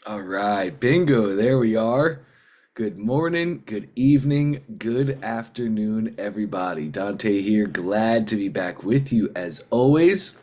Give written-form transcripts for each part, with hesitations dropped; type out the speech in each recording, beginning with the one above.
All right, bingo, there we are. Good morning, good evening, good afternoon, everybody. Dante here, glad to be back with you as always.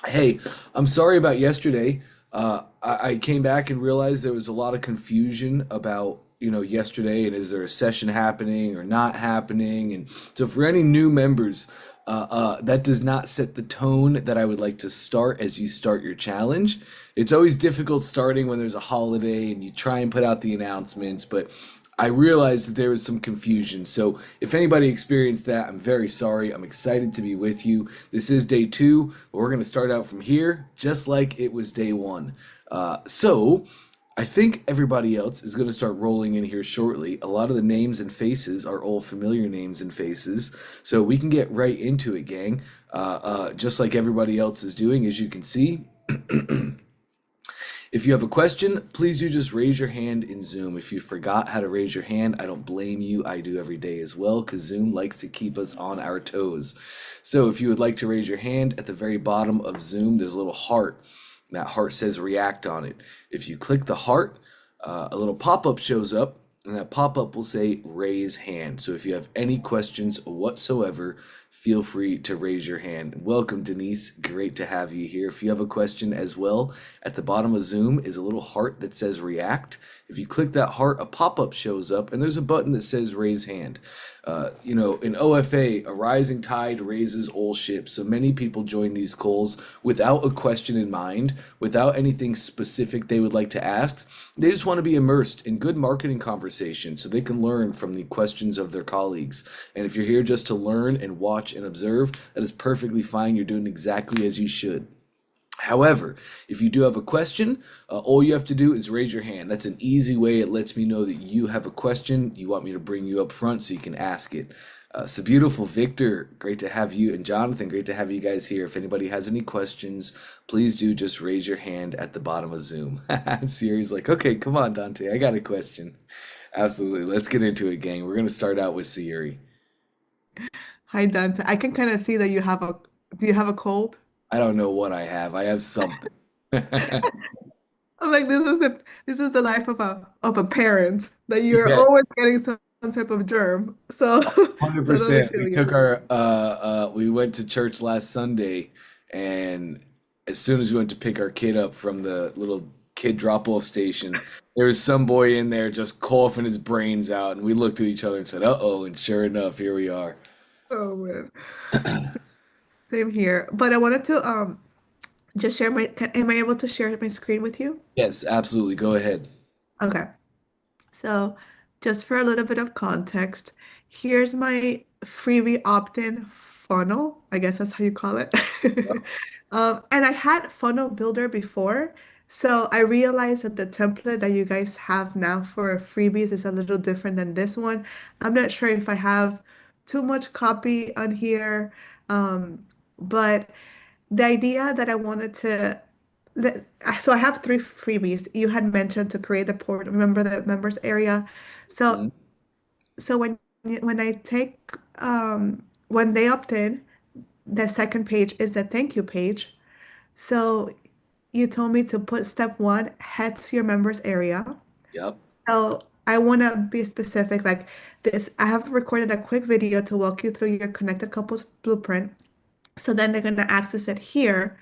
Hey, I'm sorry about yesterday. I came back and realized there was a lot of confusion about, yesterday and is there a session happening or not happening? And so for any new members, that does not set the tone that I would like to start as you start your challenge. It's always difficult starting when there's a holiday and you try and put out the announcements, but I realized that there was some confusion. So if anybody experienced that, I'm very sorry. I'm excited to be with you. This is day two, but we're going to start out from here, just like it was day one. So I think everybody else is going to start rolling in here shortly. A lot of the names and faces are all familiar names and faces, so we can get right into it, gang. Just like everybody else is doing, as you can see. If you have a question, please do just raise your hand in Zoom. If you forgot how to raise your hand, I don't blame you. I do every day as well because Zoom likes to keep us on our toes. So if you would like to raise your hand at the very bottom of Zoom, there's a little heart. That heart says react on it. If you click the heart, a little pop-up shows up, and that pop-up will say raise hand. So if you have any questions whatsoever, feel free to raise your hand. Welcome, Denise. Great to have you here. If you have a question as well, at the bottom of Zoom is a little heart that says react. If you click that heart, a pop-up shows up, and there's a button that says raise hand. In OFA, a rising tide raises all ships. So many people join these calls without a question in mind, without anything specific they would like to ask. They just want to be immersed in good marketing conversation so they can learn from the questions of their colleagues. And if you're here just to learn and watch and observe, that is perfectly fine. You're doing exactly as you should. However, if you do have a question, all you have to do is raise your hand. That's an easy way. It lets me know that you have a question. You want me to bring you up front so you can ask it. So beautiful, Victor. Great to have you, and Jonathan. Great to have you guys here. If anybody has any questions, please do just raise your hand at the bottom of Zoom. Siri's like, okay, come on, Dante. I got a question. Absolutely. Let's get into it, gang. We're gonna start out with Siri. Hi, Dante. I can kind of see that do you have a cold? I don't know what I have. I have something. I'm like, this is the life of a parent that you're Yeah. always getting some type of germ. So totally 100%. feel you. We went to church last Sunday, and as soon as we went to pick our kid up from the little kid drop-off station, there was some boy in there just coughing his brains out, and we looked at each other and said, "Uh-oh," and sure enough, here we are. Oh man. Same here. But I wanted to just share am I able to share my screen with you? Yes, absolutely. Go ahead. Okay. So just for a little bit of context, here's my freebie opt-in funnel. I guess that's how you call it. And I had funnel builder before, so I realized that the template that you guys have now for freebies is a little different than this one. I'm not sure if I have too much copy on here, but the idea that I wanted to so I have three freebies. You had mentioned to create the port, remember the members area. So Mhm. so when I take when they opt in, the second page is the thank you page. So you told me to put step one, head to your members area. Yep. So I want to be specific, like this. I have recorded a quick video to walk you through your connected couples blueprint. So then they're gonna access it here.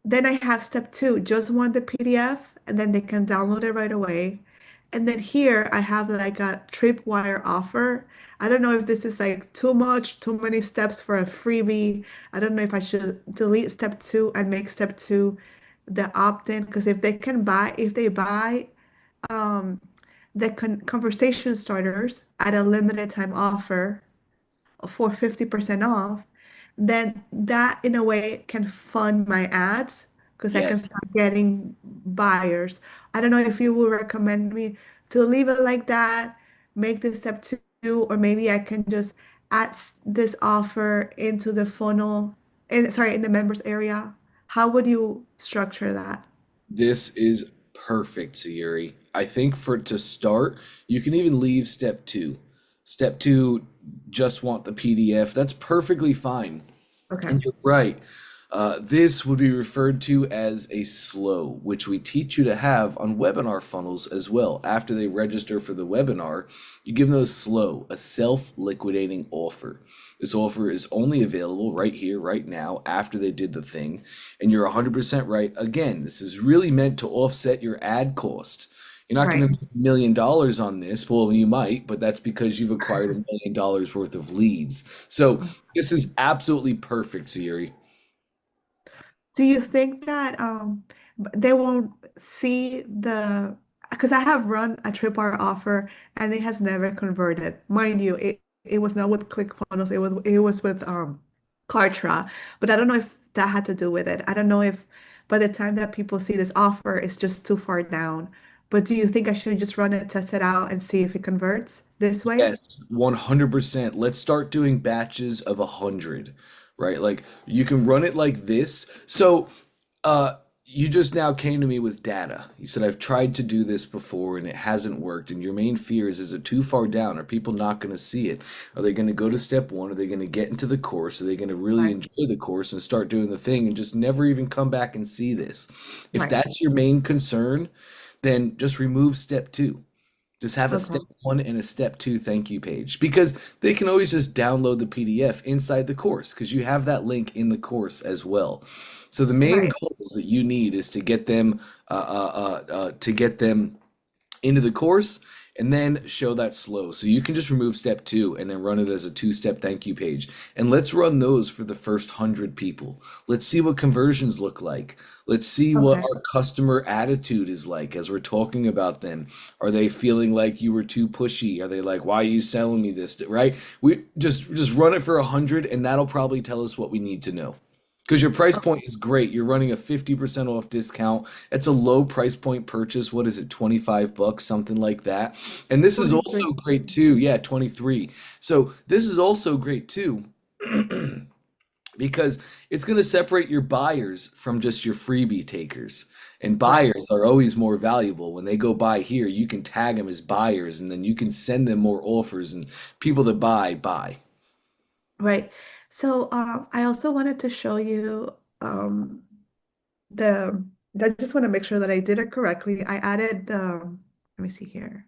Then I have step two, just want the PDF, and then they can download it right away. And then here I have like a tripwire offer. I don't know if this is like too much, too many steps for a freebie. I don't know if I should delete step two and make step two the opt-in, because if they buy um, the conversation starters at a limited time offer, for 50% off, then that in a way can fund my ads because I can Yes. start getting buyers. I don't know if you would recommend me to leave it like that, make this step two, or maybe I can just add this offer into the funnel, in the members area. How would you structure that? This is perfect, Sayuri. I think for to start, you can even leave step two. Step two, just want the PDF. That's perfectly fine. Okay. And you're right. This would be referred to as a slow, which we teach you to have on webinar funnels as well. After they register for the webinar, you give them a slow, a self-liquidating offer. This offer is only available right here, right now, after they did the thing. And you're 100% right. Again, this is really meant to offset your ad cost. You're not going Right. to make $1 million on this. Well, you might, but that's because you've acquired $1 million worth of leads. So this is absolutely perfect, Siri. Do you think that they won't see because I have run a tripwire offer and it has never converted. Mind you, it was not with ClickFunnels, it was with Kartra, but I don't know if that had to do with it. I don't know if by the time that people see this offer, it's just too far down. But do you think I should just run it, test it out, and see if it converts this way? Yes, 100%. Let's start doing batches of 100, right? Like you can run it like this. So, you just now came to me with data. You said, I've tried to do this before and it hasn't worked. And your main fear is it too far down? Are people not going to see it? Are they going to go to step one? Are they going to get into the course? Are they going to really Right, enjoy the course and start doing the thing and just never even come back and see this? If right. that's your main concern, then just remove step two. Just have a Okay. step one and a step two thank you page because they can always just download the PDF inside the course because you have that link in the course as well. So the main Right. goals that you need is to get them into the course and then show that slow. So you can just remove step two and then run it as a two-step thank you page. And let's run those for the first 100 people. Let's see what conversions look like. Let's see what Okay. our customer attitude is like as we're talking about them. Are they feeling like you were too pushy? Are they like, why are you selling me this? Right? We just run it for 100 and that'll probably tell us what we need to know. Because your price point is great. You're running a 50% off discount. It's a low price point purchase. What is it, 25 bucks, something like that. And this is 23. also great too. Yeah, 23. So this is also great too because it's going to separate your buyers from just your freebie takers. And Right. buyers are always more valuable. When they go buy here, you can tag them as buyers and then you can send them more offers and people that buy, buy. Right. So I also wanted to show you the I just want to make sure that I did it correctly. I added let me see here.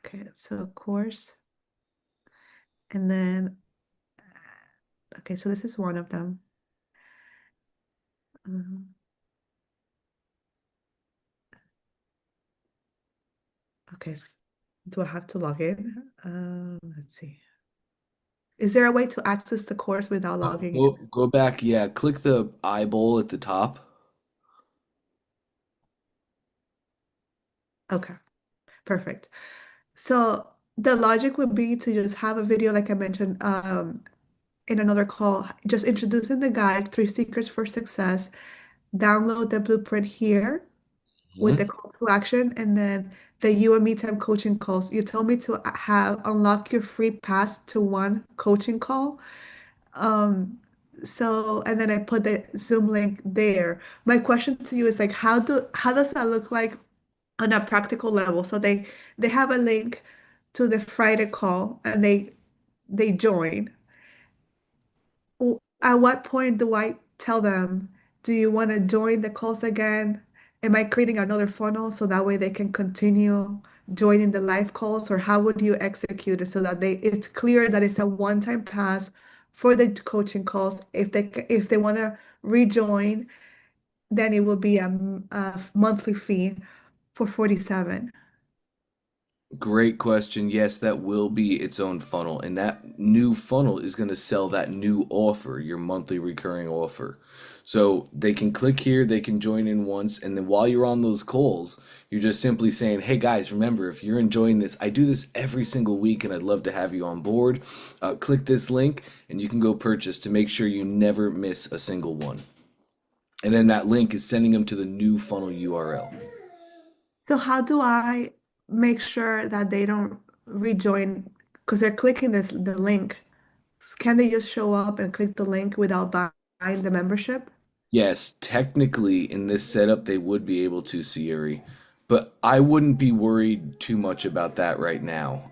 Okay, so course, and then okay, so this is one of them. Um, okay, do I have to log in? Let's see. Is there a way to access the course without logging in? Go back. Yeah, click the eyeball at the top. Okay, perfect. So the logic would be to just have a video, like I mentioned, in another call, just introducing the guide, Three Secrets for Success. Download the blueprint here with the Mhm. call to action, and then the you and me time coaching calls. You told me to have unlock your free pass to one coaching call. Um, so and then I put the Zoom link there. My question to you is like, how does that look like on a practical level? So they have a link to the Friday call and they join. At what point do I tell them, do you want to join the calls again? Am I creating another funnel so that way they can continue joining the live calls, or how would you execute it so that it's clear that it's a one-time pass for the coaching calls. If they want to rejoin, then it will be a monthly fee for 47. Great question. Yes, that will be its own funnel, and that new funnel is going to sell that new offer, your monthly recurring offer. So they can click here, they can join in once, and then while you're on those calls, you're just simply saying, "Hey guys, remember if you're enjoying this, I do this every single week, and I'd love to have you on board. Click this link, and you can go purchase to make sure you never miss a single one." And then that link is sending them to the new funnel URL. So how do I make sure that they don't rejoin because they're clicking the link? Can they just show up and click the link without buying the membership? Yes, technically in this setup they would be able to, Siri, but I wouldn't be worried too much about that right now.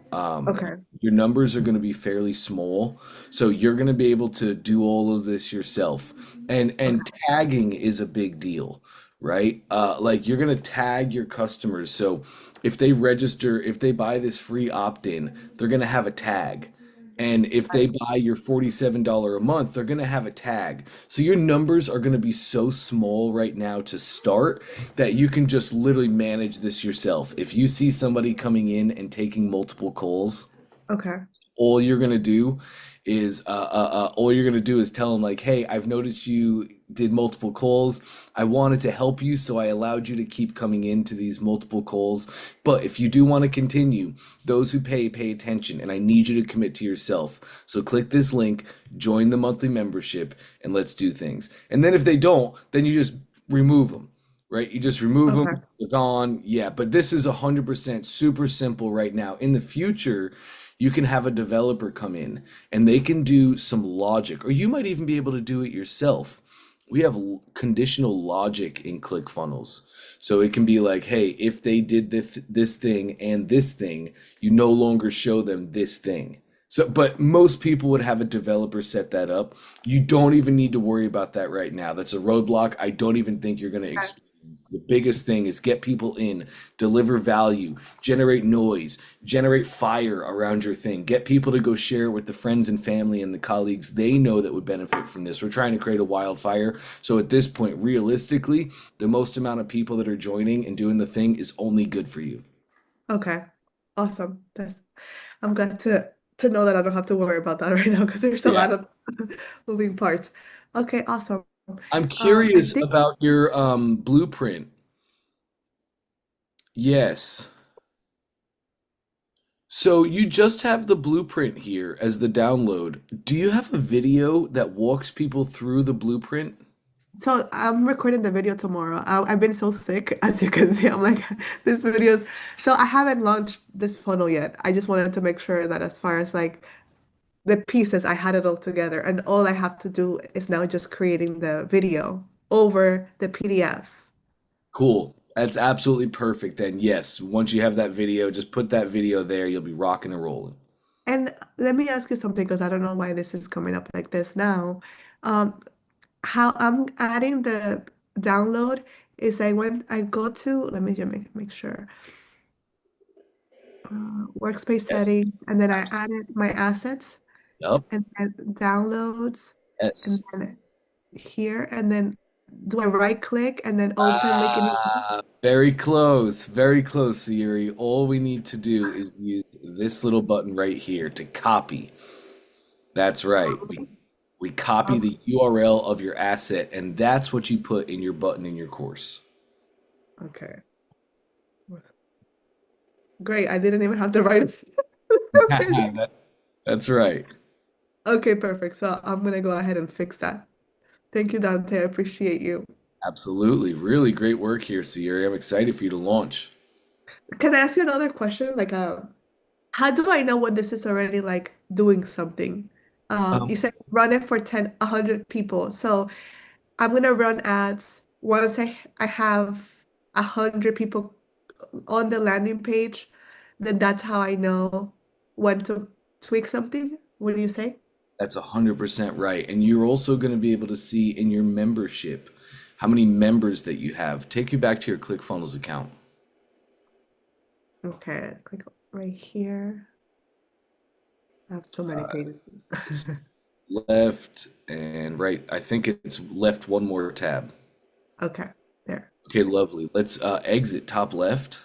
Okay. Your numbers are going to be fairly small, so you're going to be able to do all of this yourself. And Okay. tagging is a big deal, right? Like you're going to tag your customers. So if they register, if they buy this free opt-in, they're going to have a tag. And if they buy your $47 a month, they're going to have a tag. So your numbers are going to be so small right now to start that you can just literally manage this yourself. If you see somebody coming in and taking multiple calls, Okay. all you're gonna do all you're gonna do is tell them like, hey, I've noticed you did multiple calls. I wanted to help you, so I allowed you to keep coming into these multiple calls. But if you do want to continue, those who pay attention, and I need you to commit to yourself. So click this link, join the monthly membership, and let's do things. And then if they don't, then you just remove them, right? You just remove them, Okay. they're gone. Yeah, but this is 100% super simple right now. In the future, you can have a developer come in and they can do some logic, or you might even be able to do it yourself. We have conditional logic in ClickFunnels. So it can be like, hey, if they did this thing and this thing, you no longer show them this thing. So, but most people would have a developer set that up. You don't even need to worry about that right now. That's a roadblock I don't even think you're going to Okay. experience. The biggest thing is get people in, deliver value, generate noise, generate fire around your thing, get people to go share it with the friends and family and the colleagues they know that would benefit from this. We're trying to create a wildfire. So at this point, realistically, the most amount of people that are joining and doing the thing is only good for you. Okay. Awesome. I'm glad to know that I don't have to worry about that right now because there's a Yeah. lot of moving parts. Okay, awesome. I'm I curious think about your blueprint. Yes. So you just have the blueprint here as the download. Do you have a video that walks people through the blueprint? so. I'm recording the video tomorrow. I've been so sick, as you can see. I'm like, this video's so I haven't launched this funnel yet. I just wanted to make sure that as far as like the pieces, I had it all together, and all I have to do is now just creating the video over the PDF. Cool. That's absolutely perfect then. Yes, once you have that video, just put that video there. You'll be rocking and rolling. And let me ask you something because I don't know why this is coming up like this now. Um, how I'm adding the download is I when I go to, let me just make sure, workspace Yes. settings, and then I added my assets Yup. and then downloads, and Yes. then here, and then do I right click and then open link in your Very close. Very close, Siri. All we need to do is use this little button right here to copy. That's right. We copy okay, the URL of your asset, and that's what you put in your button in your course. okay. Great. I didn't even have to write it. That- that's right. Okay, perfect. So I'm gonna go ahead and fix that. Thank you, Dante. I appreciate you. Absolutely. Really great work here, Siri. I'm excited for you to launch. Can I ask you another question? Like, how do I know when this is already like doing something? You Um, said run it for 100 people. So I'm gonna run ads once I have 100 people on the landing page, then that's how I know when to tweak something. What do you say? that's 100% right. And you're also going to be able to see in your membership how many members that you have. Take you back to your ClickFunnels account. Okay, click right here. I have too many pages. It's left and right. I think it's left one more tab. Okay, there. Okay, lovely. Let's exit top left.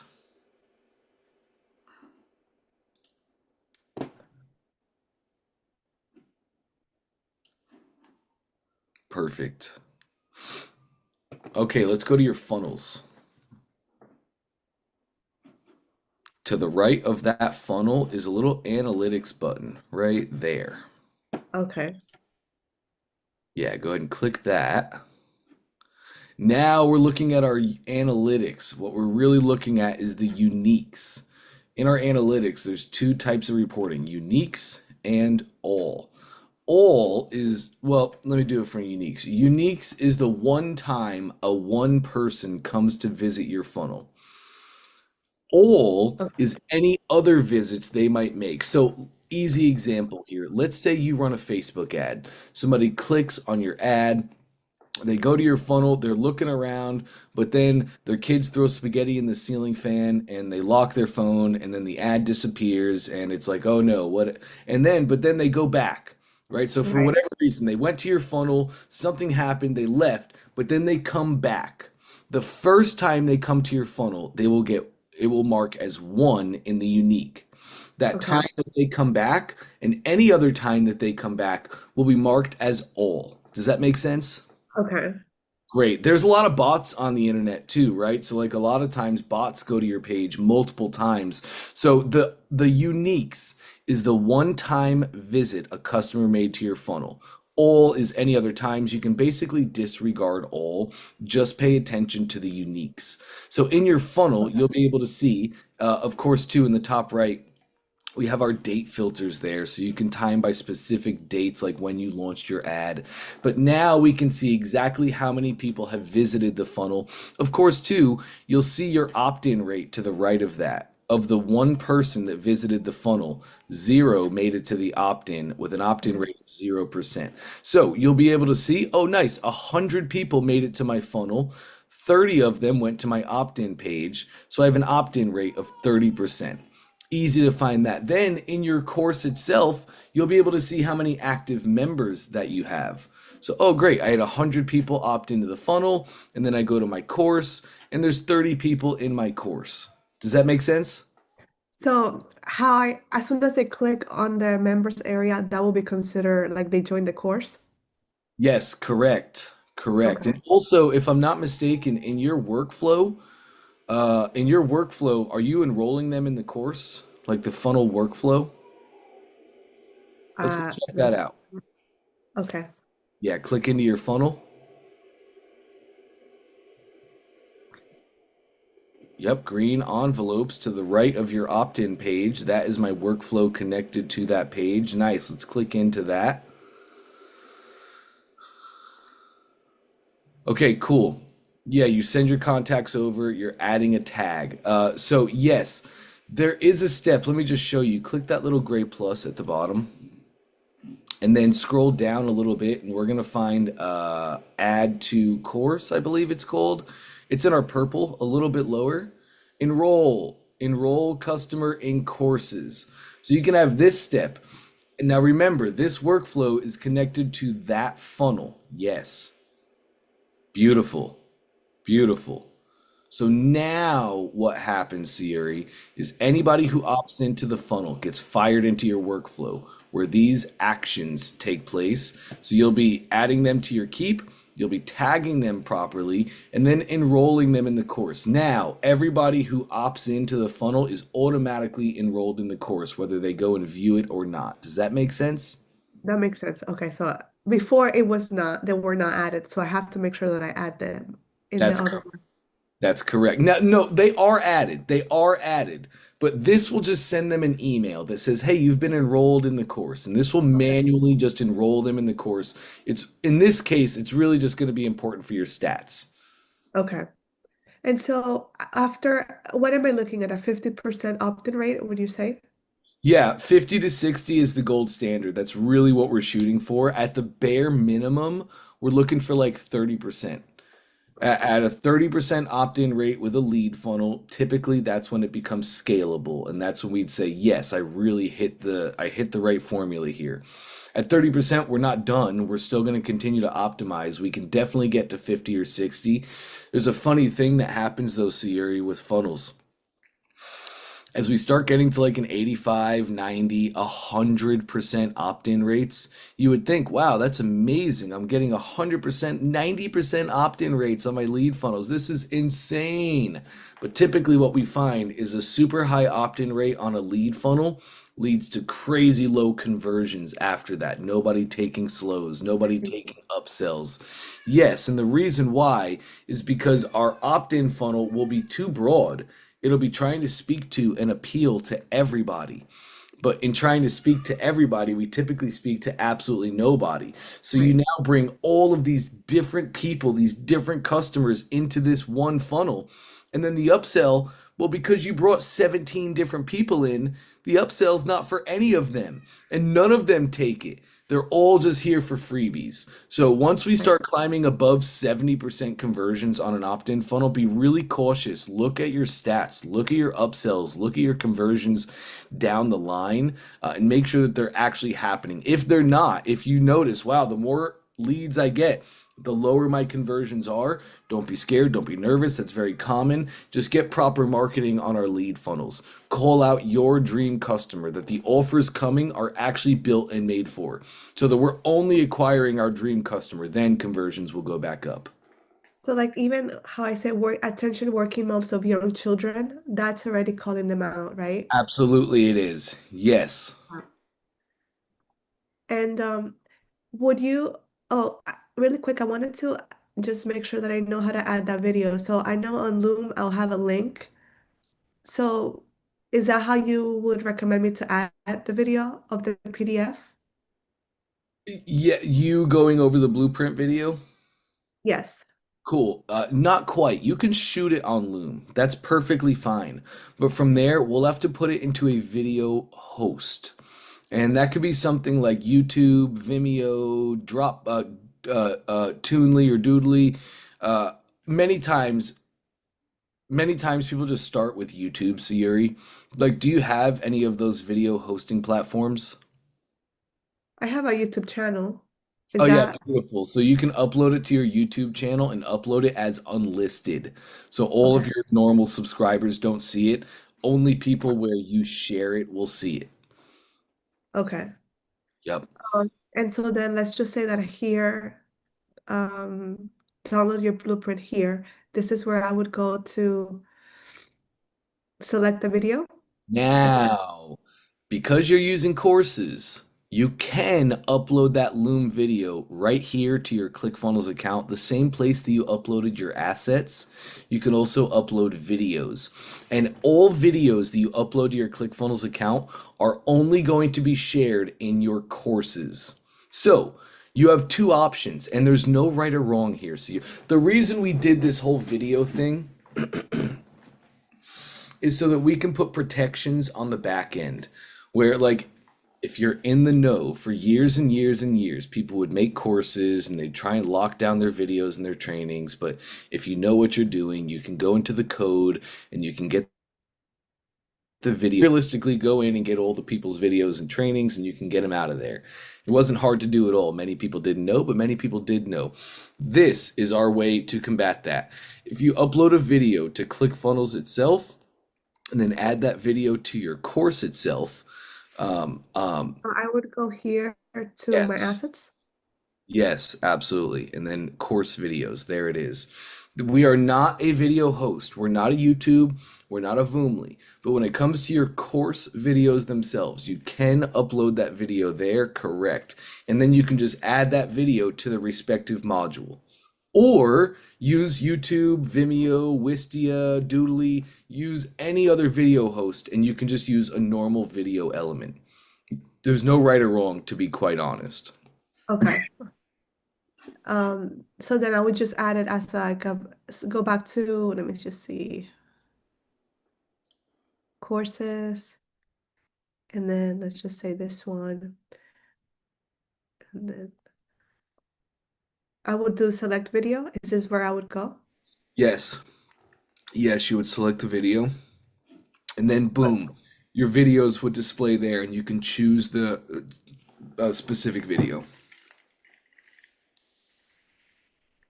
Perfect. Okay, let's go to your funnels. To the right of that funnel is a little analytics button right there. Okay, Yeah, go ahead and click that. Now we're looking at our analytics. What we're really looking at is the uniques. In our analytics, there's two types of reporting, uniques and all. All is, well, let me do it for uniques. Uniques is the one time a one person comes to visit your funnel. All Okay. is any other visits they might make. So, easy example here. Let's say you run a Facebook ad. Somebody clicks on your ad, they go to your funnel, they're looking around, but then their kids throw spaghetti in the ceiling fan and they lock their phone and then the ad disappears and it's like, oh no, what? But then they go back, right? So for Right. whatever reason, they went to your funnel, something happened, they left, but then they come back. The first time they come to your funnel, it will mark as one in the unique. That Okay. time that they come back and any other time that they come back will be marked as all. Does that make sense? Okay. Great. There's a lot of bots on the internet too, right? So like a lot of times bots go to your page multiple times. So the uniques is the one-time visit a customer made to your funnel. All is any other times. You can basically disregard all. Just pay attention to the uniques. So in your funnel, you'll be able to see, of course, too, in the top right, we have our date filters there, so you can time by specific dates, like when you launched your ad. But now we can see exactly how many people have visited the funnel. Of course, too, you'll see your opt-in rate to the right of that. Of the one person that visited the funnel, zero made it to the opt-in with an opt-in rate of 0%. So you'll be able to see, oh, nice, 100 people made it to my funnel. 30 of them went to my opt-in page. So I have an opt-in rate of 30%. Easy to find that. Then in your course itself, you'll be able to see how many active members that you have. So, oh, great, I had 100 people opt into the funnel, and then I go to my course, and there's 30 people in my course. Does that make sense? So as soon as they click on the members area, that will be considered like they joined the course? Yes, correct. Correct. Okay. And also, if I'm not mistaken, in your workflow, are you enrolling them in the course? Like the funnel workflow? Let's go check that No. out. Okay. Yeah, click into your funnel. Yep, green envelopes to the right of your opt-in page. That is my workflow connected to that page. Nice. Let's click into that. Okay, cool. Yeah, you send your contacts over, you're adding a tag. So yes, there is a step. Let me just show you. Click that little gray plus at the bottom and then scroll down a little bit and we're gonna find add to course, I believe it's called. It's in our purple, a little bit lower. Enroll customer in courses. So you can have this step. And now remember, this workflow is connected to that funnel. Yes. Beautiful. Beautiful. So now what happens, Siri, is anybody who opts into the funnel gets fired into your workflow where these actions take place. So you'll be adding them to your keep, you'll be tagging them properly, and then enrolling them in the course. Now, everybody who opts into the funnel is automatically enrolled in the course, whether they go and view it or not. Does that make sense? That makes sense. Okay, so before it was not, they were not added, so I have to make sure that I add them in the That's other correct. one. That's correct. Now, no, they are added. They are added. But this will just send them an email that says, "Hey, you've been enrolled in the course." And this will Okay. manually just enroll them in the course. It's in this case, it's really just going to be important for your stats. Okay. And so after, what am I looking at? A 50% opt-in rate, would you say? Yeah, 50 to 60 is the gold standard. That's really what we're shooting for. At the bare minimum, we're looking for like 30%. At a 30% opt-in rate with a lead funnel, typically that's when it becomes scalable, and that's when we'd say, yes, I hit the right formula here. At 30%, we're not done. We're still going to continue to optimize. We can definitely get to 50 or 60. There's a funny thing that happens though, Sierra, with funnels. As we start getting to like an 85, 90, 100% opt-in rates, you would think, wow, that's amazing. I'm getting 100%, 90% opt-in rates on my lead funnels. This is insane. But typically what we find is a super high opt-in rate on a lead funnel leads to crazy low conversions after that. Nobody taking slows, nobody taking upsells. Yes, and the reason why is because our opt-in funnel will be too broad. It'll be trying to speak to and appeal to everybody. But in trying to speak to everybody, we typically speak to absolutely nobody. So you Right. now bring all of these different people, these different customers into this one funnel. And then the upsell Well, because you brought 17 different people in, the upsell's not for any of them, and none of them take it. They're all just here for freebies. So once we Right. start climbing above 70% conversions on an opt-in funnel, be really cautious. Look at your stats, look at your upsells, look at your conversions down the line, and make sure that they're actually happening. If they're not, if you notice, wow, the more leads I get, the lower my conversions are, don't be scared, don't be nervous. That's very common. Just get proper marketing on our lead funnels. Call out your dream customer that the offers coming are actually built and made for, so that we're only acquiring our dream customer. Then conversions will go back up. So like even how I said work attention working moms of young children, that's already calling them out, right? Absolutely, it is. Yes. And would you, oh, really quick, I wanted to just make sure that I know how to add that video. So I know on Loom I'll have a link. So is that how you would recommend me to add the video of the PDF? Yeah, you going over the blueprint video? Yes. Cool. Not quite. You can shoot it on Loom. That's perfectly fine. But from there, we'll have to put it into a video host. And that could be something like YouTube, Vimeo, Toonly or Doodly. Uh, many times, many times people just start with YouTube, Sayuri. Like, do you have any of those video hosting platforms? I have a YouTube channel. Is Oh yeah, that beautiful. So you can upload it to your YouTube channel and upload it as unlisted. So all of okay? your normal subscribers don't see it. Only people where you share it will see it. Okay. Yep. And so then let's just say that here, um, download your blueprint here. This is where I would go to select the video. And then, Now, because you're using courses, you can upload that Loom video right here to your ClickFunnels account, the same place that you uploaded your assets. You can also upload videos. And all videos that you upload to your ClickFunnels account are only going to be shared in your courses. So, you have two options, and there's no right or wrong here. The reason we did this whole video thing is so that we can put protections on the back end where like if you're in the know for years and years and years, people would make courses and they'd try and lock down their videos and their trainings. But if you know what you're doing, you can go into the code and you can get the video. Realistically, go in and get all the people's videos and trainings and you can get them out of there. It wasn't hard to do at all. Many people didn't know, but many people did know. This is our way to combat that. If you upload a video to ClickFunnels itself, and then add that video to your course itself. Um, um, I would go here to my yes, assets. yes, absolutely. And then course videos, there it is. We are not a video host. We're not a YouTube. We're not a Voomly. But when it comes to your course videos themselves, you can upload that video there, correct. And then you can just add that video to the respective module. Or use YouTube, Vimeo, Wistia, Doodly, use any other video host, and you can just use a normal video element. There's no right or wrong, to be quite honest. Okay. So then I would just add it as like a, go back to, let me just see, courses, and then let's just say this one, and then I would do select video. Is this where I would go? Yes, yes, you would select the video, and then But boom, your videos would display there, and you can choose the specific video.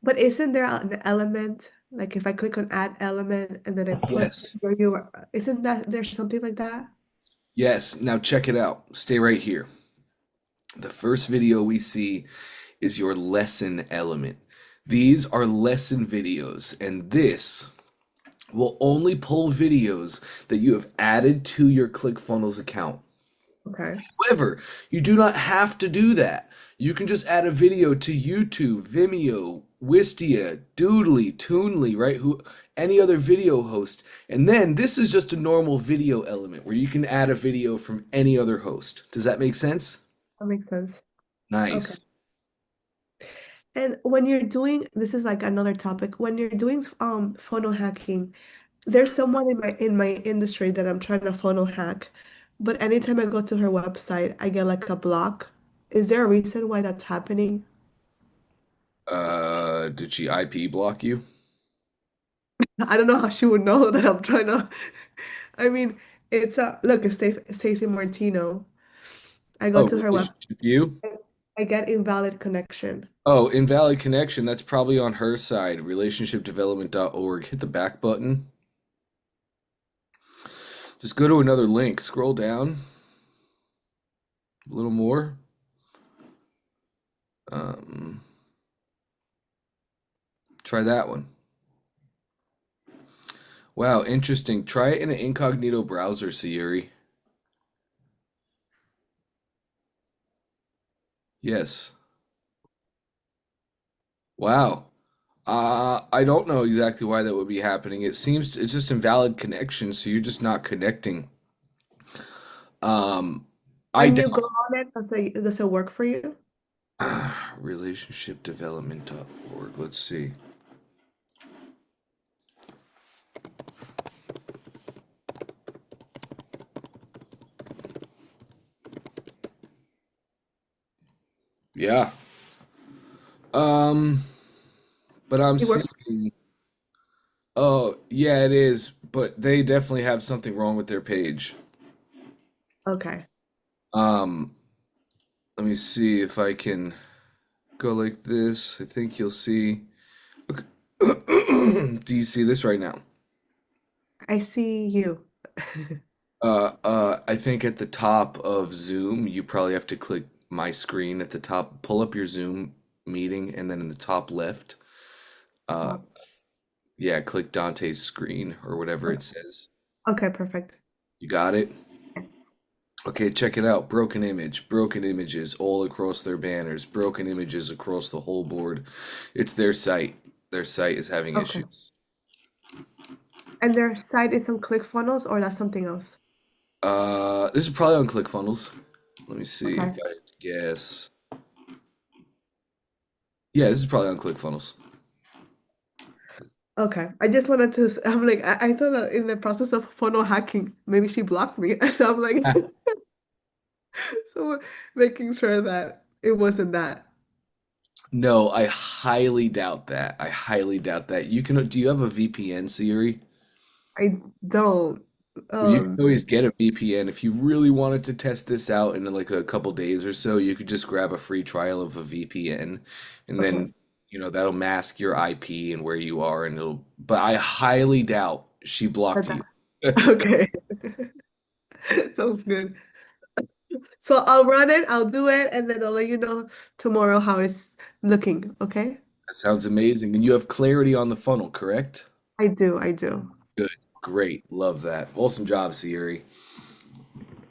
but isn't there an element, like if I click on add element and then I put Yes. where you are, isn't that there's something like that? Yes, now check it out. Stay right here. The first video we see is your lesson element. These are lesson videos, and this will only pull videos that you have added to your ClickFunnels account. Okay. However, you do not have to do that. You can just add a video to YouTube, Vimeo, Wistia, Doodly, Toonly, right? Any other video host. And then this is just a normal video element where you can add a video from any other host. Does that make sense? That makes sense. Okay. Nice. And when you're doing, this is like another topic, when you're doing funnel hacking, There's someone in my industry that I'm trying to funnel hack, but anytime I go to her website, I get like a block. Is there a reason why that's happening? Did she IP block you? I don't know how she would know that I'm trying to. I mean, it's a look, it's Stacey Martino. I go Oh, to her website. relationship you? I get invalid connection. Oh, invalid connection. That's probably on her side. Relationshipdevelopment.org. Hit the back button. Just go to another link. Scroll down a little more. Um, Try that one. Wow, interesting. Try it in an incognito browser, Sayuri. Yes. Wow. I don't know exactly why that would be happening. It seems it's just invalid connection, so you're just not connecting. Um, I When you doubt go on it, does it work for you? relationshipdevelopment.org. Let's see. Yeah. Um, but I'm It works. seeing, oh, yeah, it is, but they definitely have something wrong with their page. Okay. Um, Let me see if I can go like this. I think you'll see. Okay. Do you see this right now? I see you. I think at the top of Zoom, you probably have to click my screen at the top, pull up your Zoom meeting, and then in the top left, uh, Oh, yeah, click Dante's screen or whatever it says. okay, perfect. You got it? Yes. Okay, check it out. Broken image, broken images all across their banners, broken images across the whole board. It's their site. Their site is having Okay. issues. And their site is on ClickFunnels or that's something else? This is probably on ClickFunnels. Let me see if Okay. I had to guess. Yeah, this is probably on ClickFunnels. Okay. I just wanted to, I'm like, I thought that in the process of funnel hacking, maybe she blocked me. So I'm like, so making sure that it wasn't that. No, I highly doubt that. I highly doubt that. Do you have a VPN, Siri? I don't. Well, you can Um, always get a VPN. If you really wanted to test this out in like a couple days or so, you could just grab a free trial of a VPN and okay. then, that'll mask your IP and where you are and but I highly doubt she blocked you. Okay. Sounds good. So I'll run it, I'll do it, and then I'll let you know tomorrow how it's looking. Okay? That sounds amazing. And you have clarity on the funnel, correct? I do, I do. Good. Great. Love that. Awesome job, Siri.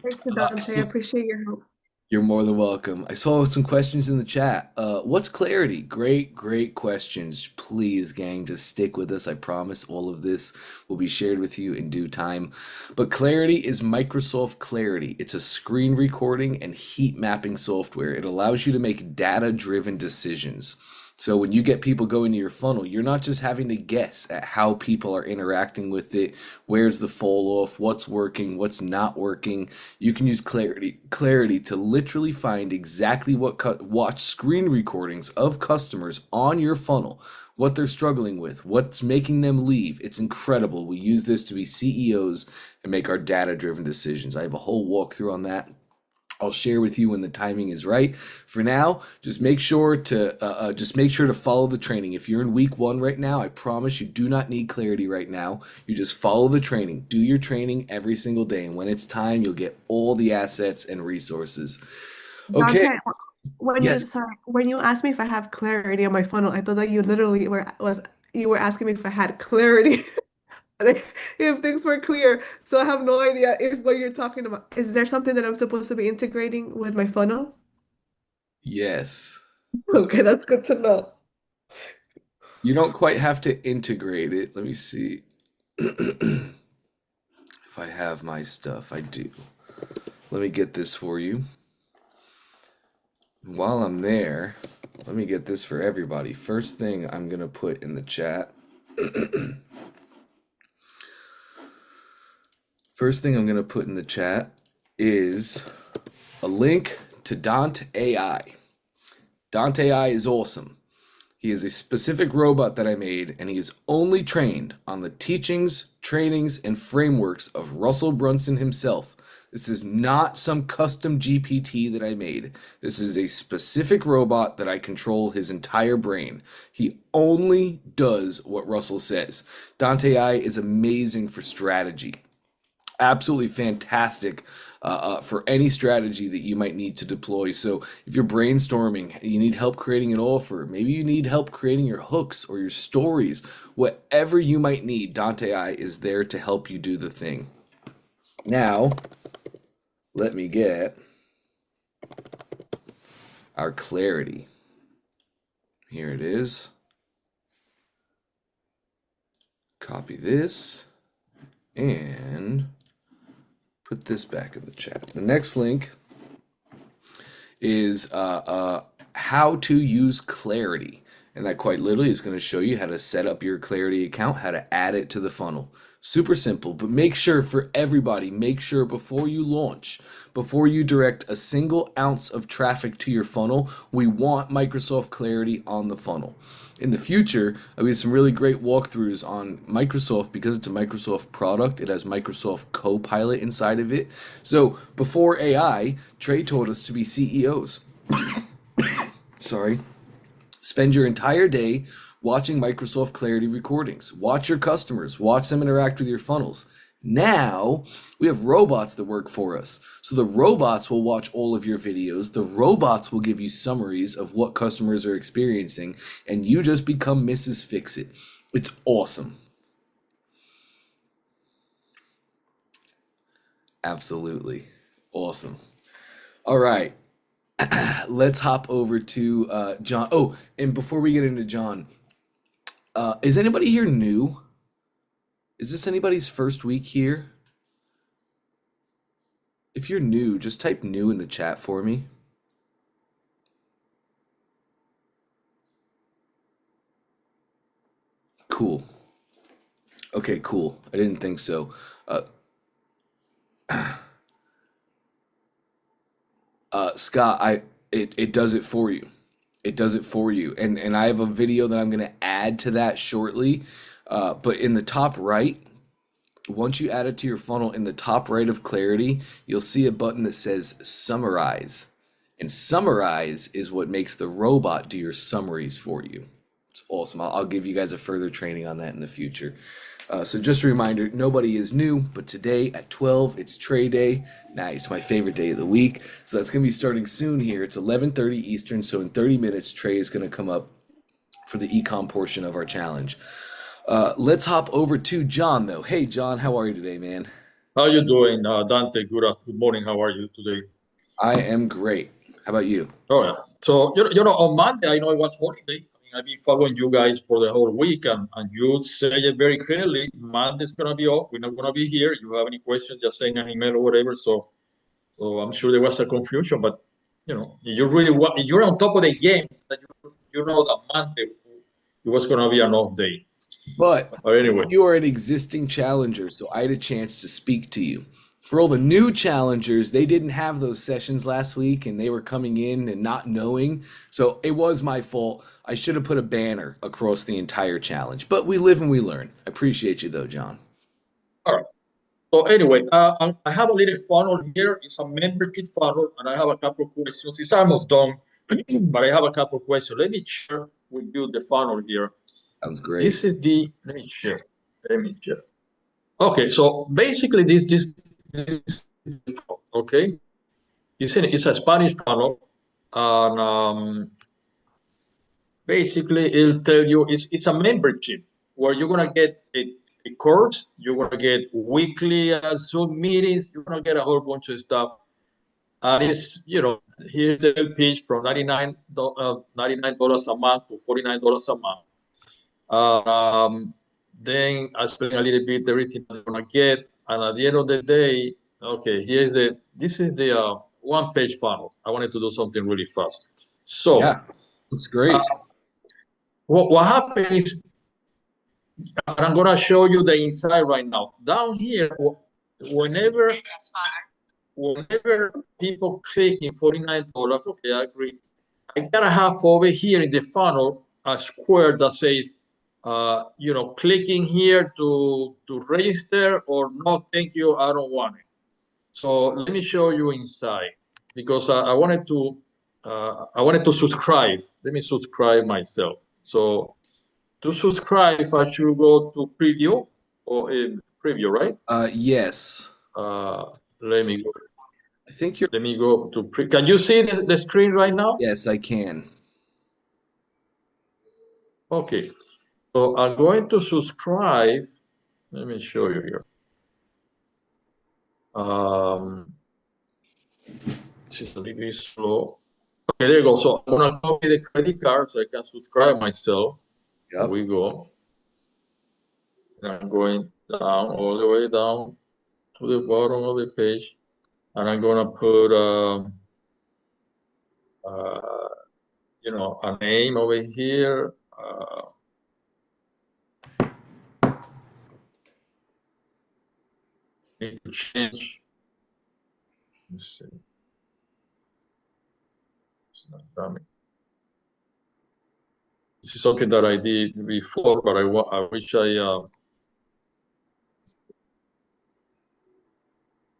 Thank you, Dante. I appreciate your help. You're more than welcome. I saw some questions in the chat. What's clarity? Great, great questions. Please, gang, just stick with us. I promise all of this will be shared with you in due time. But Clarity is Microsoft Clarity. It's a screen recording and heat mapping software. It allows you to make data-driven decisions. So when you get people going to your funnel, you're not just having to guess at how people are interacting with it, where's the fall off, what's working, what's not working. You can use Clarity to literally find exactly watch screen recordings of customers on your funnel, what they're struggling with, what's making them leave. It's incredible. We use this to be CEOs and make our data-driven decisions. I have a whole walkthrough on that. I'll share with you when the timing is right. For now, just make sure to follow the training. If you're in week 1 right now, I promise you do not need clarity right now. You just follow the training. Do your training every single day, and when it's time, you'll get all the assets and resources. Okay. Dante, Yes. when you asked me if I have clarity on my funnel, I thought that you literally you were asking me if I had clarity, like, if things were clear. So I have no idea if what you're talking about. Is there something that I'm supposed to be integrating with my funnel? Yes. Okay, that's good to know. You don't quite have to integrate it. Let me see if I have my stuff. I do. Let me get this for you. While I'm there, let me get this for everybody. First thing I'm gonna put in the chat First thing I'm going to put in the chat is a link to Dante AI. Dante AI is awesome. He is a specific robot that I made, and he is only trained on the teachings, trainings, and frameworks of Russell Brunson himself. This is not some custom GPT that I made. This is a specific robot that I control his entire brain. He only does what Russell says. Dante AI is amazing for strategy. Absolutely fantastic for any strategy that you might need to deploy. So if you're brainstorming, you need help creating an offer, maybe you need help creating your hooks or your stories, whatever you might need, Dante AI is there to help you do the thing. Now, let me get our clarity. Here it is. Copy this and put this back in the chat. The next link is how to use Clarity. And that quite literally is going to show you how to set up your Clarity account, how to add it to the funnel. Super simple, but make sure for everybody, make sure before you launch, before you direct a single ounce of traffic to your funnel, we want Microsoft Clarity on the funnel. In the future, we have some really great walkthroughs on Microsoft because it's a Microsoft product. It has Microsoft Copilot inside of it. So before AI, Trey told us to be CEOs. Sorry. Spend your entire day watching Microsoft Clarity recordings. Watch your customers. Watch them interact with your funnels. Now we have robots that work for us. So the robots will watch all of your videos. The robots will give you summaries of what customers are experiencing, and you just become Mrs. Fix-It. It's awesome. Absolutely. Awesome. All right. Let's hop over to John. Oh, and before we get into John, is anybody here new? Is this anybody's first week here? If you're new, just type new in the chat for me. Cool. Okay, cool. I didn't think so. Scott, it does it for you. It does it for you. And I have a video that I'm gonna add to that shortly. But in the top right, once you add it to your funnel, in the top right of Clarity, you'll see a button that says Summarize. And Summarize is what makes the robot do your summaries for you. It's awesome. I'll give you guys a further training on that in the future. So just a reminder, nobody is new, but today at 12, it's Trey Day. Nice, my favorite day of the week. So that's going to be starting soon here. It's 11:30 Eastern, so in 30 minutes, Trey is going to come up for the ecom portion of our challenge. Let's hop over to John, though. Hey, John, how are you today, man? How you doing, Dante? Good morning. How are you today? I am great. How about you? Oh, yeah. So, on Monday, I know it was holiday. I mean, I've been following you guys for the whole week, and you say it very clearly. Monday's going to be off. We're not going to be here. You have any questions, just send an email or whatever. So I'm sure there was a confusion, but, you really want, you're on top of the game. That you know that Monday it was going to be an off day. But But anyway. you are an existing challenger, so I had a chance to speak to you. For all the new challengers, they didn't have those sessions last week and they were coming in and not knowing. So it was my fault. I should have put a banner across the entire challenge. But we live and we learn. I appreciate you though, John. All right. So anyway, I have a little funnel here. It's a membership funnel, and I have a couple of questions. It's almost done, but I have a couple of questions. Let me share with you the funnel here. Sounds great. This is let me share. Okay, so basically this okay. It's a Spanish funnel, and basically it'll tell you it's a membership where you're gonna get a course, you're gonna get weekly Zoom meetings, you're gonna get a whole bunch of stuff. And here's the pitch from $99 a month to $49 a month. Then I explain a little bit everything they're gonna get, and at the end of the day, okay, this is the one-page funnel. I wanted to do something really fast. So yeah, looks great. What happens is, and I'm gonna show you the inside right now. Down here, whenever people click in $49, okay, I agree. I gotta have over here in the funnel a square that says, clicking here to register, or no, thank you, I don't want it. So let me show you inside, because I wanted to subscribe. Let me subscribe myself. So to subscribe, I should go to preview, or preview, right? Yes. Let me go. I think you're. Let me go to Can you see the screen right now? Yes, I can. Okay. So I'm going to subscribe. Let me show you here. This is a little bit slow. Okay, there you go. So I'm gonna copy the credit card so I can subscribe myself. There Yep. we go. And I'm going down, all the way down to the bottom of the page, and I'm gonna put a name over here. Need to change. Let's see. It's not coming. This is something that I did before, but I wish I.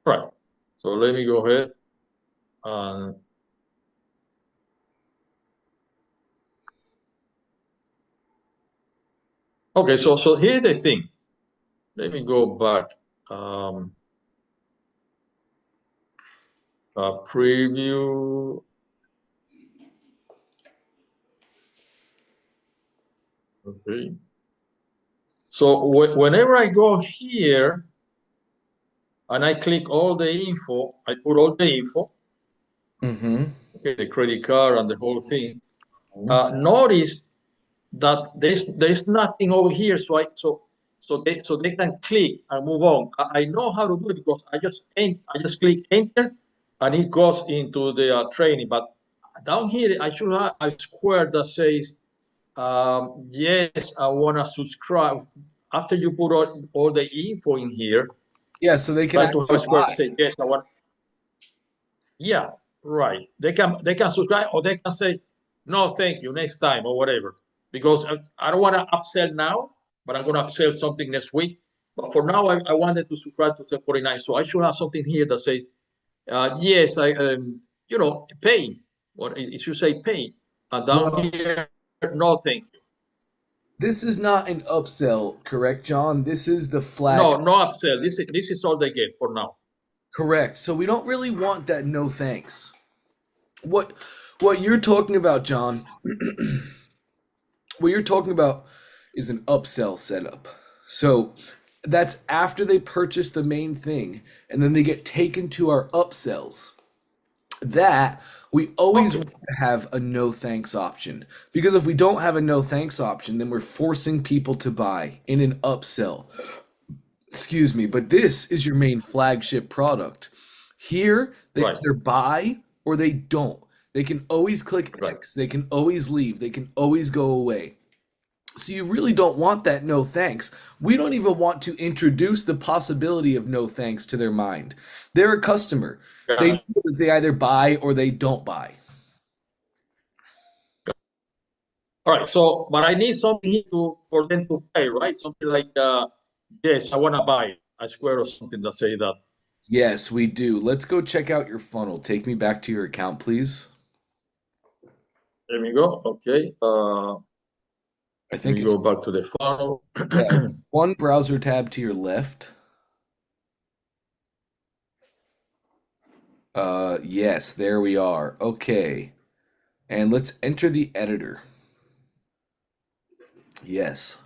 Right. So let me go ahead and. Okay, so here's the thing. Let me go back. Preview. Okay. So whenever I go here and I click all the info, I put all the info. Mm-hmm. Okay, the credit card and the whole thing. Notice that there's nothing over here, so they can click and move on. I know how to do it because I just click enter, and it goes into the training. But down here, I should have a square that says, yes, I want to subscribe. After you put all the info in here, Yeah, so they can try to have a actually square buy. that says, yes, I want. Yeah, right. They can subscribe, or they can say, no, thank you, next time, or whatever. Because I don't want to upsell now, but I'm going to upsell something next week. But for now, I wanted to subscribe to 49. So I should have something here that says, yes, I pay. Or it should say pay. And down Well, here, no, thank you. this is not an upsell, correct, John? This is the flag. No upsell. This is all they get for now. Correct. So we don't really want that no thanks. What you're talking about, John, what you're talking about is an upsell setup. So that's after they purchase the main thing and then they get taken to our upsells. That we always Okay. want to have a no thanks option, because if we don't have a no thanks option, then we're forcing people to buy in an upsell. Excuse me, but this is your main flagship product. Here, they Right. either buy or they don't. They can always click Right. X, they can always leave, they can always go away. So you really don't want that no thanks. We don't even want to introduce the possibility of no thanks to their mind. They're a customer. They know Gotcha. that they either buy or they don't buy. All right. So, but I need something here for them to pay, right? Something like, yes, I want to buy a square or something that say that. Yes, we do. Let's go check out your funnel. Take me back to your account, please. There we go. Okay. I Let think me it's go back to the funnel. yeah, one browser tab to your left. Yes, there we are. Okay. And let's enter the editor. Yes.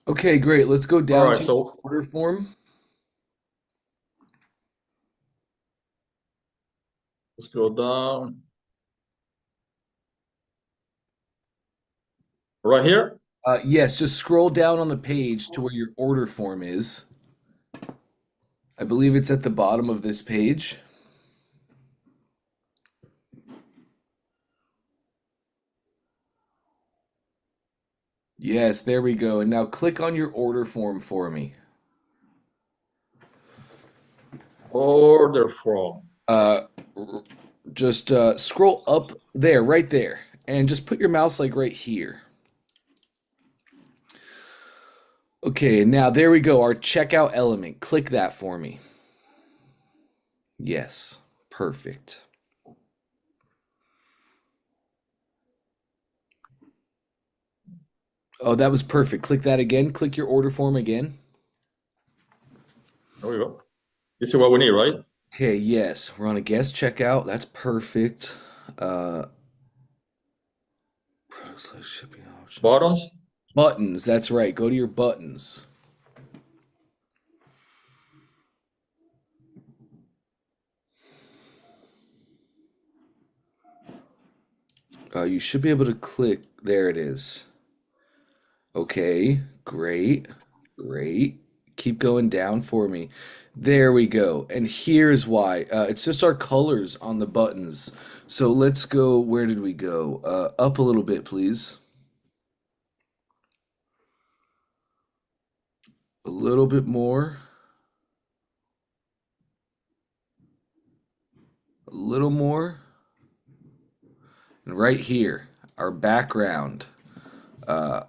Okay, great. Let's go All down right, to your so order form. let's go down right here. Yes, just scroll down on the page to where your order form is. I believe it's at the bottom of this page. Yes, there we go. And now click on your order form for me. Order from. Uh, just scroll up there, right there, and just put your mouse like right here. Okay, and now there we go, our checkout element. Click that for me. Yes, perfect. Oh, that was perfect. Click that again. Click your order form again. There we go. This is what we need, right? Okay, yes, we're on a guest checkout. That's perfect. Uh, products list shipping option. Buttons. Buttons, that's right. Go to your buttons. You should be able to click. There it is. Okay, great, great. Keep going down for me. There we go. And here's why. It's just our colors on the buttons. So let's go. Where did we go? Up a little bit, please. A little bit more. A little more. And right here, our background, uh,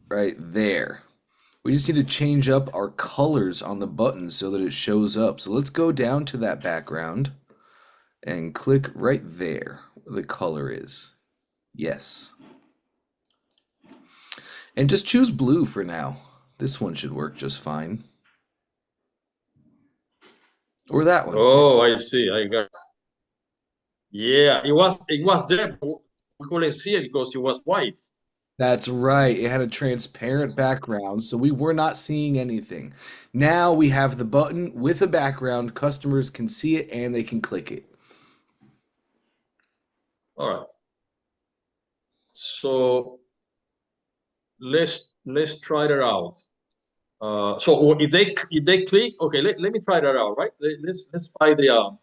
right there. We just need to change up our colors on the buttons so that it shows up. So let's go down to that background and click right there where the color is. Yes. And just choose blue for now. This one should work just fine. Or that one. Oh, I see. I got. Yeah, it was there, but we couldn't see it because it was white. That's right. It had a transparent background, so we were not seeing anything. Now we have the button with a background. Customers can see it and they can click it. All right. So let's try that out. So if they click, okay, let me try that out, right? Let's buy the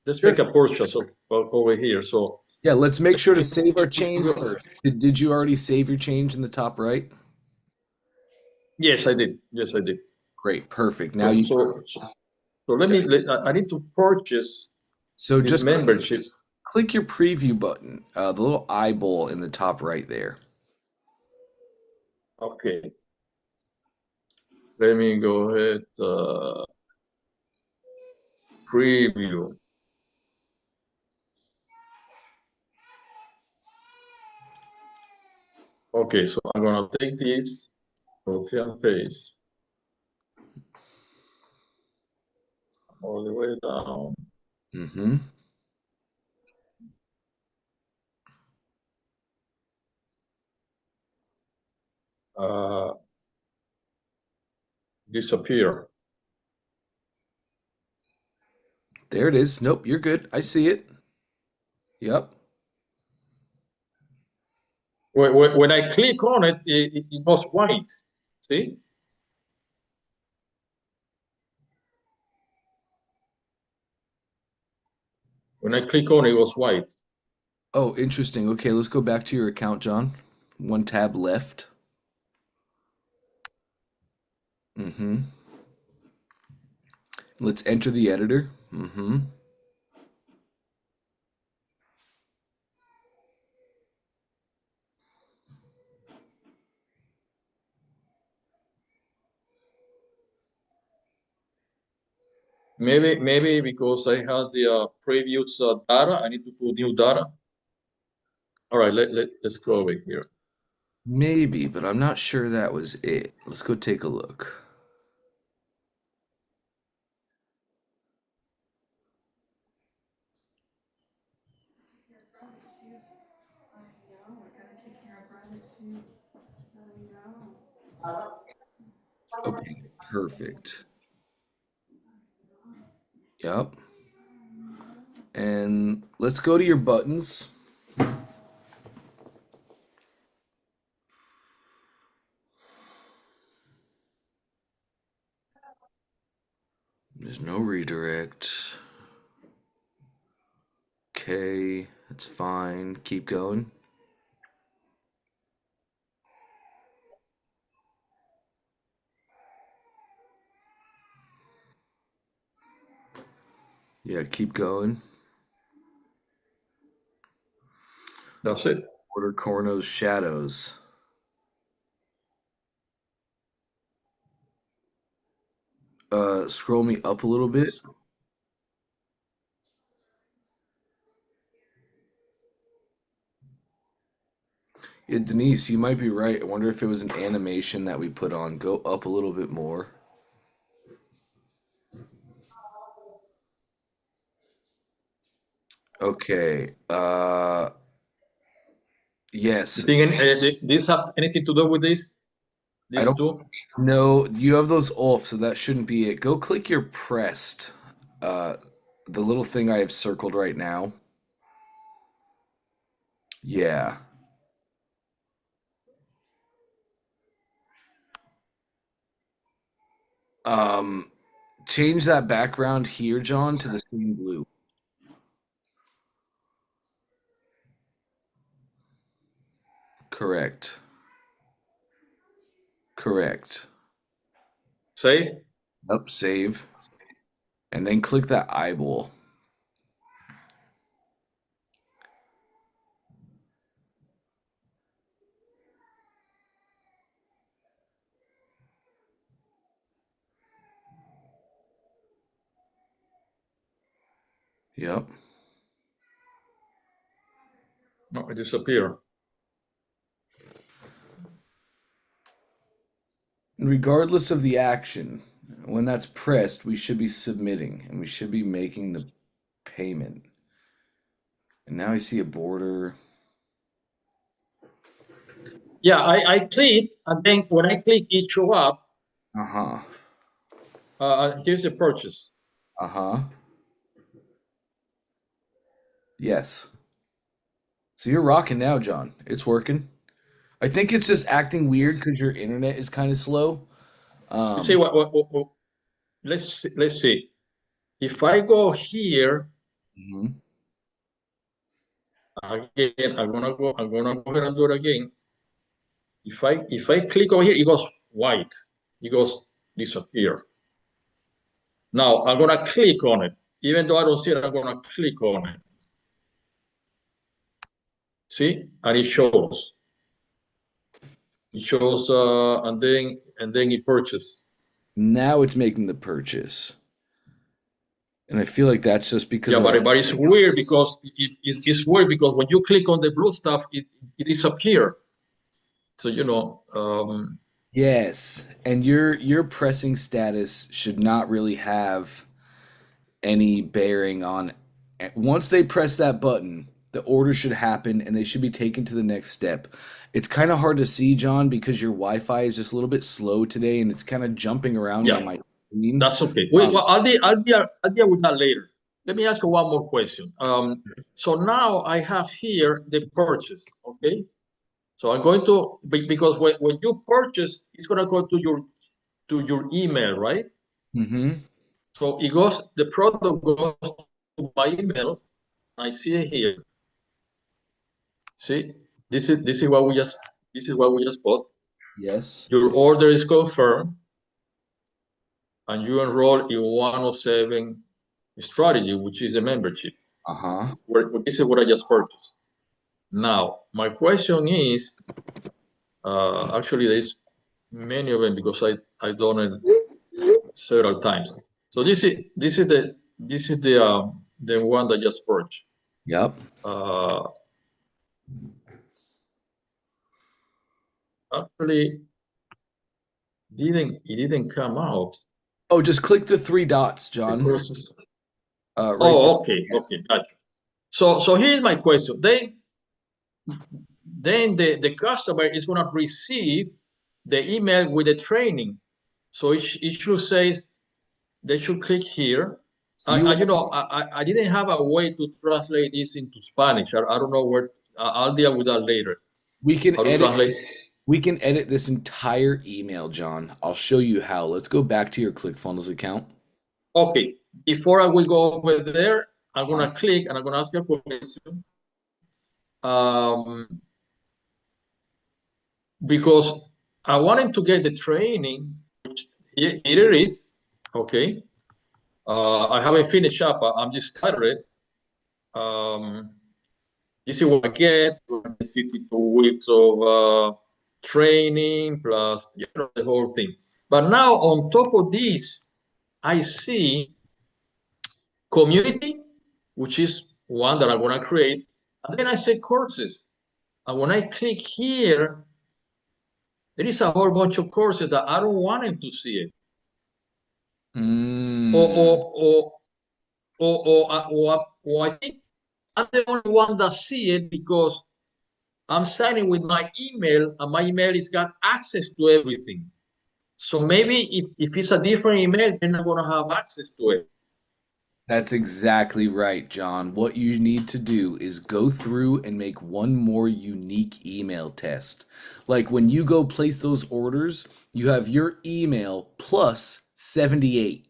let's make Sure. a purchase over here. So Yeah, let's make sure to save our change first. Did you already save your change in the top right? yes, I did. Yes, I did. Great, perfect. Now So you so so, so I need to purchase so this just membership. click your preview button, the little eyeball in the top right there. Okay. Let me go ahead, preview. Okay, so I'm gonna take this, copy and paste all the way down. Mm-hmm. Uh, disappear. There it is. Nope, you're good. I see it. Yep. When I click on it, it was white. See? When I click on it, it was white. Oh, interesting. Okay, let's go back to your account, John. One tab left. Mm-hmm. Let's enter the editor. Mm-hmm. Maybe because I had the previous data, I need to put new data. All right, let's go over here. Maybe, but I'm not sure that was it. Let's go take a look. Okay, perfect. Yep. And let's go to your buttons. There's no redirect. Okay, that's fine. Keep going. Yeah, keep going. That's it. Order Corno's shadows. Scroll me up a little bit. Yeah, Denise, you might be right. I wonder if it was an animation that we put on. Go up a little bit more. Okay. You Yes. think this have anything to do with this? I These don't two? know. You have those off, so that shouldn't be it. Go click your pressed. Uh, the little thing I have circled right now. Yeah. Um, change that background here, John, to the same blue. Correct. Correct. Safe? Up, save. And then click that eyeball. Yep. No, it disappeared. Regardless of the action, when that's pressed, we should be submitting and we should be making the payment. And now I see a border. Yeah, I click, and then when I click, it show up. Uh-huh. Here's the purchase. Uh-huh. Yes. So you're rocking now, John. It's working. I think it's just acting weird because your internet is kind of slow. You see Um, what let's see. If I go here mhm. again, I'm gonna go ahead and do it again. If I click over here, it goes white. It goes disappear. Now I'm gonna click on it. Even though I don't see it, I'm gonna click on it. See? And it shows. It shows and then it purchase. Now it's making the purchase. And I feel like that's just because Yeah, of our. but it's weird because it's weird because when you click on the blue stuff, it disappear. So Yes. And your pressing status should not really have any bearing on. Once they press that button, the order should happen and they should be taken to the next step. It's kind of hard to see, John, because your Wi-Fi is just a little bit slow today and it's kind of jumping around on yeah, my screen. that's okay. Wait, well, I'll deal with that later. Let me ask you one more question. So now I have here the purchase, okay? So I'm going to because when you purchase, it's gonna go to your email, right? Mm-hmm. So it goes, the product goes to my email. I see it here. See, this is what we just bought. Yes. Your order is confirmed, and you enroll in 107 strategy, which is a membership. Uh-huh. This is what I just purchased. Now, my question is, actually, there's many of them because I done it several times. So this is the one that just purchased. Yep. Uh, Actually, it didn't come out. Oh, just click the three dots, The John. process. Right there. Oh, okay, Yes. okay, gotcha. So here's my question. Then the customer is gonna receive the email with the training. So it should say, they should click here. So you I didn't have a way to translate this into Spanish. I don't know where. I'll deal with that later. we can How to edit translate. we can edit this entire email, John. I'll show you how. Let's go back to your ClickFunnels account. Okay, before I will go over there, I'm gonna click and I'm gonna ask you a question. Because I wanted to get the training, which here it is. Okay, I haven't finished up. I'm just started. This is what I get. It's 52 weeks of training plus the whole thing. But now on top of this, I see community, which is one that I want to create. And then I say courses. And when I click here, there is a whole bunch of courses that I don't want him to see it. Or I think I'm the only one that see it because I'm signing with my email and my email has got access to everything. So maybe if it's a different email, they're not going to have access to it. That's exactly right, John. What you need to do is go through and make one more unique email test. Like when you go place those orders, you have your email plus 78.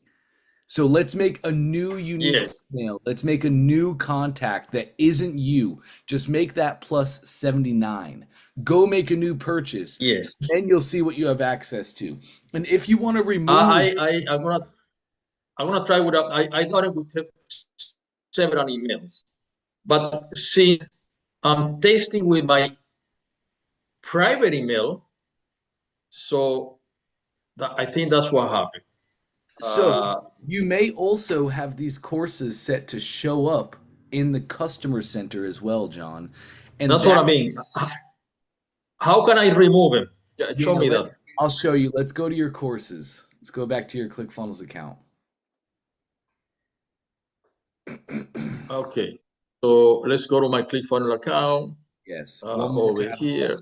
So let's make a new unique email. Let's make a new contact that isn't you. Just make that plus 79. Go make a new purchase. Yes. Then you'll see what you have access to. And if you want to remove I'm gonna try without. I thought it would take several emails, but since I'm testing with my private email, so I think that's what happened. So you may also have these courses set to show up in the customer center as well, John. And that's what I mean. How can I remove them? Show me that. I'll show you. Let's go to your courses. Let's go back to your ClickFunnels account. Okay, so let's go to my ClickFunnels account. Yes, over here.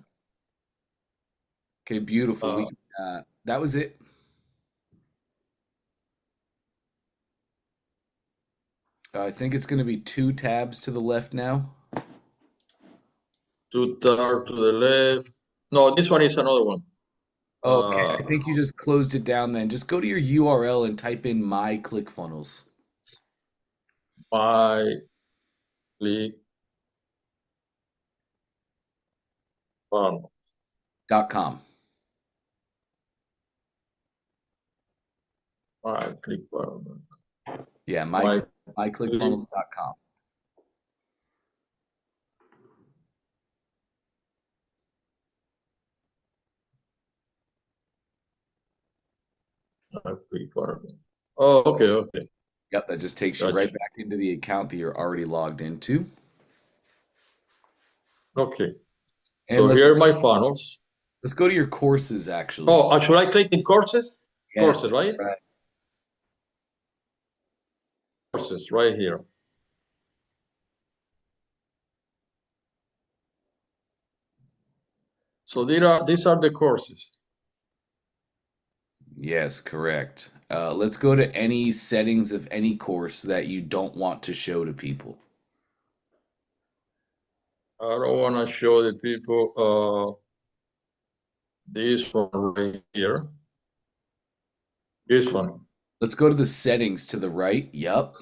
Okay, beautiful. That was it. I think it's going to be 2 tabs to the left now. 2 tabs to the left. No, this one is another one. Okay, I think you just closed it down then. Just go to your URL and type in My ClickFunnels. My ClickFunnels.com. My ClickFunnels. Yeah, myClickFunnels.com. Oh, okay. Yep, that just takes you right back into the account that you're already logged into. Okay. So here are my funnels. Let's go to your courses, actually. Oh, should I click in courses? Yes, courses, right? Courses, right here. So these are the courses. Yes, correct. Let's go to any settings of any course that you don't want to show to people. I don't want to show the people this one right here. This one. Let's go to the settings to the right. Yep.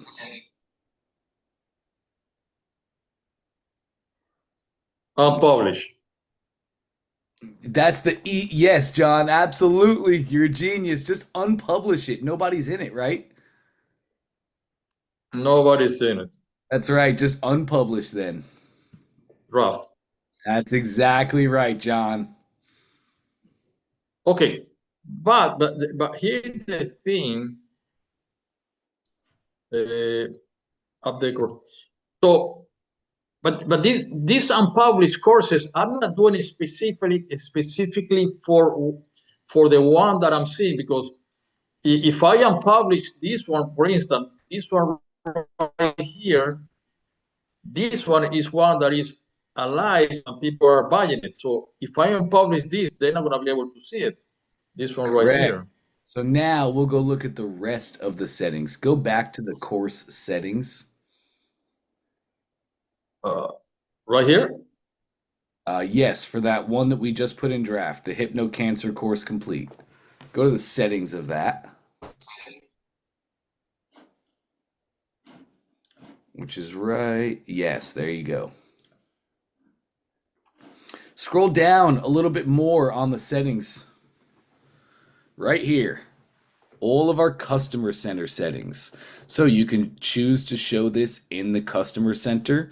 Unpublished. That's the yes, John, absolutely. You're a genius. Just unpublish it. Nobody's in it, right? Nobody's in it. That's right. Just unpublish then. Draft. That's exactly right, John. Okay, but here's the thing. Update course. So, but these unpublished courses, I'm not doing it specifically for the one that I'm seeing, because if I unpublish this one, for instance, this one right here, this one is one that is alive and people are buying it. So if I unpublish this, they're not gonna be able to see it. This one right Correct. here. So now we'll go look at the rest of the settings. Go back to the course settings. Right here. Yes, for that one that we just put in draft, the Hypno Cancer course complete. Go to the settings of that, which is right. Yes, there you go. Scroll down a little bit more on the settings. Right here. All of our customer center settings. So you can choose to show this in the customer center.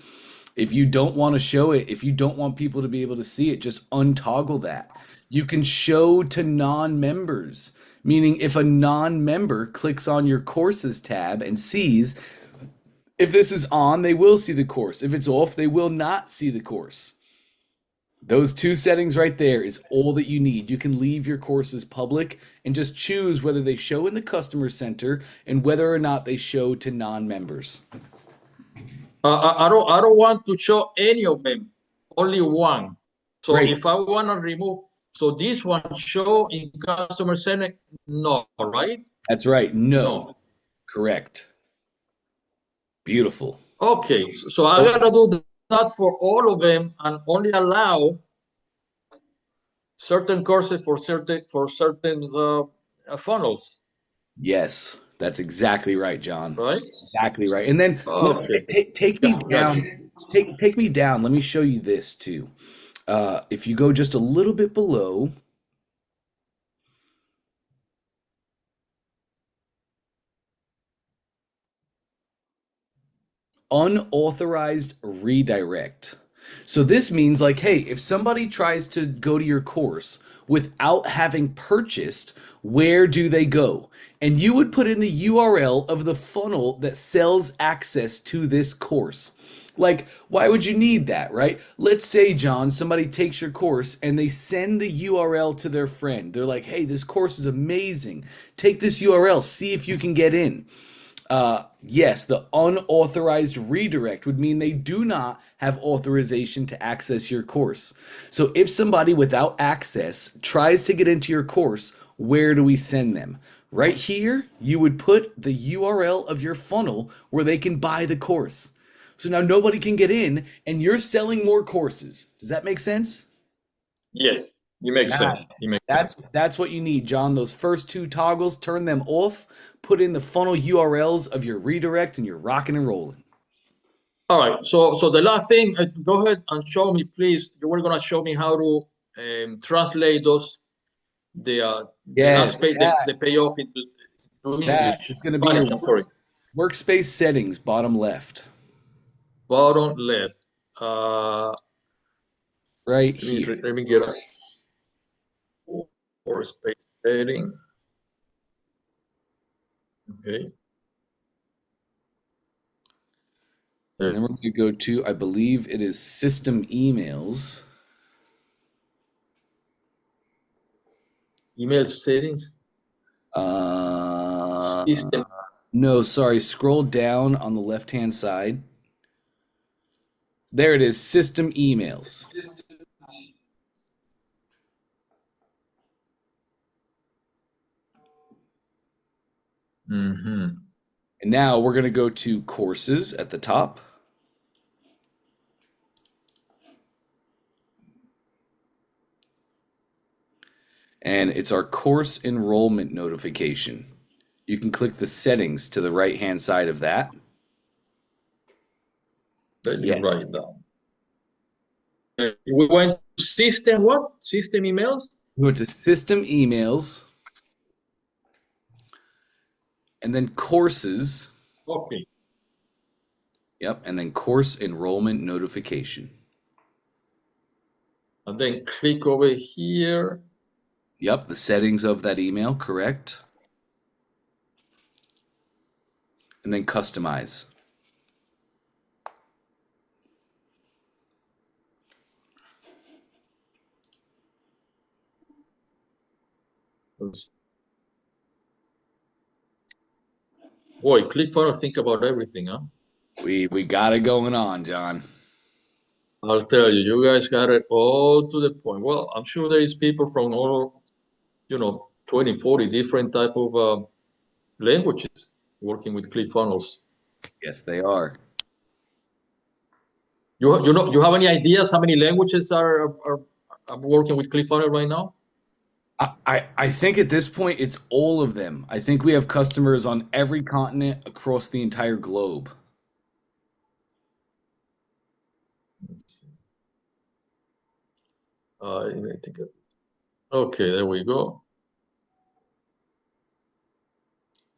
If you don't want to show it, if you don't want people to be able to see it, just untoggle that. You can show to non-members, meaning if a non-member clicks on your courses tab and sees, if this is on, they will see the course. If it's off, they will not see the course. Those two settings right there is all that you need. You can leave your courses public and just choose whether they show in the customer center and whether or not they show to non-members. I don't want to show any of them, only one. So Great. if I want to remove, so this one show in customer center, no, right? That's right. No. No. Correct. Beautiful. Okay, so I gotta do that for all of them and only allow certain courses for certain funnels. Yes, that's exactly right, John. Right? Exactly right. And then Okay. take me Gotcha. down. Take me down. Let me show you this too. If you go just a little bit below, unauthorized redirect. So this means like, hey, if somebody tries to go to your course without having purchased, where do they go? And you would put in the URL of the funnel that sells access to this course. Like, why would you need that, right? Let's say, John, somebody takes your course and they send the URL to their friend. They're like, hey, this course is amazing. Take this URL, see if you can get in. Yes, the unauthorized redirect would mean they do not have authorization to access your course. So if somebody without access tries to get into your course, where do we send them? Right here, you would put the URL of your funnel where they can buy the course. So now nobody can get in and you're selling more courses. Does that make sense? Yes, it makes sense. That's what you need, John. Those first two toggles, turn them off, put in the funnel URLs of your redirect, and you're rocking and rolling. All right. So the last thing, go ahead and show me, please. You were gonna show me how to translate the last page, the payoff into English. That is going to be Spanish, your I'm sorry. workspace settings, bottom left. Bottom left. Right here. Let me get a workspace setting. Okay. And then we're going to go to, I believe it is system emails. Email settings. System. No, sorry. Scroll down on the left-hand side. There it is, system emails. Mm-hmm. And now we're going to go to courses at the top. And it's our course enrollment notification. You can click the settings to the right-hand side of that. Let me write it down. We went to system what? System emails? We went to system emails. And then courses. Okay. Yep, and then course enrollment notification. And then click over here. Yep, the settings of that email, correct. And then customize. Boy, ClickFunnels think about everything, huh? We got it going on, John. I'll tell you, you guys got it all to the point. Well, I'm sure there is people from all, 20, 40 different type of languages working with ClickFunnels. Yes, they are. You have any ideas how many languages are working with ClickFunnels right now? I think at this point it's all of them. I think we have customers on every continent across the entire globe. Let's see. I think okay, there we go.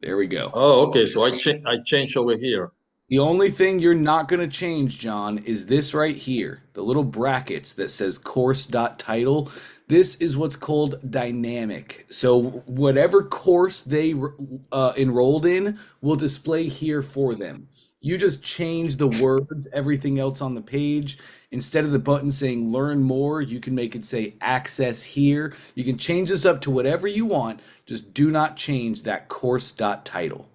There we go. Oh, okay. So I changed over here. The only thing you're not going to change, John, is this right here. The little brackets that says course.title. This is what's called dynamic. So whatever course they enrolled in will display here for them. You just change the words, everything else on the page. Instead of the button saying learn more, you can make it say access here. You can change this up to whatever you want. Just do not change that course.title.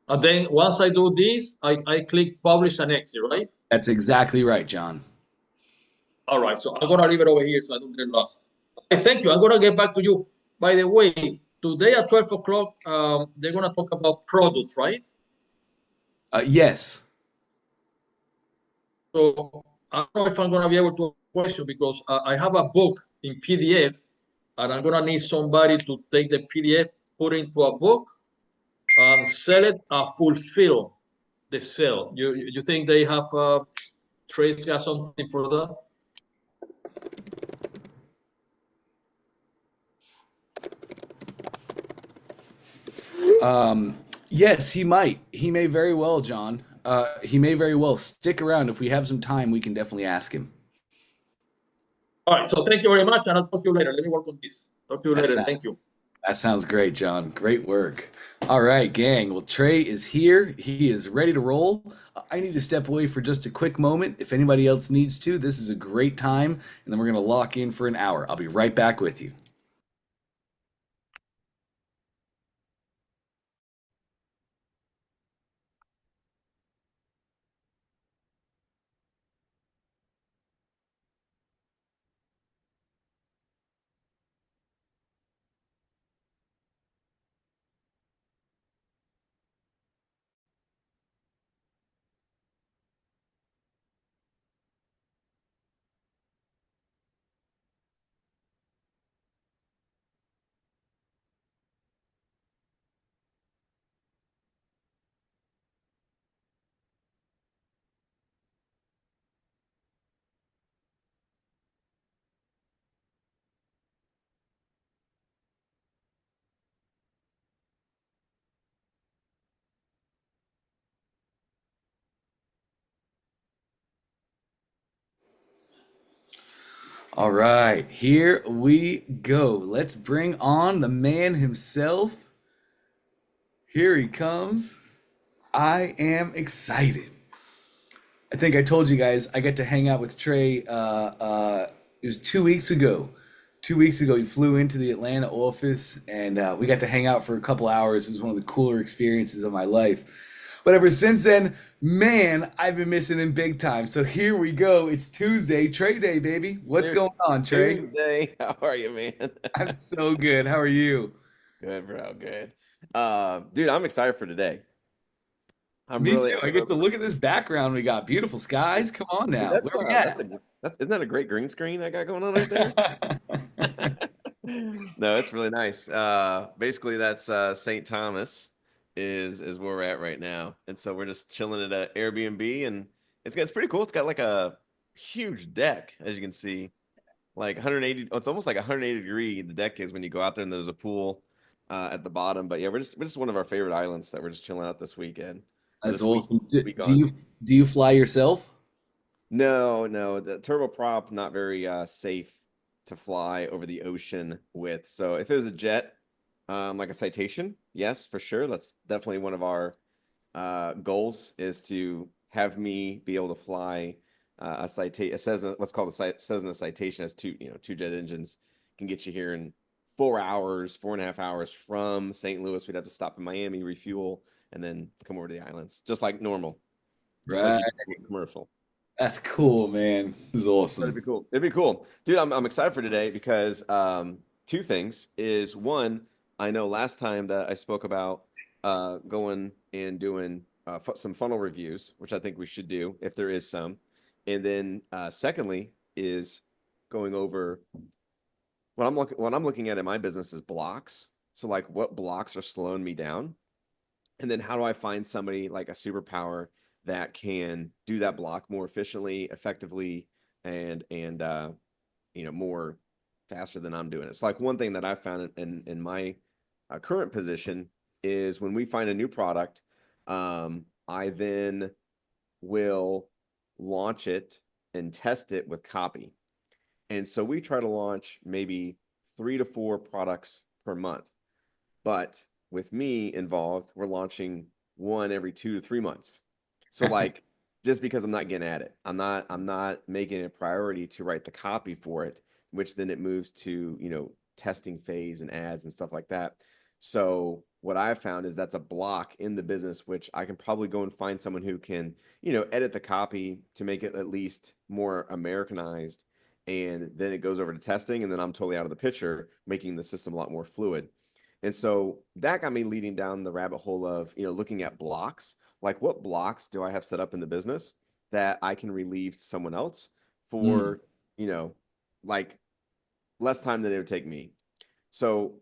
And then once I do this, I click publish and exit, right? That's exactly right, John. All right. So I'm gonna leave it over here so I don't get lost. Okay, thank you. I'm gonna get back to you. By the way, today at 12 o'clock, they're gonna talk about products, right? Yes. So I don't know if I'm gonna be able to question because I have a book in PDF, and I'm gonna need somebody to take the PDF, put it into a book, and sell it and fulfill the sale. You think they have Trace got something for that? Yes, he might. He may very well, John. He may very well. Stick around. If we have some time, we can definitely ask him. All right. So thank you very much, and I'll talk to you later. Let me work on this. Talk to you That's later. that. Thank you. That sounds great, John. Great work. All right, gang. Well, Trey is here. He is ready to roll. I need to step away for just a quick moment. If anybody else needs to, this is a great time, and then we're going to lock in for an hour. I'll be right back with you. All right, here we go. Let's bring on the man himself. Here he comes. I am excited. I think I told you guys I got to hang out with Trey. It was 2 weeks ago. 2 weeks ago, he flew into the Atlanta office, and we got to hang out for a couple hours. It was one of the cooler experiences of my life. But ever since then, man, I've been missing him big time. So here we go. It's Tuesday, Trey Day, baby. What's Dude, going on, Trey? Tuesday. How are you, man? I'm so good. How are you? Good, bro. Good. Dude, I'm excited for today. I'm Me really, too. I get to look at this background we got. Beautiful skies. Come on dude, now. Where we at? isn't that a great green screen I got going on right there? No, it's really nice. Basically that's St. Thomas is where we're at right now. And so we're just chilling at an Airbnb, and it's pretty cool. It's got like a huge deck, as you can see. Like 180, it's almost like 180 degree the deck is when you go out there, and there's a pool at the bottom. But yeah, we're just one of our favorite islands that we're just chilling out this weekend. Or That's this week awesome. this Do, week do on. you do you fly yourself? No, the turboprop not very safe to fly over the ocean with. So if it was a jet, like a Citation, yes, for sure. That's definitely one of our goals, is to have me be able to fly a Citation. It says what's called Cessna Citation, has two jet engines, can get you here in 4 hours, 4.5 hours from St. Louis. We'd have to stop in Miami, refuel, and then come over to the islands, just like normal, just like Right. you do in a commercial. That's cool, man. This is But it'd awesome. be cool. It'd be cool. Dude, I'm excited for today because two things is one, I know last time that I spoke about going and doing some funnel reviews, which I think we should do if there is some. And then secondly is going over what I'm looking at in my business is blocks. So like what blocks are slowing me down? And then how do I find somebody like a superpower that can do that block more efficiently, effectively, and more faster than I'm doing it. So like one thing that I found in my current position is when we find a new product, I then will launch it and test it with copy. And so we try to launch maybe 3 to 4 products per month. But with me involved, we're launching one every 2 to 3 months. So like just because I'm not getting at it, I'm not making it a priority to write the copy for it, which then it moves to, testing phase and ads and stuff like that. So what I've found is that's a block in the business, which I can probably go and find someone who can, edit the copy to make it at least more Americanized. And then it goes over to testing, and then I'm totally out of the picture, making the system a lot more fluid. And so that got me leading down the rabbit hole of, looking at blocks. Like what blocks do I have set up in the business that I can relieve to someone else Mm. for, like less time than it would take me. So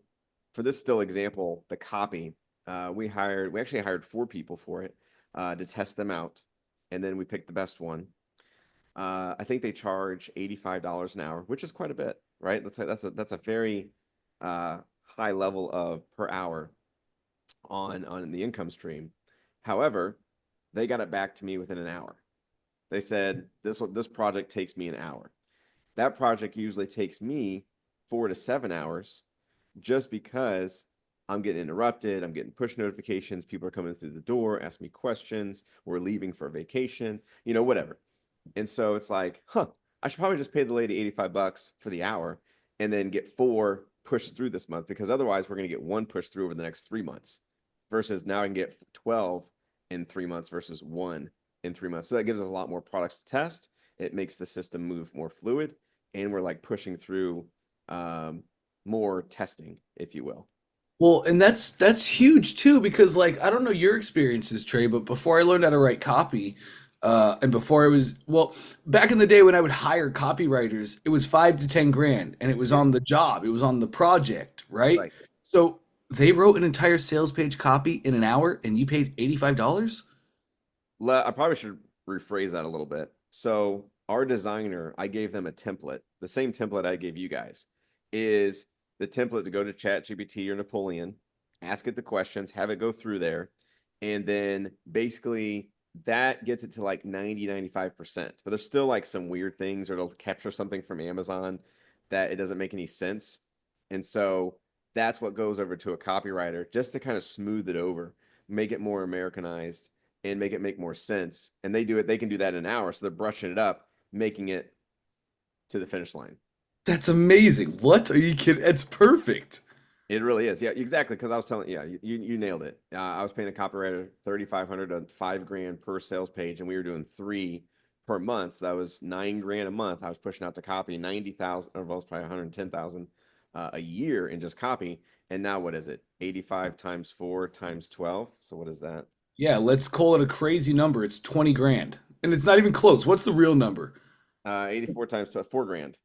for this still example, the copy, we actually hired 4 people for it to test them out. And then we picked the best one. I think they charge $85 an hour, which is quite a bit, right? That's a very high level of per hour on the income stream. However, they got it back to me within an hour. They said this project takes me an hour. That project usually takes me 4 to 7 hours just because I'm getting interrupted, I'm getting push notifications, people are coming through the door, asking me questions, we're leaving for vacation, whatever. And so it's like, I should probably just pay the lady $85 for the hour and then get 4 pushed through this month because otherwise we're going to get 1 pushed through over the next 3 months versus now I can get 12 in 3 months versus 1 in 3 months. So that gives us a lot more products to test. It makes the system move more fluid and we're like pushing through more testing, if you will. Well, and that's huge too because like I don't know your experiences, Trey, but before I learned how to write copy, and before I was well, back in the day when I would hire copywriters, it was 5 to 10 grand, and it was Yeah, on the job, it was on the project, right? right. So they wrote an entire sales page copy in an hour, and you paid $85. I probably should rephrase that a little bit. So our designer, I gave them a template. The same template I gave you guys is the template to go to ChatGPT or Napoleon, ask it the questions, have it go through there, and then basically that gets it to like 90, 95%. But there's still like some weird things, or it'll capture something from Amazon that it doesn't make any sense. And so that's what goes over to a copywriter just to kind of smooth it over, make it more Americanized and make it make more sense. And they can do that in an hour. So they're brushing it up, making it to the finish line. That's amazing. What? Are you kidding? It's perfect. It really is. Yeah, exactly. Because I was telling, yeah, you nailed it. I was paying a copywriter 3,500 to 5 grand per sales page, and we were doing 3 per month. So that was 9 grand a month. I was pushing out the copy 90,000, or well, it's probably 110,000 a year in just copy. And now what is it? 85 times 4 times 12. So what is that? Yeah, let's call it a crazy number. It's 20 grand. And it's not even close. What's the real number? 84 times 12, 4 grand.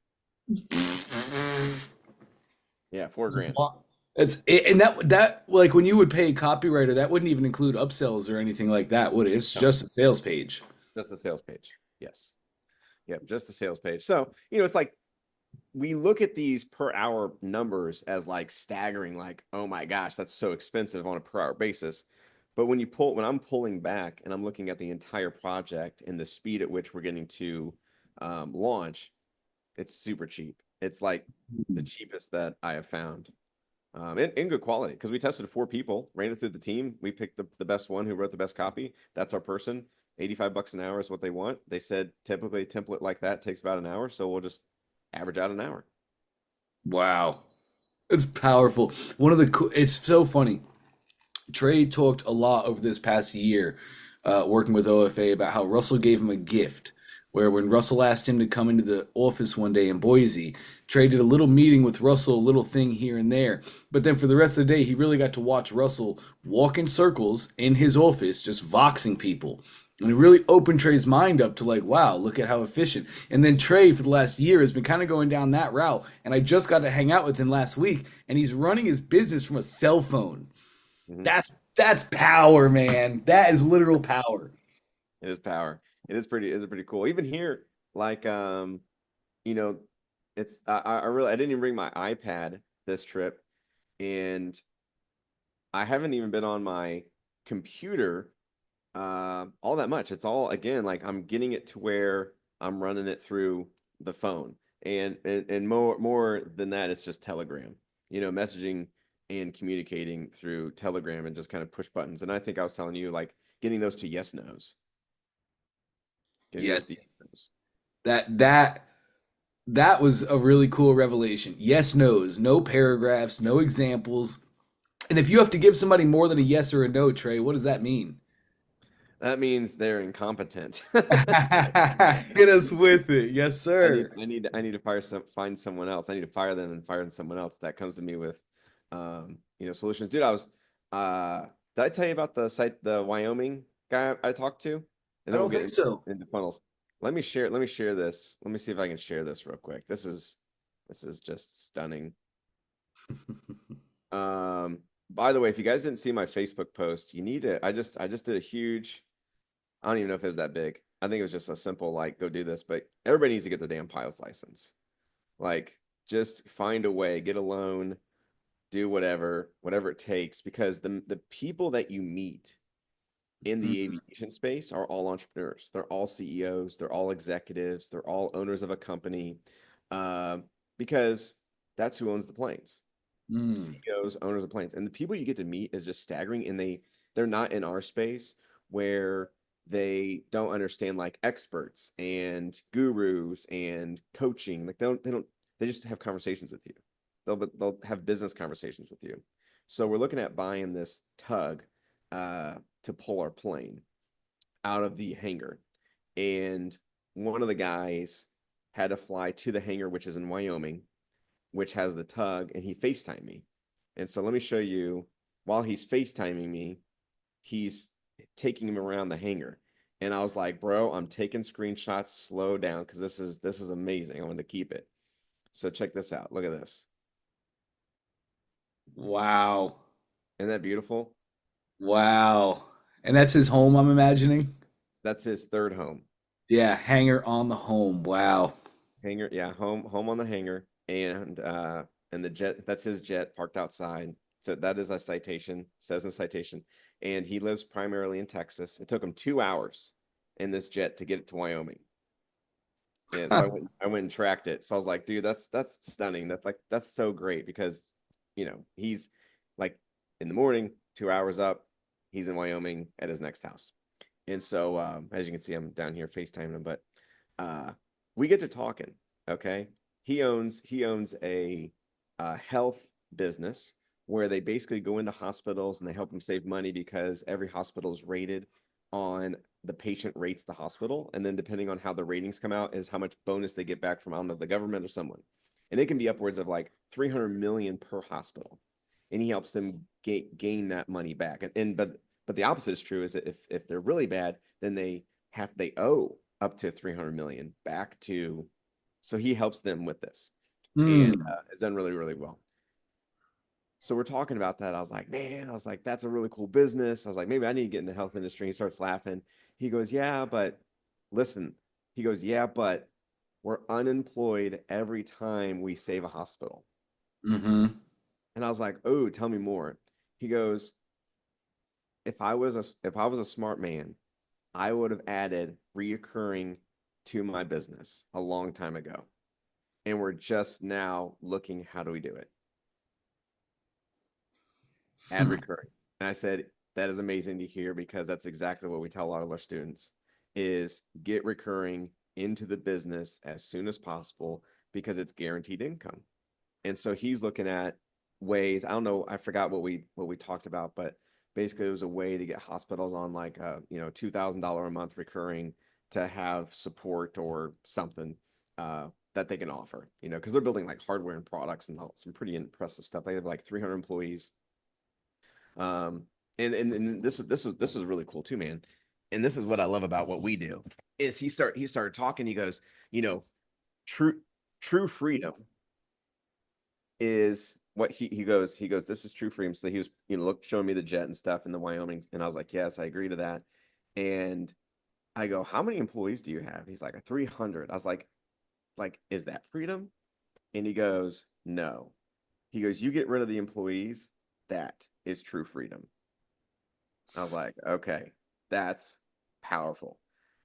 Yeah, 4 grand. It's and that like when you would pay a copywriter, that wouldn't even include upsells or anything like that, would it? It's No, just a sales page. just the sales page. Yes. Yep, just the sales page. So, it's like we look at these per hour numbers as like staggering, like, oh my gosh, that's so expensive on a per hour basis. But when I'm pulling back and I'm looking at the entire project and the speed at which we're getting to launch, it's super cheap. It's like the cheapest that I have found. In good quality because we tested 4 people, ran it through the team. We picked the best one who wrote the best copy. That's our person. $85 an hour is what they want. They said typically a template like that takes about an hour, so we'll just average out an hour. Wow. It's powerful. It's so funny. Trey talked a lot over this past year, working with OFA about how Russell gave him a gift where when Russell asked him to come into the office one day in Boise, Trey did a little meeting with Russell, a little thing here and there. But then for the rest of the day, he really got to watch Russell walk in circles in his office, just voxing people. And it really opened Trey's mind up to like, wow, look at how efficient. And then Trey, for the last year, has been kind of going down that route. And I just got to hang out with him last week, and he's running his business from a cell phone. Mhm. That's power, man. That is literal power. It is power. It is pretty cool. Even here, like you know, I really I didn't even bring my iPad this trip, and I haven't even been on my computer all that much. It's all again like I'm getting it to where I'm running it through the phone. And more than that, it's just Telegram. Messaging and communicating through Telegram and just kind of push buttons. And I think I was telling you like getting those to yes nos. Getting those to Yes. yes nos. That was a really cool revelation. Yes, no's, no paragraphs, no examples. And if you have to give somebody more than a yes or a no, Trey, what does that mean? That means they're incompetent. Hit us with it. Yes, sir. I need to find someone else. I need to fire them and fire someone else that comes to me with, solutions. Dude, did I tell you about the Wyoming guy I talked to? And I then we'll don't get think so. into funnels. Let me share this. Let me see if I can share this real quick. This is just stunning. By the way, if you guys didn't see my Facebook post, you need to, I just did a huge, I don't even know if it was that big. I think it was just a simple like go do this, but everybody needs to get their damn pilot's license. Like just find a way, get a loan, do whatever it takes, because the people that you meet in the Mhm. aviation space are all entrepreneurs. They're all CEOs, they're all executives, they're all owners of a company, uh, because that's who owns the planes. Mm. CEOs, owners of planes, and the people you get to meet is just staggering. And they're not in our space where they don't understand like experts and gurus and coaching. Like they just have conversations with you. They'll have business conversations with you. So we're looking at buying this tug to pull our plane out of the hangar, and one of the guys had to fly to the hangar, which is in Wyoming, which has the tug, and he FaceTimed me. And so let me show you, while he's FaceTiming me, he's taking him around the hangar. And I was like, bro, I'm taking screenshots, slow down, because this is amazing. I want to keep it. So check this out. Look at this. Wow. Isn't that beautiful? Wow. And that's his home, I'm imagining. That's his third home. Yeah, hanger on the home. Wow. Hangar, yeah, home on the hangar. And the jet, that's his jet parked outside. So that is a citation, says in the citation. And he lives primarily in Texas. It took him 2 hours in this jet to get it to Wyoming. And so I went and tracked it. So I was like, dude, that's stunning. That's so great because he's like in the morning, 2 hours up, he's in Wyoming at his next house. And so as you can see, I'm down here FaceTiming him, but uh we get to talking. Okay. He owns a health business where they basically go into hospitals and they help them save money because every hospital is rated on the patient rates the hospital, and then depending on how the ratings come out is how much bonus they get back from, I don't know, the government or someone. And it can be upwards of like 300 million per hospital, and he helps them gain that money back. But the opposite is true, is that if they're really bad, then they owe up to 300 million back to, so he helps them with this, and Mm. has done really, really well. So we're talking about that. I was like, that's a really cool business. I was like, maybe I need to get in the health industry. He starts laughing. He goes, yeah, but listen, he goes, yeah, but we're unemployed every time we save a hospital. Mm-hmm. And I was like, oh, tell me more. He goes, if I was a smart man, I would have added reoccurring to my business a long time ago. And we're just now looking, how do we do it? Add Hmm. recurring. And I said, that is amazing to hear, because that's exactly what we tell a lot of our students is get recurring into the business as soon as possible because it's guaranteed income. And so he's looking at ways, I don't know, I forgot what we talked about, but basically it was a way to get hospitals on like $2,000 a month recurring to have support or something that they can offer, you know, because they're building like hardware and products and some pretty impressive stuff. They have like 300 employees. Um, and this is really cool too, man. And this is what I love about what we do is he started talking. He goes, you know, true freedom is what he goes, this is true freedom. So he was, you know, showing me the jet and stuff in the Wyoming, and I was like, yes, I agree to that. And I go, how many employees do you have? He's like, 300. I was like, is that freedom? And he goes, no. He goes, you get rid of the employees, that is true freedom. I was like, okay, that's powerful.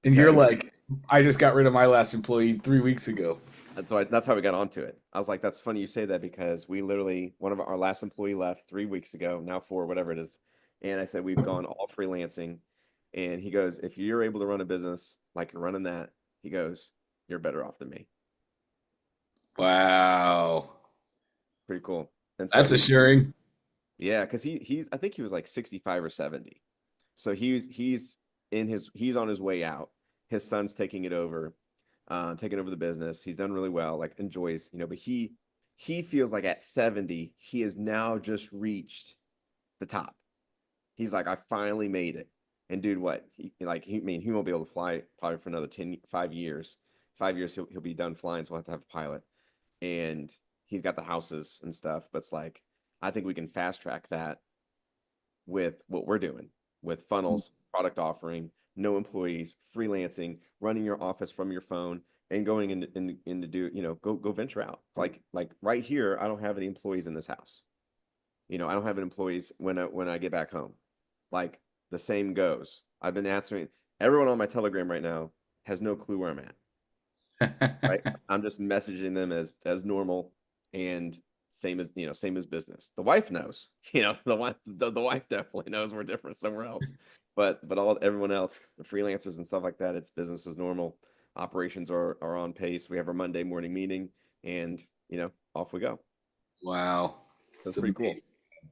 And you're Okay. like, I just got rid of my last employee 3 weeks ago. That's how we got onto it. I was like, that's funny you say that because we literally, one of our last employee left 3 weeks ago, now 4, whatever it is. And I said, we've gone all freelancing. And he goes, if you're able to run a business like you're running that, he goes, you're better off than me. Wow. Pretty cool. And so That's assuring. yeah, because he's I think he was like 65 or 70. So he's on his way out. His son's taking it over, taking over the business. He's done really well, like enjoys, you know, but he feels like at 70, he has now just reached the top. He's like, I finally made it. And dude, what I mean, he won't be able to fly probably for another 5 years. 5 years he'll be done flying, so we'll have to have a pilot. And he's got the houses and stuff, but it's like I think we can fast track that with what we're doing with funnels, product offering, no employees, freelancing, running your office from your phone, and going in to do, you know, go venture out. Like right here, I don't have any employees in this house. You know, I don't have any employees when I get back home. Like the same goes. I've been answering everyone on my Telegram right now has no clue where I'm at. Right? I'm just messaging them as normal, and same as, you know, same as business. The wife knows, you know, the wife definitely knows we're different somewhere else. But everyone else, the freelancers and stuff like that, it's business as normal. Operations are on pace. We have our Monday morning meeting, and you know, off we go. Wow. So it's pretty cool.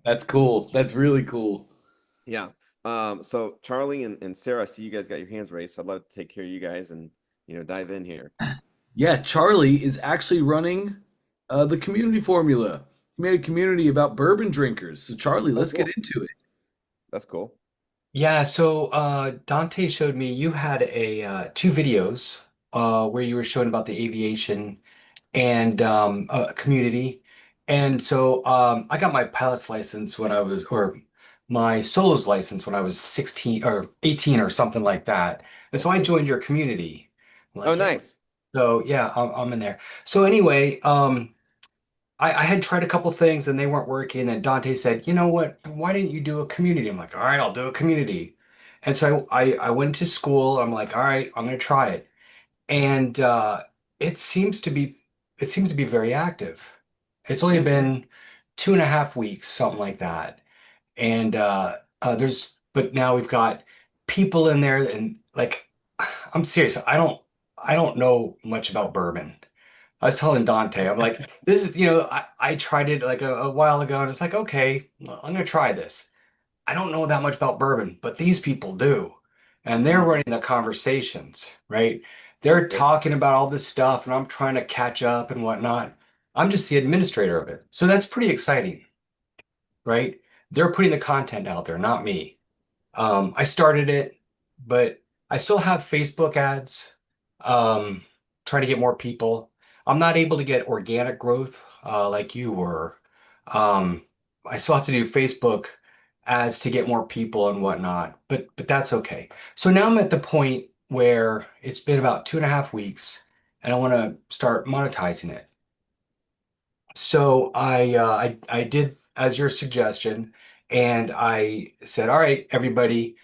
That's cool. That's really cool. Yeah. So Charlie and Sarah, I see you guys got your hands raised. So I'd love to take care of you guys and, you know, dive in here. Yeah, Charlie is actually running the community formula. He made a community about bourbon drinkers. So Charlie, let's get Cool. into it. That's cool. Yeah, so Dante showed me you had a two videos where you were showing about the aviation and community. And so I got my pilot's license when I was, or my solo's license when I was 16 or 18 or something like that. And so I joined your community. I'm Oh, like, yeah. nice. So yeah, I'm in there. So anyway, I had tried a couple things and they weren't working. And Dante said, you know what? Why didn't you do a community? I'm like, all right, I'll do a community. And so I went to school. I'm like, all right, I'm gonna try it. And it seems to be it seems to be very active. It's only Yeah. been 2.5 weeks, something like that. And but now we've got people in there and like, I'm serious. I don't know much about bourbon. I was telling Dante, I'm like, this is, I tried it like a while ago and it's like, okay, well, I'm gonna try this. I don't know that much about bourbon, but these people do. And they're running the conversations, right? They're Yep. talking about all this stuff and I'm trying to catch up and whatnot. I'm just the administrator of it. So that's pretty exciting, right? They're putting the content out there, not me. I started it, but I still have Facebook ads, um, trying to get more people. I'm not able to get organic growth like you were. Um, I still have to do Facebook ads to get more people and whatnot, but that's okay. So now I'm at the point where it's been about 2.5 weeks, and I want to start monetizing it. So I did as your suggestion, and I said, all right, everybody.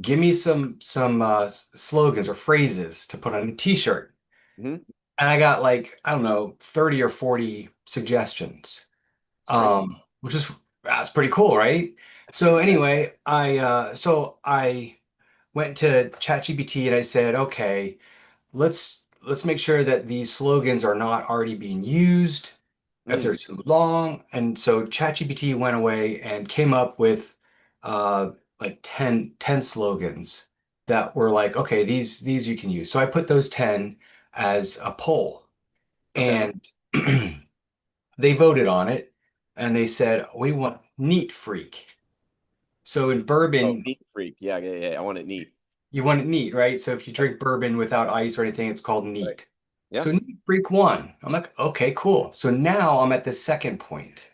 Give me some slogans or phrases to put on a t-shirt. Hmm. And I got like, I don't know, 30 or 40 suggestions. That's great. Which is that's pretty cool, right? So anyway, I went to ChatGPT and I said, okay, let's make sure that these slogans are not already being used, if they're Mm. too long. And so ChatGPT went away and came up with uh like ten slogans. that were like, okay, these you can use. So I put those 10 as a poll, Okay. and they voted on it, and they said we want neat freak. So in Oh, bourbon, neat freak. Yeah, yeah, yeah. I want it neat. you want it neat, right? So if you Yep. drink bourbon without ice or anything, it's called Right. neat. Yeah. So neat freak won. I'm like, okay, cool. So now I'm at the second point.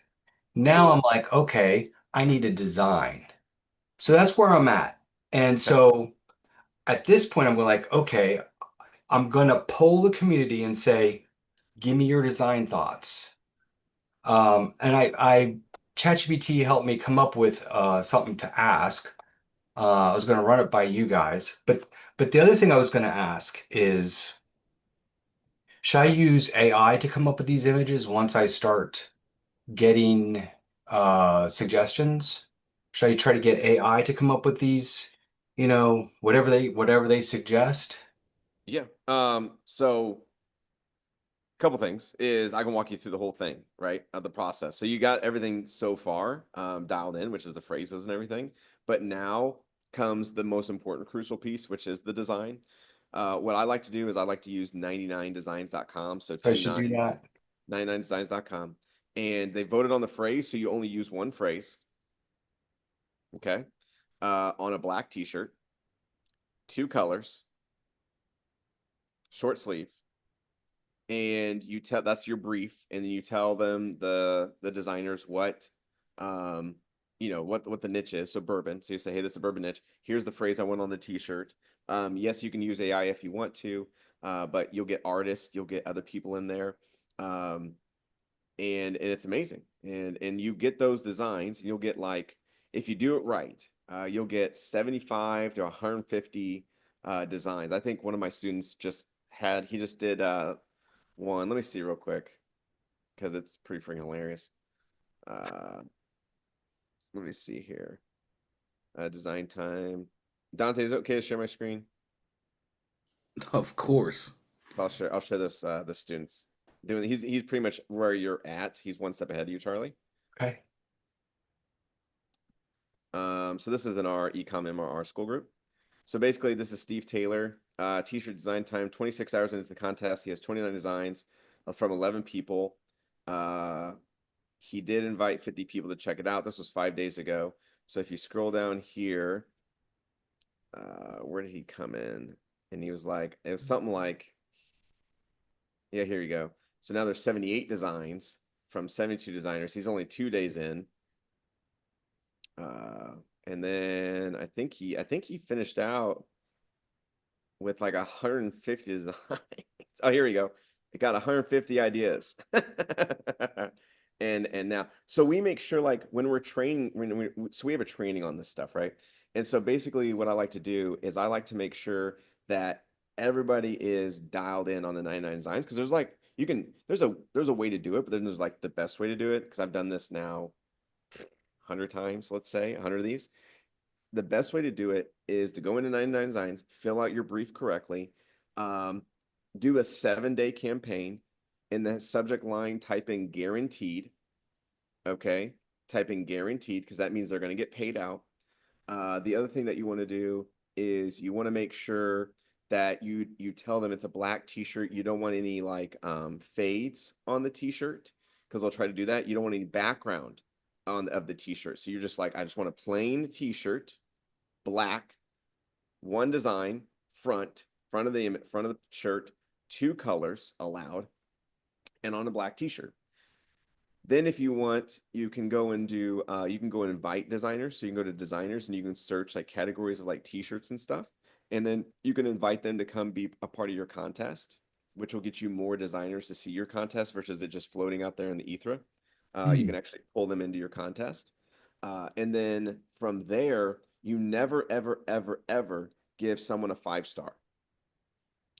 Now I'm Ooh. like, okay, I need a design. So that's where I'm at. And Okay. so at this point, I'm like, okay, I'm gonna poll the community and say, give me your design thoughts. And I ChatGPT helped me come up with something to ask. I was gonna run it by you guys, but the other thing I was gonna ask is, should I use AI to come up with these images once I start getting suggestions? Should I try to get AI to come up with these, whatever they suggest? Yeah. So couple things is I can walk you through the whole thing, right? Of the process. So you got everything so far dialed in, which is the phrases and everything. But now comes the most important crucial piece, which is the design. What I like to do is I like to use 99designs.com. So So I should do that. 99designs.com. And they voted on the phrase, so you only use one phrase, okay? On a black t-shirt, two colors, short sleeve, and you tell that's your brief, and then you tell them the designers what what the niche is. So bourbon. So you say, hey, this is a bourbon niche. Here's the phrase I want on the t-shirt. Yes, you can use AI if you want to, but you'll get artists, you'll get other people in there. Um, and it's amazing. And you get those designs, and you'll get like, if you do it right, you'll get 75 to 150 designs. I think one of my students he just did one. Let me see real quick because it's pretty freaking hilarious. Uh, let me see here. Design time. Dante, is it okay to share my screen? Of course. I'll share this the students doing. He's pretty much where you're at. He's one step ahead of you, Charlie. Okay. So this is in our ecom MRR school group. So basically, this is Steve Taylor. T-shirt design time, 26 hours into the contest. He has 29 designs from 11 people. He did invite 50 people to check it out. This was 5 days ago. So if you scroll down here, where did he come in? And he was like, it was something like, yeah, here you go. So now there's 78 designs from 72 designers. He's only 2 days in. And then I think he finished out with like 150 designs. Oh, here we go. It got 150 ideas. And now, so we make sure like when we're training, so we have a training on this stuff, right? And so basically what I like to do is I like to make sure that everybody is dialed in on the 99 designs, because there's like there's a way to do it, but then there's like the best way to do it, because I've done this now 100 times, let's say 100 of these. The best way to do it is to go into 99 designs, fill out your brief correctly, um, do a 7-day campaign. In the subject line, type in guaranteed. Okay, type in guaranteed, because that means they're going to get paid out. The other thing that you want to do is you want to make sure that you tell them it's a black t-shirt. You don't want any like fades on the t-shirt, because they'll try to do that. You don't want any background of the t-shirt. So you're just like, I just want a plain t-shirt, black, one design, front of the shirt, two colors allowed, and on a black t-shirt. Then if you want, you can go and you can go and invite designers. So you can go to designers and you can search like categories of like t-shirts and stuff. And then you can invite them to come be a part of your contest, which will get you more designers to see your contest versus it just floating out there in the ether. You can actually pull them into your contest. And then from there, you never, ever, ever, ever give someone a 5-star.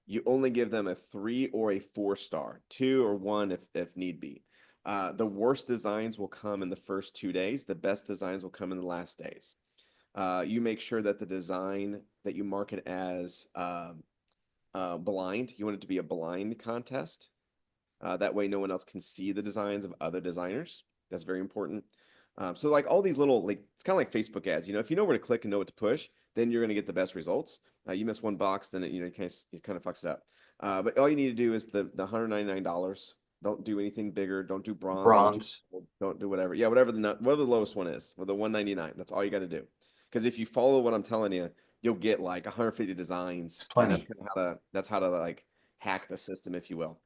You only give them a 3 or a 4-star, 2 or 1 if need be. The worst designs will come in the first 2 days. The best designs will come in the last days. You make sure that the design that you market as blind, you want it to be a blind contest. That way no one else can see the designs of other designers. That's very important. So like all these little, like, it's kind of like Facebook ads. If you know where to click and know what to push, then you're going to get the best results. You miss one box, then it kind of fucks it up. But all you need to do is the $199. Don't do anything bigger. Don't do bronze. Don't do Bronze. gold, don't do whatever. Yeah, whatever the lowest one is, or the 199. That's all you got to do. Because if you follow what I'm telling you, you'll get like 150 designs, It's and that's plenty. kind of how to like hack the system, if you will.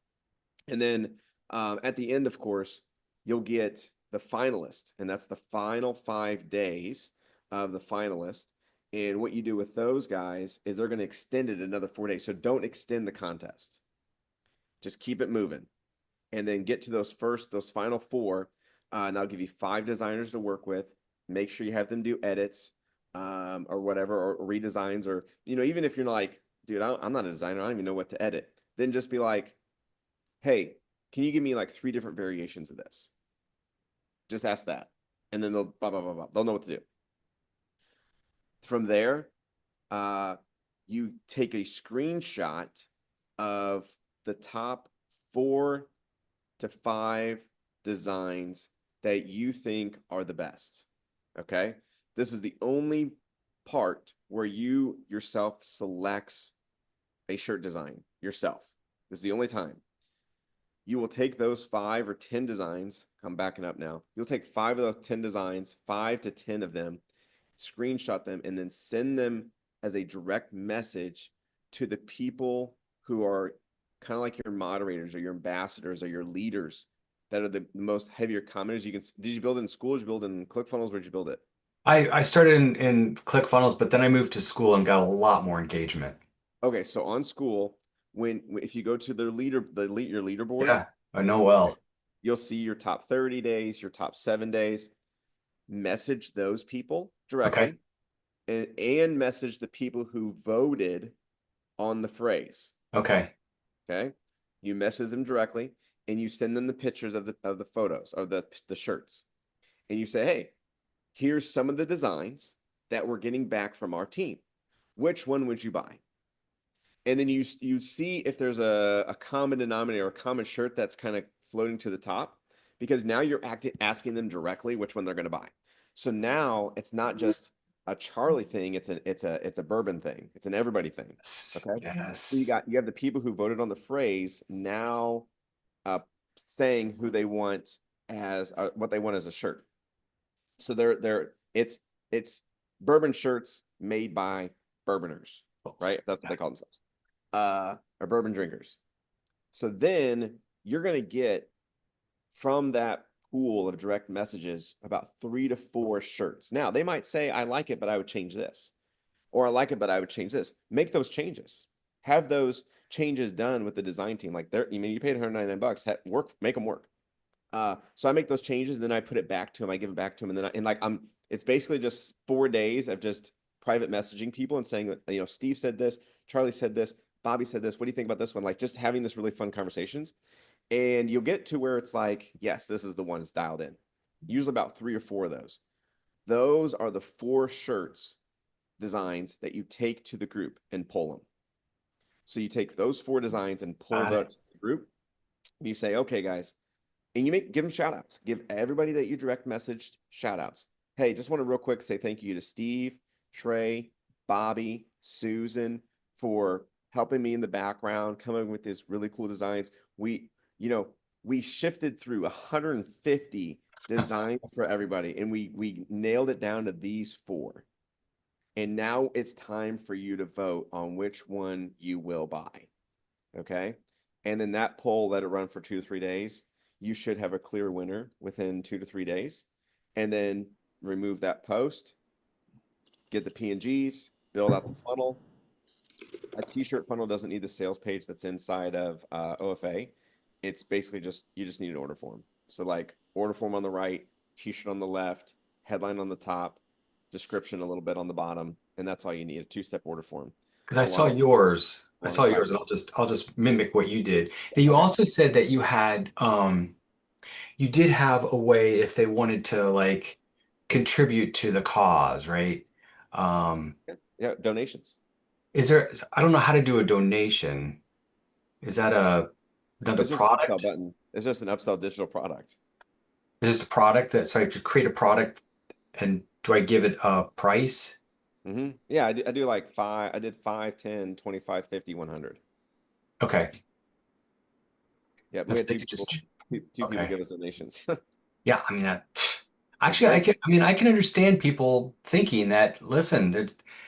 And then at the end, of course, you'll get the finalist, and that's the final 5 days of the finalist. And what you do with those guys is they're going to extend it another 4 days. So don't extend the contest. Just keep it moving, and then get to those final four. And that'll give you 5 designers to work with. Make sure you have them do edits, or whatever, or redesigns, or even if you're like, dude, I'm not a designer, I don't even know what to edit. Then just be like, hey, can you give me like 3 different variations of this? Just ask that. And then they'll blah, blah, blah, blah. They'll know what to do. From there, you take a screenshot of the top 4 to 5 designs that you think are the best. Okay. This is the only part where you yourself selects a shirt design yourself. This is the only time. You will take those 5 or 10 designs. I'm backing up now. You'll take 5 of those 10 designs, 5 to 10 of them, screenshot them, and then send them as a direct message to the people who are kind of like your moderators or your ambassadors or your leaders that are the most heavier commenters. Did you build it in school? Did you build it in ClickFunnels? Where'd you build it? I started in ClickFunnels, but then I moved to school and got a lot more engagement. Okay, so on school, if you go to your leaderboard, Yeah, I know well. you'll see your top 30 days, your top 7 days. Message those people Okay. directly, and message the people who voted on the phrase. Okay. Okay, you message them directly, and you send them the pictures of the photos or the shirts, and you say, hey, here's some of the designs that we're getting back from our team. Which one would you buy? And then you see if there's a common denominator, a common shirt that's kind of floating to the top, because now you're asking them directly which one they're going to buy. So now it's not just a Charlie thing; it's a bourbon thing. It's an everybody thing. Okay. So Yes. you have the people who voted on the phrase now saying who they want as what they want as a shirt. So it's bourbon shirts made by bourboners, right? That's what they call themselves. Or bourbon drinkers. So then you're going to get from that pool of direct messages about 3 to 4 shirts. Now, they might say, I like it, but I would change this. Or I like it, but I would change this. Make those changes. Have those changes done with the design team. Like you paid $199, make them work. So I make those changes, then I put it back to him. I give it back to him, and then it's basically just 4 days of just private messaging people and saying, Steve said this, Charlie said this, Bobby said this. What do you think about this one? Like just having this really fun conversations, and you'll get to where it's like, yes, this is the one that's dialed in. Usually about 3 or 4 of those. Those are the 4 shirts designs that you take to the group and pull them. So you take those 4 designs and pull the group. And you say, okay, guys. And you give them shout outs. Give everybody that you direct messaged shout outs. Hey, just want to real quick say thank you to Steve, Trey, Bobby, Susan for helping me in the background, coming with these really cool designs. We shifted through 150 designs for everybody, and we nailed it down to these 4. And now it's time for you to vote on which one you will buy. Okay. And then that poll, let it run for 2 to 3 days. You should have a clear winner within 2 to 3 days. And then remove that post, get the PNGs, build out the funnel. A t-shirt funnel doesn't need the sales page that's inside of OFA. It's basically you just need an order form. So like order form on the right, t-shirt on the left, headline on the top, description a little bit on the bottom, and that's all you need, a 2-step order form. Because I saw yours. I saw yours, and I'll just mimic what you did. And you also said that you had you did have a way if they wanted to like contribute to the cause, right? Yeah, donations. I don't know how to do a donation. Is that another It's just an upsell product? button. It's just an upsell digital product. Is this a product that, so I could create a product and do I give it a price? Yeah, I do like five. I did 5, 10, 25, 50, 100. Okay. Yeah, we That's, had they two could people, just, two people okay. give us donations. Yeah, I mean that It's actually great. I can understand people thinking that, listen,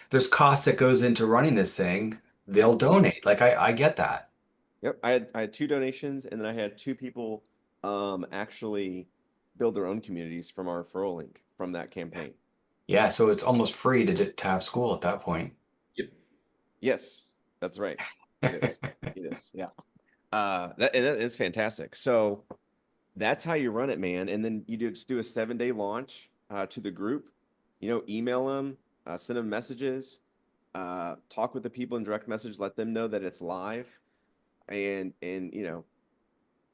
there's costs that goes into running this thing. They'll Mhm. donate. Like I get that. Yep, I had two donations, and then I had two people actually build their own communities from our referral link from that campaign. Yeah, so it's almost free to have school at that point. Yep. Yes, that's right. It is. It is. Yeah. It's fantastic. So that's how you run it, man. And then you just do a 7-day launch to the group. Email them, send them messages, talk with the people in direct message, let them know that it's live, and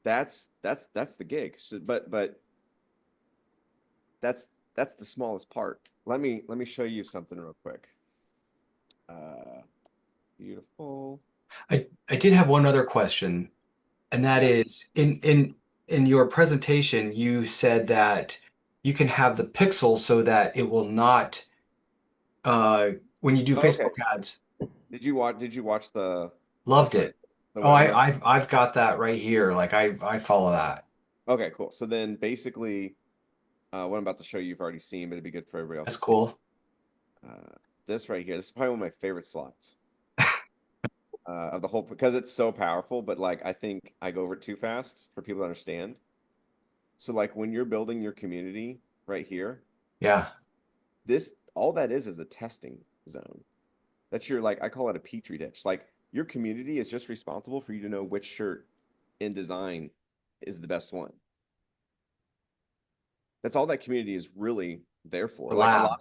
that's the gig. So, but that's the smallest part. Let me show you something real quick. Uh, Beautiful. I did have one other question, and that Yeah. is in your presentation, you said that you can have the pixel so that it will not when you do Oh, okay. Facebook ads. Did you watch the Loved training, it. the Oh, webinar? I've got that right here. Like I follow that. Okay, cool. So then basically, what I'm about to show you, you've already seen, but it'd be good for everybody else That's to see. cool. This right here, this is probably one of my favorite slides of the whole because it's so powerful, but like I think I go over it too fast for people to understand. So like when you're building your community right here, Yeah. this all that is a testing zone. That's your like I call it a petri dish. Like your community is just responsible for you to know which shirt in design is the best one. That's all that community is really there for. The Like lab.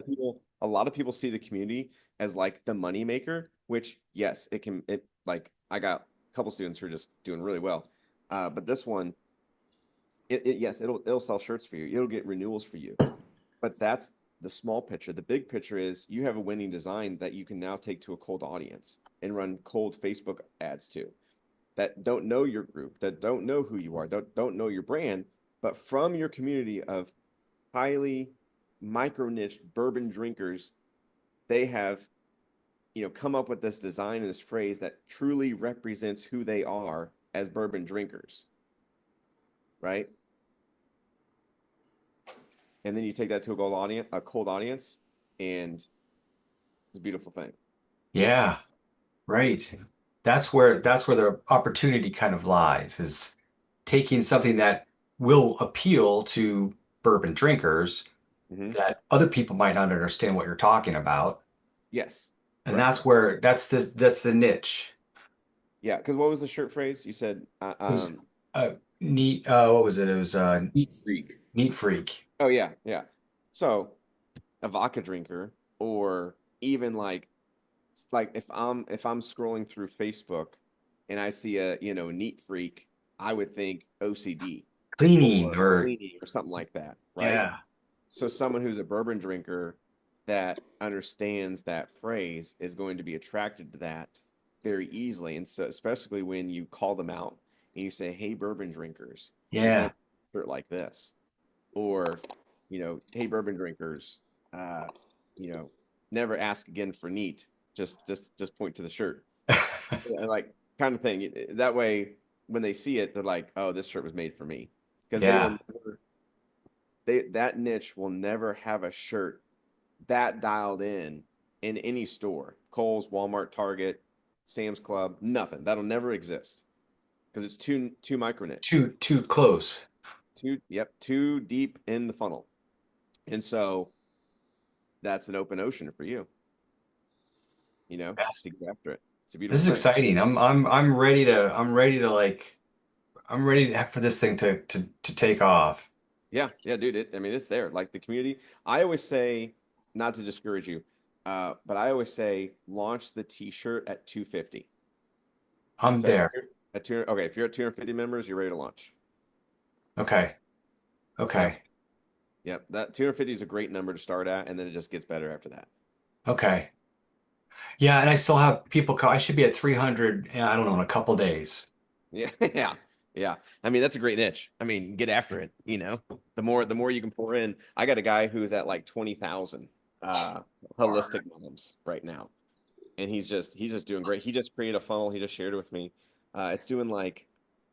a lot of people see the community as like the money maker, which yes, it like I got a couple students who are just doing really well. But this one, yes, it'll sell shirts for you. It'll get renewals for you. But that's the small picture. The big picture is you have a winning design that you can now take to a cold audience and run cold Facebook ads to that don't know your group, that don't know who you are, don't know your brand, but from your community of highly micro niche bourbon drinkers, they have come up with this design and this phrase that truly represents who they are as bourbon drinkers, right? And then you take that to a cold audience, and it's a beautiful thing. Yeah. Right. That's where the opportunity kind of lies, is taking something that will appeal to bourbon drinkers Hmm. that other people might not understand what you're talking about. Yes, And right. that's the niche. Yeah, because what was the shirt phrase you said? It was neat what was it? It was Neat freak. neat freak. Oh yeah, yeah. So a vodka drinker, or even like if I'm scrolling through Facebook and I see a neat freak, I would think OCD Cleaning or or cleaning or something like that, right? yeah. So someone who's a bourbon drinker that understands that phrase is going to be attracted to that very easily. And so especially when you call them out and you say, "Hey, bourbon drinkers, you're going Yeah. to shirt like this," or "Hey, bourbon drinkers, uh, you know, never ask again for neat. Just point to the shirt." Like kind of thing. That way, when they see it, they're like, "Oh, this shirt was made for me," because they will Yeah. never, that niche will never have a shirt that dialed in any store. Kohl's, Walmart, Target, Sam's Club, nothing. That'll never exist because it's too micro niche. Too close. Too deep in the funnel. And so that's an open ocean for you, Yes. to get after it. It's a This beautiful is thing. exciting. I'm ready to like I'm ready to for this thing to take off. Yeah, yeah, dude. I mean, it's there. Like the community. I always say, not to discourage you, but I always say launch the T-shirt at 250. I'm So there. okay, if you're at 250 members, you're ready to launch. Okay. Yep, Okay. yep. That 250 is a great number to start at, and then it just gets better after that. Okay. Yeah, and I still have people call. I should be at 300, I don't know, in a couple days. Yeah, yeah. Yeah. I mean, that's a great niche. I mean, get after it, you know. The more you can pour in. I got a guy who's at like 20,000 holistic moms right now. And he's just doing great. He just created a funnel. He just shared it with me. It's doing like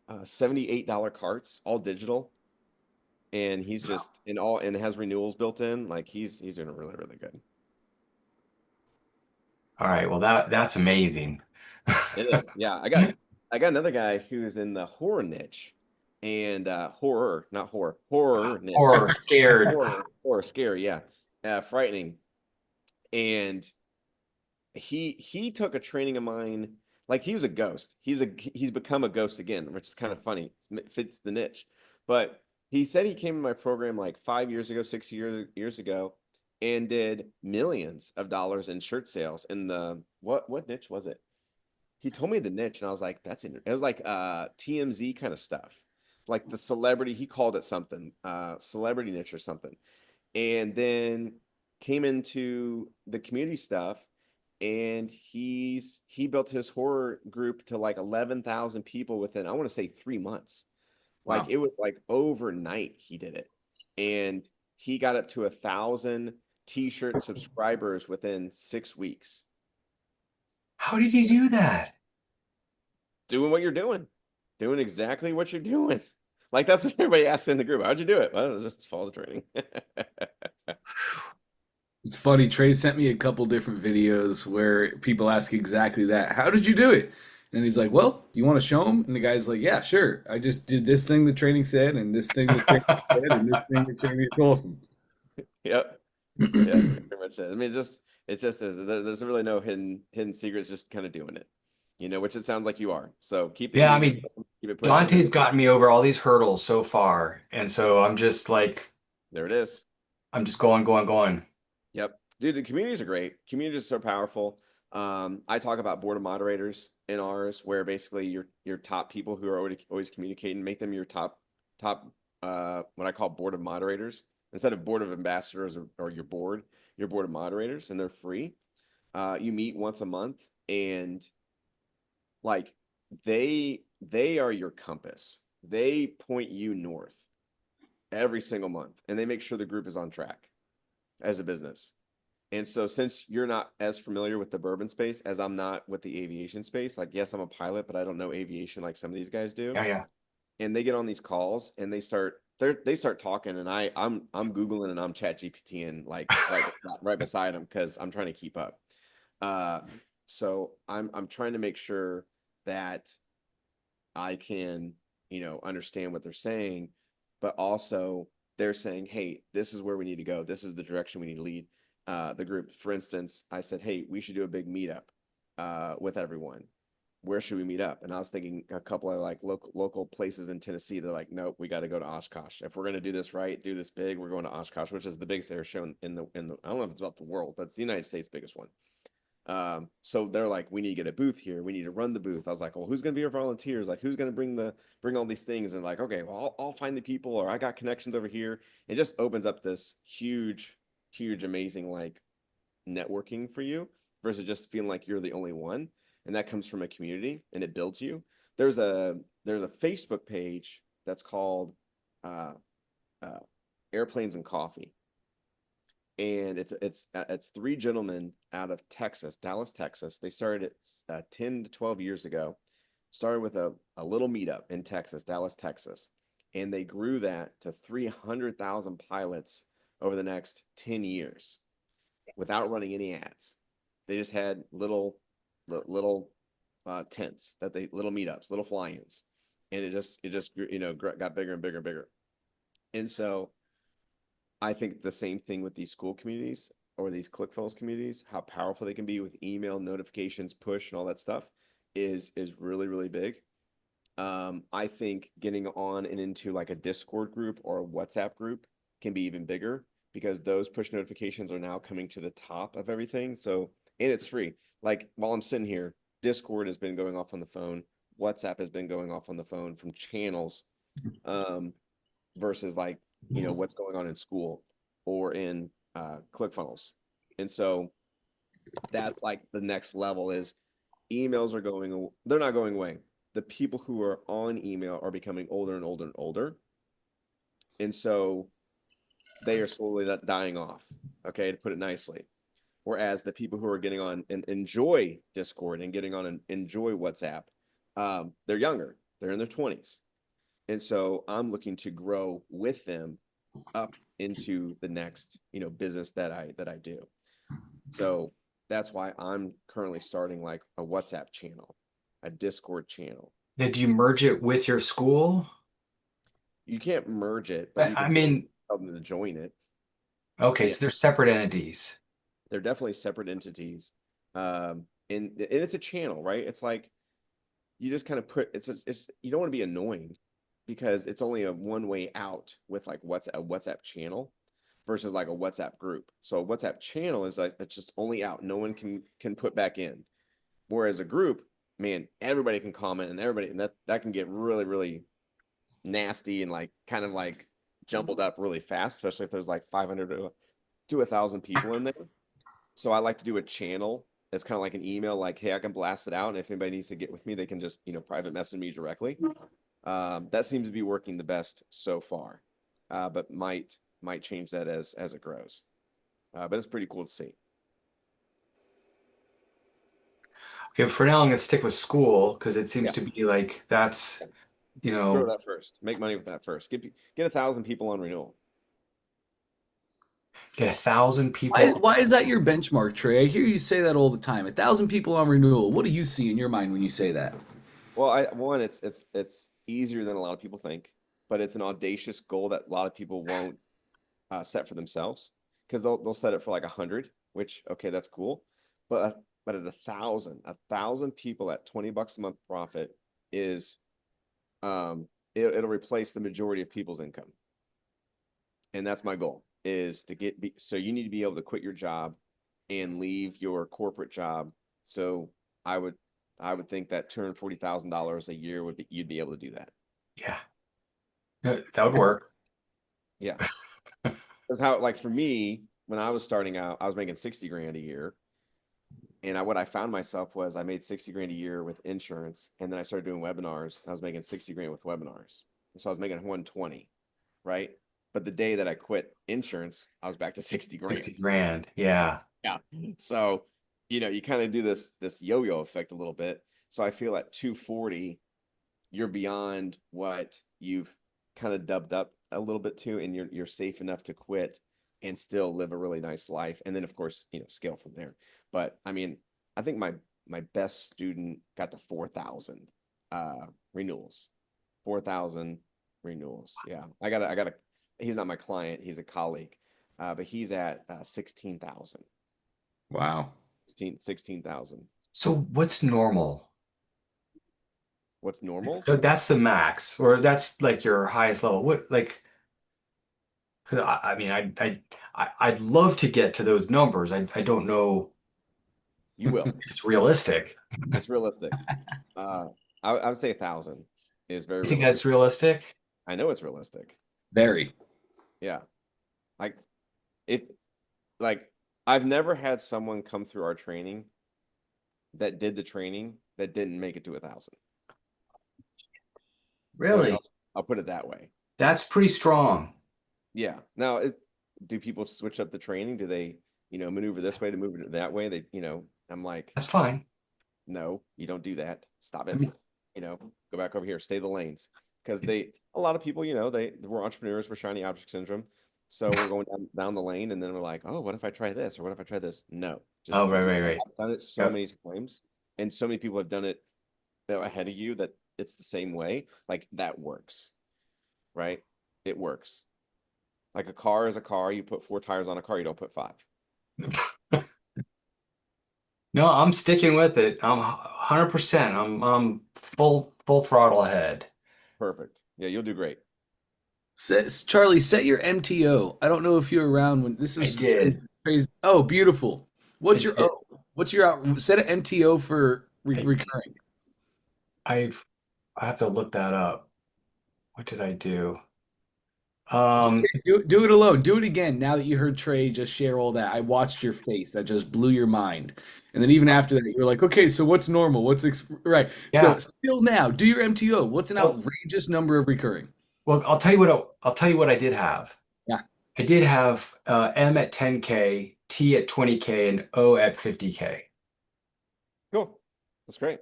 $78 carts, all digital. And he's just in all and has renewals built in. Like he's doing really, really good. All right, well that's amazing. It is. Yeah. I got another guy who's in the horror niche and horror, not horror, horror niche. Or scared. Horror, scary, yeah. Frightening. And he took a training of mine, like he was a ghost. He's become a ghost again, which is kind of funny. It fits the niche. But he said he came in my program like 5 years ago, 6 years ago, and did millions of dollars in shirt sales. In the what niche was it? He told me the niche, and I was like, that's it was like TMZ kind of stuff. Like the celebrity, he called it something, celebrity niche or something. And then came into the community stuff, and he built his horror group to like 11,000 people within, I want to say, 3 months. Like Wow. it was like overnight he did it. And he got up to 1,000 t-shirt subscribers within 6 weeks. How did he do that? Doing what you're doing exactly what you're doing. Like that's what everybody asks in the group. How'd you do it? Well, just follow the training. It's funny. Trey sent me a couple different videos where people ask exactly that. How did you do it? And he's like, "Well, do you want to show him?" And the guy's like, "Yeah, sure. I just did this thing the training said, and this thing the training said, and this thing the training. It's awesome." Yep. Yeah, pretty much it. I mean, it just is. There's really no hidden secrets. Just kind of doing it, which it sounds like you are. So keep the Yeah, I engagement, mean, keep it pushing. Dante's gotten me over all these hurdles so far, and so I'm just like, There it is. I'm just going, going, going. Yep. Dude, the communities are great. Communities are so powerful. I talk about board of moderators in ours, where basically your top people who are always communicating, make them your top what I call board of moderators instead of board of ambassadors or your board of moderators, and they're free. You meet once a month, and like they are your compass. They point you north every single month, and they make sure the group is on track as a business. And so since you're not as familiar with the bourbon space as I'm not with the aviation space, like yes, I'm a pilot, but I don't know aviation like some of these guys do. Yeah, yeah. And they get on these calls and they start talking, and I'm Googling and I'm chat GPTing like right beside them because I'm trying to keep up. So I'm trying to make sure that I can, understand what they're saying, but also they're saying, hey, this is where we need to go. This is the direction we need to lead the group. For instance, I said, hey, we should do a big meetup with everyone. Where should we meet up? And I was thinking a couple of like local places in Tennessee. They're like, nope, we got to go to Oshkosh. If we're going to do this right, do this big, we're going to Oshkosh, which is the biggest air show in the, I don't know if it's about the world, but it's the United States biggest one. So they're like, we need to get a booth here. We need to run the booth. I was like, well, who's going to be our volunteers? Like, who's going to bring all these things? And like, okay, well, I'll find the people, or I got connections over here. It just opens up this huge, amazing, like networking for you versus just feeling like you're the only one. And that comes from a community and it builds you. There's a Facebook page that's called, uh, Airplanes and Coffee. And it's three gentlemen out of Texas, Dallas, Texas. They started it 10 to 12 years ago. Started with a little meetup in Texas, Dallas, Texas, and they grew that to 300,000 pilots over the next 10 years without running any ads. They just had little tents little meetups, little fly-ins, and it just got bigger and bigger and bigger. And so I think the same thing with these school communities or these ClickFunnels communities, how powerful they can be with email notifications, push, and all that stuff is really, really big. I think getting on and into like a Discord group or a WhatsApp group can be even bigger because those push notifications are now coming to the top of everything. So, and it's free. Like while I'm sitting here, Discord has been going off on the phone. WhatsApp has been going off on the phone from channels. Versus like what's going on in school or in ClickFunnels. And so that's like the next level is emails are they're not going away. the people who are on email are becoming older and older and older. And so they are slowly dying off, okay, to put it nicely. Whereas the people who are getting on and enjoy Discord and getting on and enjoy WhatsApp, they're younger, they're in their 20s. And so I'm looking to grow with them up into the next, business that I do. So that's why I'm currently starting like a WhatsApp channel, a Discord channel. Now, do you merge it with your school? You can't merge it, but you I can mean, tell them to join it. okay, Yeah, so they're separate entities. they're definitely separate entities. And it's a channel, right? It's like you just kind of put it's you don't want to be annoying because it's only a one way out with like a WhatsApp channel versus like a WhatsApp group. So a WhatsApp channel is like it's just only out. No one can put back in. Whereas a group, man, everybody can comment and everybody and that can get really, really nasty and like kind of like jumbled up really fast, especially if there's like 500 to 1,000 people in there. So I like to do a channel as kind of like an email, like, hey, I can blast it out. And if anybody needs to get with me, they can just, private message me directly. That seems to be working the best so far. But might change that as it grows. But it's pretty cool to see. Okay, for now I'm gonna stick with school because it seems Yeah. to be like that's, Grow that first. Make money with that first. Get 1,000 people on renewal. get 1,000 people. Why is that your benchmark, Trey? I hear you say that all the time. 1,000 people on renewal. What do you see in your mind when you say that? Well, it's easier than a lot of people think, but it's an audacious goal that a lot of people won't set for themselves because they'll set it for like 100, which okay, that's cool, but at 1,000 people at $20 a month profit is it'll replace the majority of people's income, and that's my goal is to so you need to be able to quit your job and leave your corporate job. So I would think that $240,000 a year you'd be able to do that. Yeah, that would work. Yeah. That's how, like for me, when I was starting out, I was making 60 grand a year. And what I found myself was I made 60 grand a year with insurance. And then I started doing webinars. And I was making 60 grand with webinars. So I was making 120, right? But the day that I quit insurance, I was back to 60 grand. 60 grand. Yeah. Yeah. So, you kind of do this yo-yo effect a little bit. So I feel at 240, you're beyond what you've kind of dubbed up a little bit to, and you're safe enough to quit and still live a really nice life. And then of course, scale from there. But I mean, I think my best student got to 4,000 renewals. 4,000 renewals. Yeah. I got a he's not my client, he's a colleague. But he's at 16,000. Wow. 16,000. So what's normal? What's normal? So that's the max, or that's like your highest level. What like? Because I mean, I'd love to get to those numbers. I don't know You will. if it's realistic. It's realistic. I would say 1,000 is very You think realistic. that's realistic? I know it's realistic. Very. Yeah. Like I've never had someone come through our training that did the training that didn't make it to 1,000. Really? I'll put it that way. That's pretty strong. Yeah. Now, do people switch up the training? Do they, maneuver this way to move it that way? I'm like, That's fine. no, you don't do that. Stop I it. mean, Go back over here. Stay the lanes. Because a lot of people, we're entrepreneurs, we're shiny object syndrome. So we're going down the lane, and then we're like, oh, what if I try this? Or what if I try this? No. oh, right. I've done it so many times, and so many people have done it ahead of you that it's the same way. Like that works, right? It works. Like a car is a car. You put 4 tires on a car, you don't put 5. No, I'm sticking with it. I'm 100%. I'm full throttle ahead. Perfect. Yeah, you'll do great. Charlie, set your MTO. I don't know if you're around when this is I did. crazy. Oh, beautiful. What's I your did. What's your out? Set an MTO for recurring. I have to look that up. What did I do? Do it alone. Do it again now that you heard Trey just share all that. I watched your face. That just blew your mind. And then even after that, you're like, okay, so what's normal? Right? So Yeah. still now, do your MTO. What's an Well, outrageous number of recurring? well, I'll tell you what I did have. Yeah. I did have M at 10K, T at 20K, and O at 50K. Cool. That's great.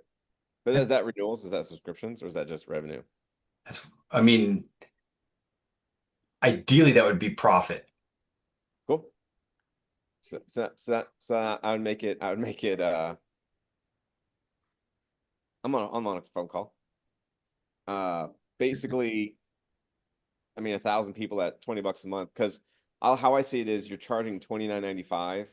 But is that renewals? Is that subscriptions, or is that just revenue? That's, I mean, ideally that would be profit. Cool. So I would make it. I'm on a phone call. Basically, I mean, 1,000 people at $20 a month. Because how I see it is, you're charging $29.95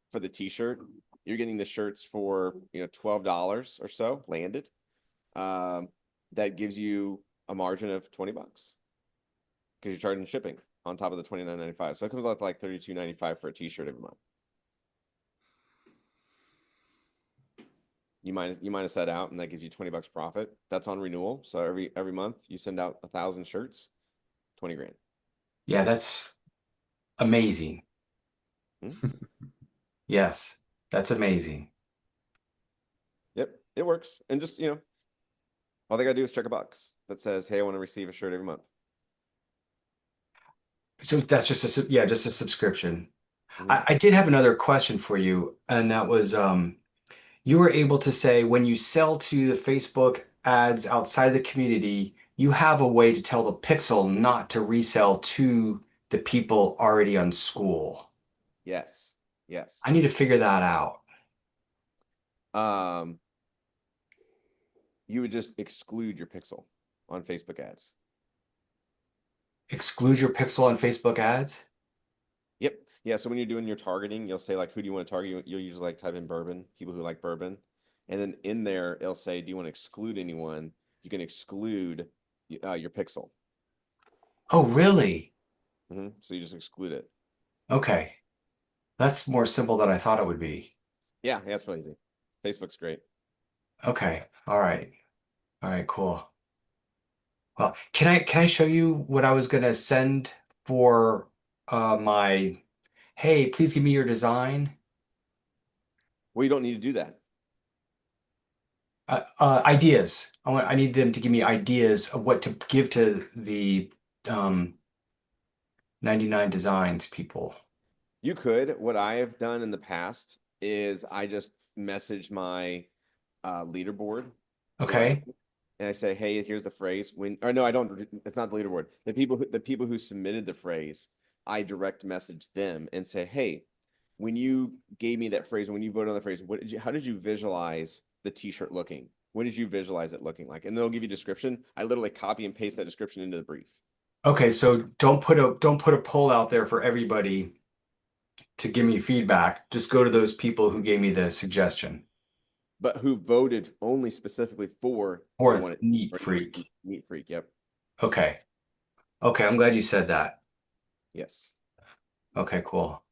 for the T-shirt. You're getting the shirts for $12 or so landed. That gives you a margin of $20 because you're charging shipping on top of the $29.95. So it comes out to like $32.95 for a T-shirt every month. You minus that out, and that gives you $20 profit. That's on renewal. So every month you send out 1,000 shirts, 20 grand. Yeah, that's amazing. Hmm? Yes, that's amazing. Yep, it works. And just all they gotta do is check a box that says, "Hey, I want to receive a shirt every month." So that's just just a subscription. Mhm. I did have another question for you, and that was you were able to say when you sell to the Facebook ads outside the community, you have a way to tell the pixel not to resell to the people already on school. Yes, yes. I need to figure that out. Um, you would just exclude your pixel on Facebook ads. Exclude your pixel on Facebook ads? Yep. Yeah. So when you're doing your targeting, you'll say like, who do you want to target? You'll usually like type in bourbon, people who like bourbon. And then in there, it'll say, do you want to exclude anyone? You can exclude your pixel. Oh, really? So you just exclude it. Okay. That's more simple than I thought it would be. Yeah, it's really easy. Facebook's great. Okay. All right. All right, cool. Well, can I show you what I was gonna send for my hey, please give me your design? Well, you don't need to do that. Ideas. I need them to give me ideas of what to give to the um 99 Designs people. You could. What I have done in the past is I just message my leaderboard line, Okay. and I say, "Hey, here's the phrase." Or no, I don't. It's not the leaderboard. The people who submitted the phrase, I direct message them and say, "Hey, when you gave me that phrase, when you voted on the phrase, how did you visualize the T-shirt looking? What did you visualize it looking like?" And they'll give you a description. I literally copy and paste that description into the brief. Okay, so don't put a poll out there for everybody to give me feedback. Just go to those people who gave me the suggestion. But who voted only specifically for they Or wanted neat or freak. neat freak. Yep. Okay. Okay, I'm glad you said that. Yes. Okay, cool.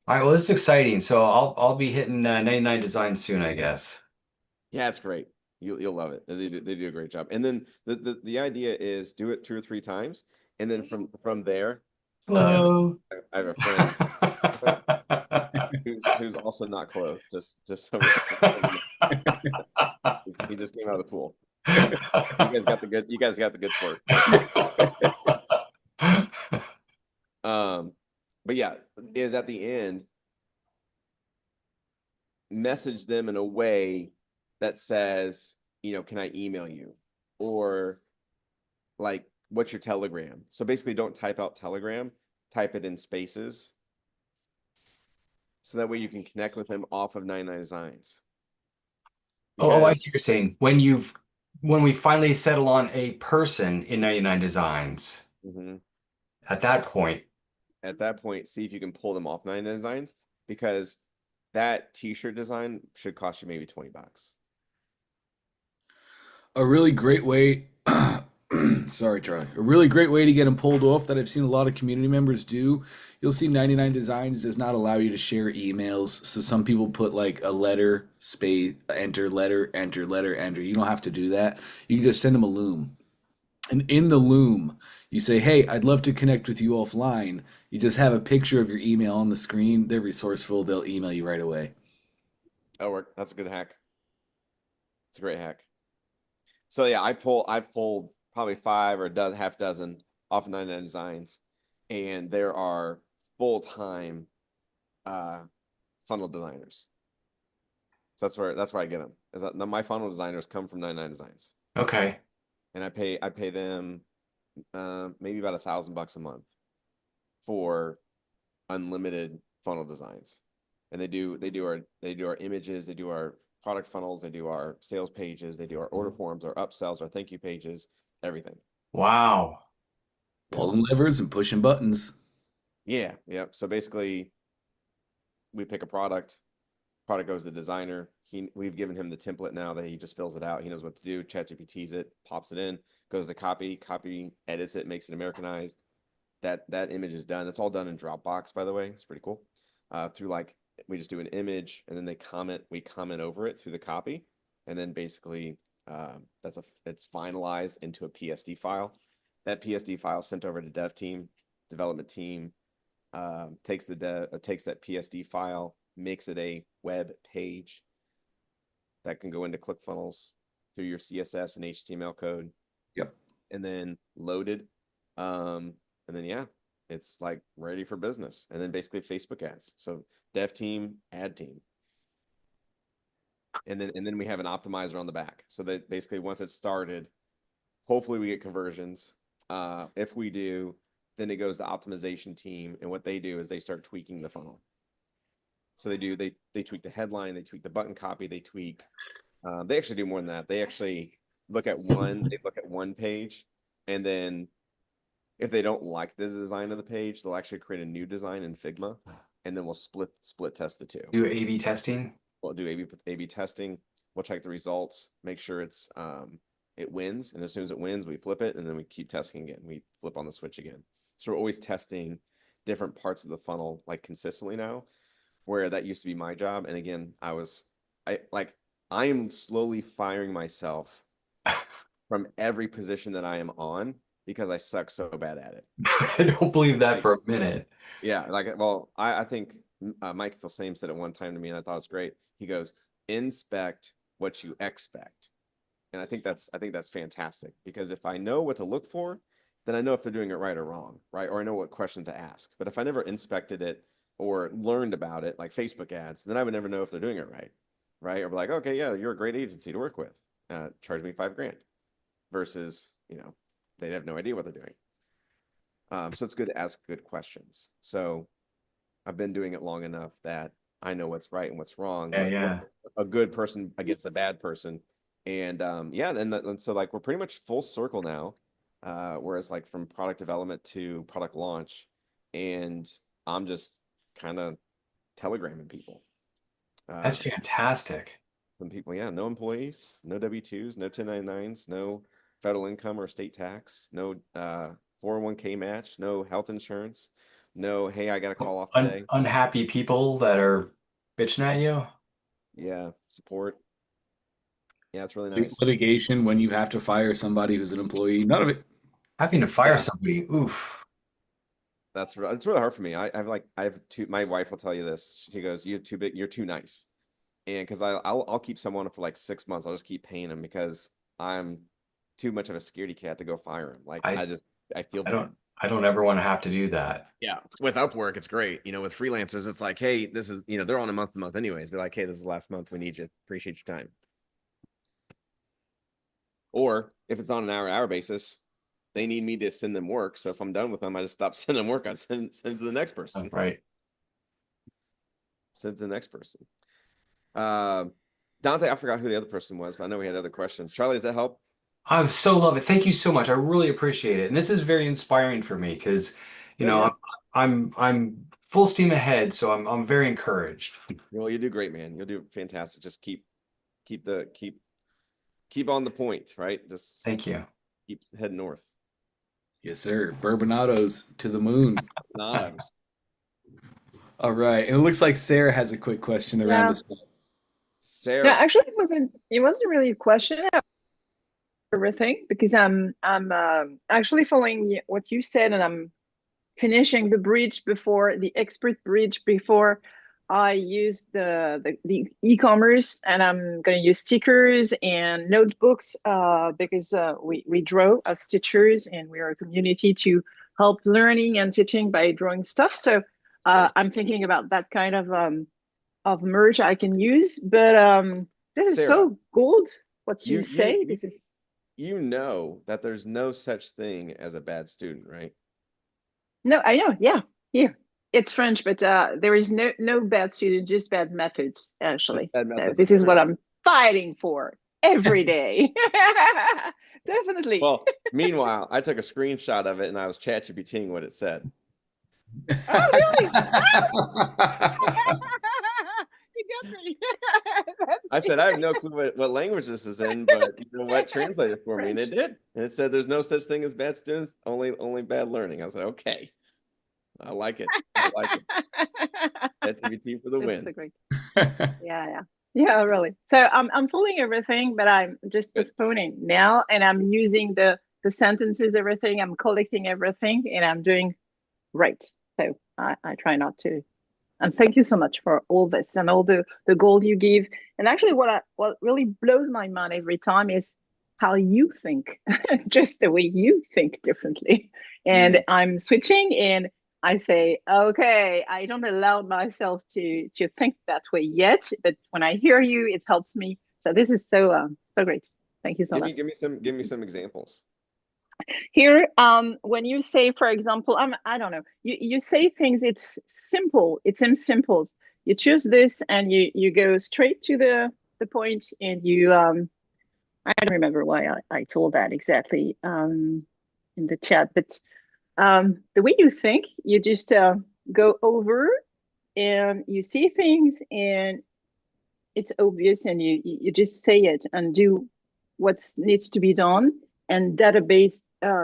All right, well, this is exciting. So I'll be hitting 99 Designs soon, I guess. Yeah, it's great. You'll love it. They do a great job. And then the idea is do it 2 or 3 times, and then from there, Hello. I have a friend who's also not clothed. Just so he just came out of the pool. You guys got the good twerk. But yeah, is at the end message them in a way that says, can I email you? Or like, what's your Telegram? So basically don't type out Telegram, type it in spaces. So that way you can connect with them off of 99 Designs. Oh, I Because see what you're saying. When we finally settle on a person in 99 Designs, mhm, at that point, at that point, see if you can pull them off 99 Designs, because that T-shirt design should cost you maybe $20. A really great way, sorry, Charlie. A really great way to get them pulled off that I've seen a lot of community members do. You'll see 99 Designs does not allow you to share emails. So some people put like a letter, space, enter, letter, enter, letter, enter. You don't have to do that. You can just send them a loom. And in the loom, you say, hey, I'd love to connect with you offline. You just have a picture of your email on the screen. They're resourceful. They'll email you right away. Oh, that's a good hack. It's a great hack. So yeah, I've pulled probably 5 or half dozen off of 99 Designs, and there are full-time funnel designers. So that's where I get them. Is that my funnel designers come from 99 Designs, Okay. and I pay them maybe about $1,000 a month for unlimited funnel designs, and they do our images, they do our product funnels, they do our sales pages, they do our order forms, our upsells, our thank you pages, everything. Wow. Pulling levers and pushing buttons. Yeah. So basically, we pick a product goes to the designer. We've given him the template now that he just fills it out. He knows what to do. ChatGPT's it, pops it in, goes to copy edits it, makes it Americanized. That image is done. It's all done in Dropbox, by the way. It's pretty cool. Through we just do an image, and then we comment over it through the copy, and then basically it's finalized into a PSD file. That PSD file sent over to development team, takes that PSD file, makes it a web page that can go into ClickFunnels through your CSS and HTML code. Yep. And then loaded. And then yeah, it's like ready for business. And then basically Facebook ads. So dev team, ad team. And then we have an optimizer on the back. So that basically once it's started, hopefully we get conversions. If we do, then it goes to optimization team. And what they do is they start tweaking the funnel. So they tweak the headline, they tweak the button copy, they actually do more than that. They actually look at one page, and then if they don't like the design of the page, they'll actually create a new design in Figma, and then we'll split test the two. Do A/B testing? We'll do A/B testing. We'll check the results, make sure it wins, and as soon as it wins, we flip it, and then we keep testing again. We flip on the switch again. So we're always testing different parts of the funnel like consistently now, where that used to be my job. And again, I am slowly firing myself from every position that I am on because I suck so bad at it. I don't believe that for a minute. Yeah, I think Mike Filsame said it one time to me, and I thought it was great. He goes, "Inspect what you expect," and I think that's fantastic, because if I know what to look for, then I know if they're doing it right or wrong, right? Or I know what question to ask. But if I never inspected it or learned about it, like Facebook ads, then I would never know if they're doing it right, right? Or be like, okay, yeah, you're a great agency to work with. Charge me $5,000, versus they'd have no idea what they're doing. So it's good to ask good questions. So I've been doing it long enough that I know what's right and what's wrong. Yeah. A good person against a bad person, and so we're pretty much full circle now. Whereas from product development to product launch, and I'm just kind of telegramming people. That's fantastic. Some people, no employees, no W-2s, no 1099s, no federal income or state tax, no 401k match, no health insurance, no, hey, I got to call off today. Unhappy people that are bitching at you. Yeah, support. Yeah, it's really nice. Litigation when you have to fire somebody who's an employee. None of it. Having to fire somebody, oof. It's really hard for me. I have two. My wife will tell you this. She goes, "You're too big. You're too nice." And because I'll keep someone for like 6 months. I'll just keep paying them because I'm too much of a scaredy cat to go fire him. I feel bad. I don't ever want to have to do that. Yeah, with Upwork, it's great. With freelancers, it's like, hey, this is they're on a month to month anyways. Be like, hey, this is last month. We need you. Appreciate your time. Or if it's on an hour basis, they need me to send them work. So if I'm done with them, I just stop sending them work. I send it to the next person. Right. Send to the next person. Dante, I forgot who the other person was, but I know we had other questions. Charlie, does that help? I so love it. Thank you so much. I really appreciate it. And this is very inspiring for me because, I'm full steam ahead, so I'm very encouraged. Well, you do great, man. You'll do fantastic. Just keep on the point, right? Just thank you. Keep heading north. Yes, sir. Bourbonados to the moon. Bourbonados. All right. And it looks like Sarah has a quick question around this. Sarah. Yeah, actually, it wasn't really a question. Everything, because I'm actually following what you said, and I'm finishing the expert bridge before I use the e-commerce, and I'm going to use stickers and notebooks because we draw as teachers, and we are a community to help learning and teaching by drawing stuff. So I'm thinking about that kind of merch I can use. But this is Sarah, so gold. What you you say, this is. you know that there's no such thing as a bad student, right? No, I know. Yeah, here it's French, but there is no bad student, just bad methods, Just actually. bad So methods of this is what learning. I'm fighting for every day. Definitely. Well, meanwhile, I took a screenshot of it and I was ChatGPTing what it said. Oh, really? You got me. I said, I have no clue what language this is in, but you know what? Translate it for me. And it French. did. And it said there's no such thing as bad students, only bad learning. I was like, okay. I like it. I like it. ChatGPT for the This is win. so great. Yeah. Yeah, really. So I'm following everything, but I'm just Good. postponing now, and I'm using the sentences, everything. I'm collecting everything, and I'm doing right. So I try not to. And thank you so much for all this and all the gold you give. And actually, what really blows my mind every time is how you think, just the way you think differently. And Mm. I'm switching, and I say, okay, I don't allow myself to think that way yet, but when I hear you, it helps me. So this is so great. Thank you so much. Give me some examples. Here, when you say, for example, I don't know, you say things, it's simple, it seems simple. You choose this and you go straight to the point, and you I don't remember why I told that exactly in the chat, but the way you think, you just go over and you see things, and it's obvious, and you just say it and do what needs to be done, and database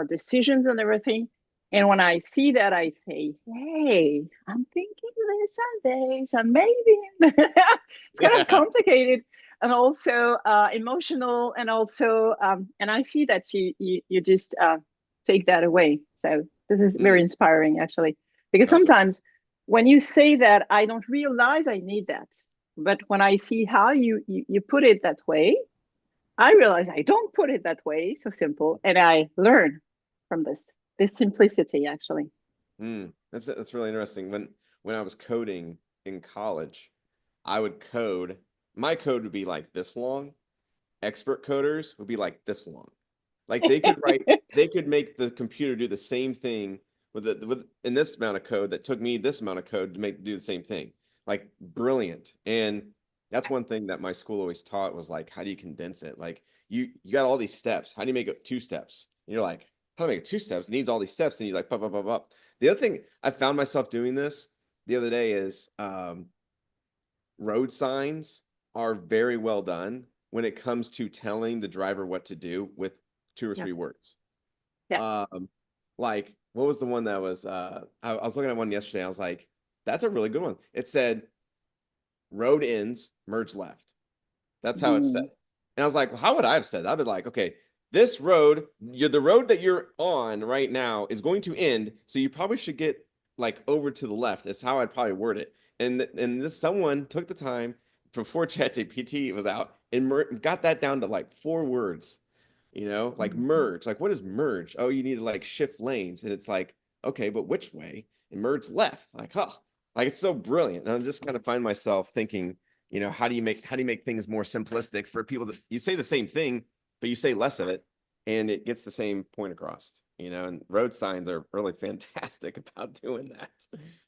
decisions and everything. And when I see that, I say, hey, I'm thinking this and this, and maybe it's kind of complicated, and also emotional, and also and I see that you just take that away. So this is very inspiring, actually, because Awesome. sometimes when you say that, I don't realize I need that, but when I see how you put it that way, I realize I don't put it that way, so simple, and I learn from this simplicity, actually. That's really interesting. When I was coding in college, I would code. My code would be like this long. Expert coders would be like this long. Like they could make the computer do the same thing with in this amount of code that took me this amount of code to do the same thing. Like brilliant. And that's one thing that my school always taught was like, how do you condense it? Like you got all these steps. How do you make it 2 steps? And you're like, how do I make it 2 steps? It needs all these steps. And you're like, pop, pop, pop, pop. The other thing I found myself doing this the other day is road signs are very well done when it comes to telling the driver what to do with 2 or 3 words. Yeah. Like what was the one that was I was looking at one yesterday. I was like, that's a really good one. It said road ends, merge left. That's how it's said. And I was like, well, how would I have said that? I'd be like, okay, this road, the road that you're on right now is going to end, so you probably should get like over to the left. Is how I'd probably word it. And this someone took the time before ChatGPT was out and got that down to like 4 words. You know, like merge. Like what is merge? Oh, you need to like shift lanes, and it's like, okay, but which way? And merge left. Like, huh. Like it's so brilliant. And I'm just kind of find myself thinking, you know, how do you make things more simplistic for people that you say the same thing, but you say less of it, and it gets the same point across. You know, and road signs are really fantastic about doing that.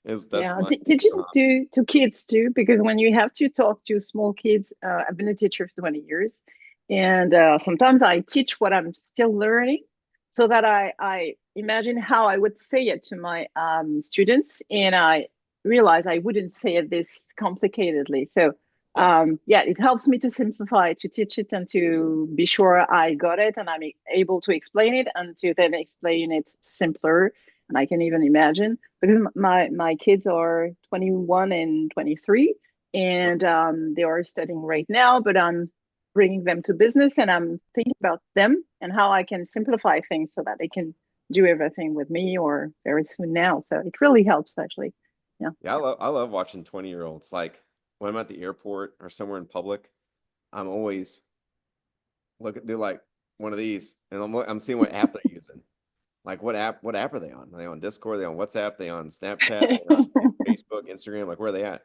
That's my Did you do to kids too? Because when you have to talk to small kids, I've been a teacher for 20 years, and sometimes I teach what I'm still learning, so that I imagine how I would say it to my students, and I realize I wouldn't say it this complicatedly. So it helps me to simplify, to teach it, and to be sure I got it and I'm able to explain it, and to then explain it simpler. And I can even imagine, because my kids are 21 and 23, and they are studying right now, but I'm bringing them to business, and I'm thinking about them and how I can simplify things so that they can do everything with me or very soon now. So it really helps, actually. Yeah. Yeah, I love watching 20-year-olds. Like when I'm at the airport or somewhere in public, I'm always do like one of these, and I'm seeing what app they're using. Like what app are they on? Are they on Discord? Are they on WhatsApp? Are they on Snapchat? Are they on Facebook, Instagram? Like where are they at?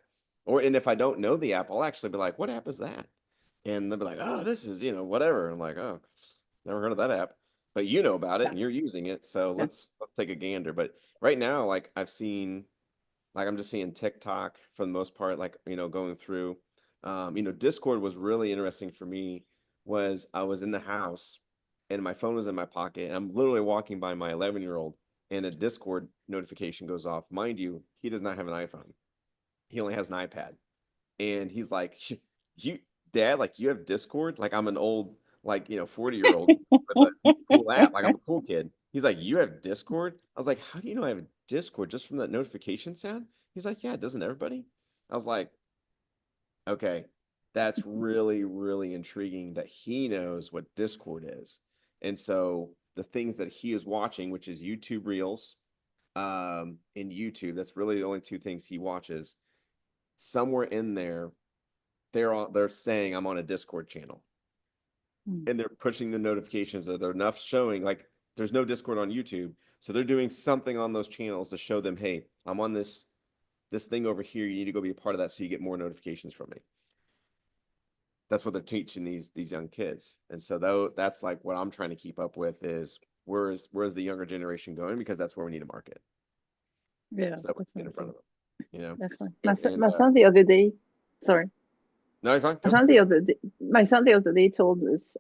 And if I don't know the app, I'll actually be like, what app is that? And they'll be like, oh, this is, whatever. And I'm like, oh, never heard of that app. But you know about it and you're using it. So Yeah. let's take a gander. But right now, like I'm just seeing TikTok for the most part, like, going through. Discord was really interesting for me. Was I was in the house and my phone was in my pocket and I'm literally walking by my 11-year-old and a Discord notification goes off. Mind you, he does not have an iPhone. He only has an iPad. And he's like, you, Dad, like you have Discord? Like I'm an old, like, 40-year-old with a cool app. Like I'm a cool kid. He's like, you have Discord? I was like, how do you know I have a Discord just from that notification sound? He's like, yeah, doesn't everybody? I was like, okay, that's really, really intriguing that he knows what Discord is. And so the things that he is watching, which is YouTube Reels, and YouTube, that's really the only two things he watches. Somewhere in there, they're saying I'm on a Discord channel. And they're pushing the notifications or they're enough showing like there's no Discord on YouTube. So they're doing something on those channels to show them, hey, I'm on this thing over here. You need to go be a part of that so you get more notifications from me. That's what they're teaching these young kids. And so that's like what I'm trying to keep up with is where's the younger generation going, because that's where we need to market. Yeah, So that we can get in front of them, definitely. My son the other day, sorry. No, you're fine. My son the other day told us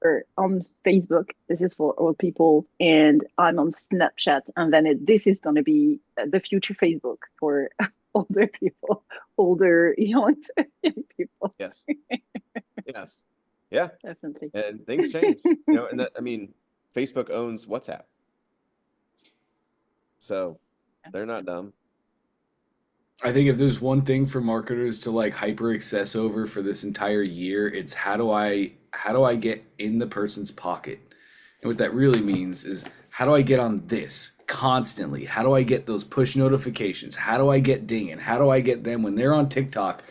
or on Facebook, this is for old people, and I'm on Snapchat, and then this is going to be the future Facebook for older people, older young people. Yes. Yes. Yeah. Definitely. And things change, and that, I mean, Facebook owns WhatsApp. So they're not dumb. I think if there's one thing for marketers to like hyper access over for this entire year, it's how do I get in the person's pocket? And what that really means is how do I get on this constantly? How do I get those push notifications? How do I get dinging? How do I get them when they're on TikTok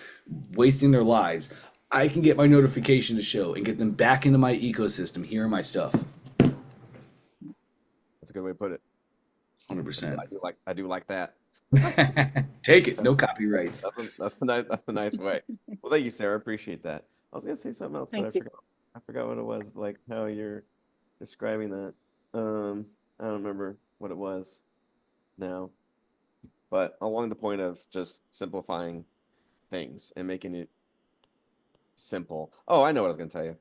wasting their lives? I can get my notification to show and get them back into my ecosystem, hearing my stuff. That's a good way to put it. 100%. I do like that. Take it. No copyrights. That's a nice way. Well, thank you, Sarah. I appreciate that. I was gonna say something else, but Thank you. I forgot what it was. Like how you're describing that. I don't remember what it was now. But along the point of just simplifying things and making it simple. Oh, I know what I was gonna tell you.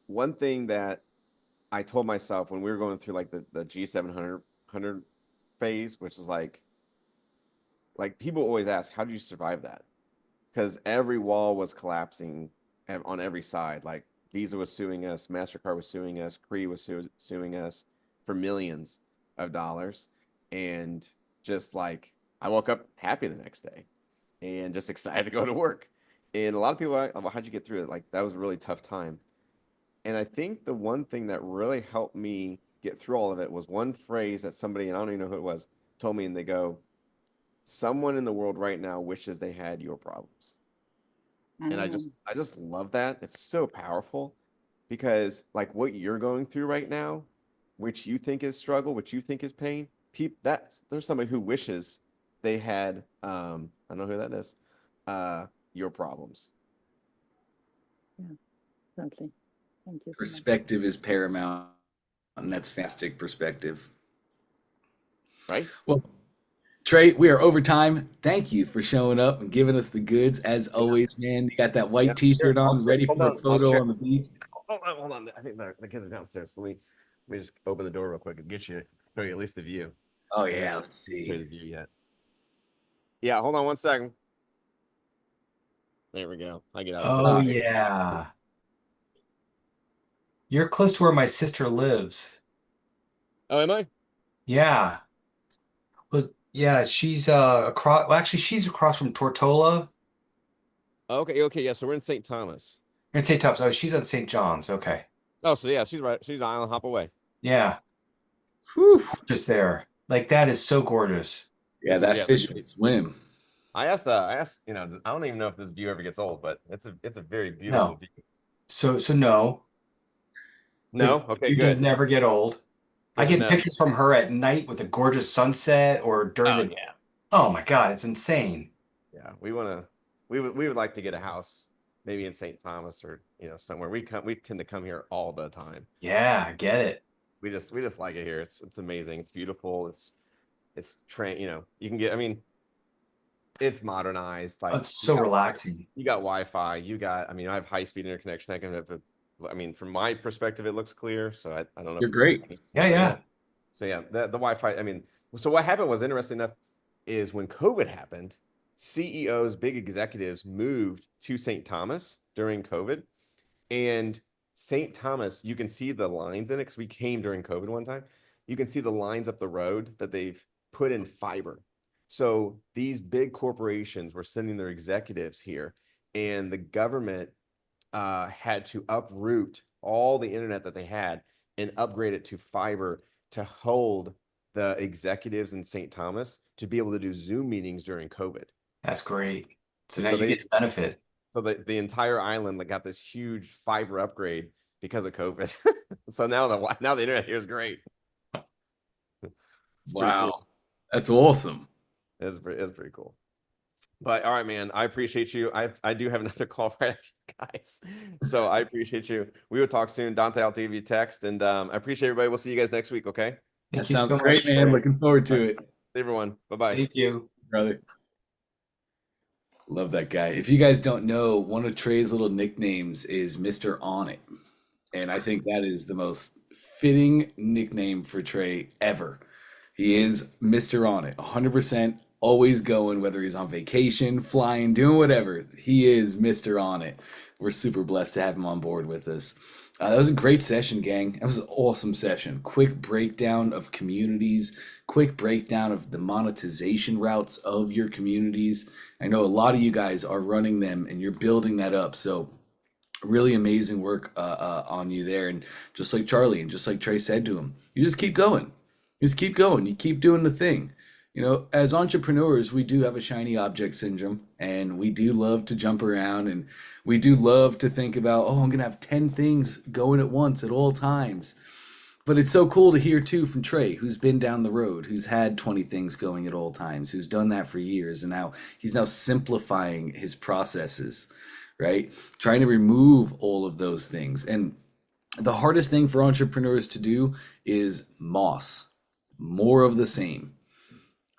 One thing that I told myself when we were going through like the G700 phase, which is like people always ask, how did you survive that? Because every wall was collapsing on every side. Like Visa was suing us, MasterCard was suing us, Cree was suing us for millions of dollars. And just like I woke up happy the next day and just excited to go to work. And a lot of people are like, well, how'd you get through it? Like that was a really tough time. And I think the one thing that really helped me get through all of it was one phrase that somebody, and I don't even know who it was, told me, and they go, someone in the world right now wishes they had your problems. And I just love that. It's so powerful because like what you're going through right now, which you think is struggle, which you think is pain, there's somebody who wishes they had, I don't know who that is, your problems. Yeah, definitely. Thank you so much. Perspective is paramount, and that's fantastic perspective. Right? Well, Trey, we are over time. Thank you for showing up and giving us the goods as always, man. You got that white T-shirt on, ready for a photo on the beach. Hold on. I think the kids are downstairs. So let me just open the door real quick and show you at least the view. Oh yeah, let's see. Show you the view yet. Yeah, hold on one second. There we go. I get out. Oh, yeah. You're close to where my sister lives. Oh, am I? Yeah. But yeah, she's across, well, actually, she's across from Tortola. Oh, okay, yeah. So we're in St. Thomas. You're in St. Thomas. Oh, she's at St. John's. Okay. Oh, so yeah, she's right. She's an island hop away. Yeah. Whew. Just there. Like that is so gorgeous. Yeah, So that yeah, fish will swim. I asked, you know, I don't even know if this view ever gets old, but it's a very beautiful No. view. So no, the No? Okay, view does good. never get old. I Good to get know. pictures from her at night with a gorgeous sunset or during Oh the, yeah. oh my God, it's insane. Yeah. We would like to get a house, maybe in St. Thomas or, you know, somewhere. We tend to come here all the time. Yeah, I get it. We just like it here. It's amazing. It's beautiful. It's train, you know, you can get, I mean, it's modernized. Oh, Like it's so relaxing. you got Wi-Fi, I mean, I have high-speed interconnection. I can have I mean, from my perspective, it looks clear. So I don't know if You're it's great. Yeah, yeah. So yeah, the Wi-Fi, I mean, so what happened was interesting enough is when COVID happened, CEOs, big executives moved to St. Thomas during COVID. And St. Thomas, you can see the lines in it because we came during COVID one time. You can see the lines up the road that they've put in fiber. So these big corporations were sending their executives here, and the government had to uproot all the internet that they had and upgrade it to fiber to hold the executives in St. Thomas to be able to do Zoom meetings during COVID. That's great. So And now so you get to benefit. the entire island like got this huge fiber upgrade because of COVID. So now the internet here is great. It's pretty cool. Wow. That's awesome. It's pretty cool. But all right, man, I appreciate you. I do have another call right after you guys. So I appreciate you. We will talk soon. Dante, I'll give you a text, and I appreciate everybody. We'll see you guys next week, okay? That Thank you sounds so great, much, man. Trey. Looking forward to it, See everyone. Bye-bye. Thank you. brother. Love that guy. If you guys don't know, one of Trey's little nicknames is Mr. On It. And I think that is the most fitting nickname for Trey ever. He is Mr. On It, 100%, always going, whether he's on vacation, flying, doing whatever. He is Mr. On It. We're super blessed to have him on board with us. That was a great session, gang. That was an awesome session. Quick breakdown of communities, quick breakdown of the monetization routes of your communities. I know a lot of you guys are running them and you're building that up. So really amazing work on you there. And just like Charlie and just like Trey said to him, you just keep going. You just keep going. You keep doing the thing. You know, as entrepreneurs, we do have a shiny object syndrome and we do love to jump around and we do love to think about, oh, I'm going to have 10 things going at once at all times. But it's so cool to hear too from Trey, who's been down the road, who's had 20 things going at all times, who's done that for years, and now he's now simplifying his processes, right? Trying to remove all of those things. And the hardest thing for entrepreneurs to do is moss, more of the same.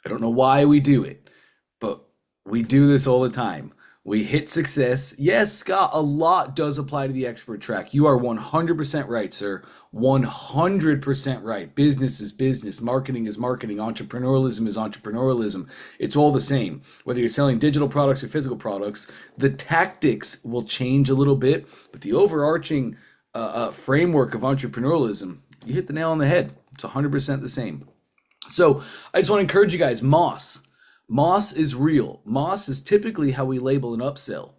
I don't know why we do it, but we do this all the time. We hit success. Yes, Scott, a lot does apply to the expert track. You are 100% right, sir. 100% right. Business is business. Marketing is marketing. Entrepreneurialism is entrepreneurialism. It's all the same. Whether you're selling digital products or physical products, the tactics will change a little bit, but the overarching framework of entrepreneurialism, you hit the nail on the head. It's 100% the same. So I just want to encourage you guys, Moss. Moss is real. Moss is typically how we label an upsell.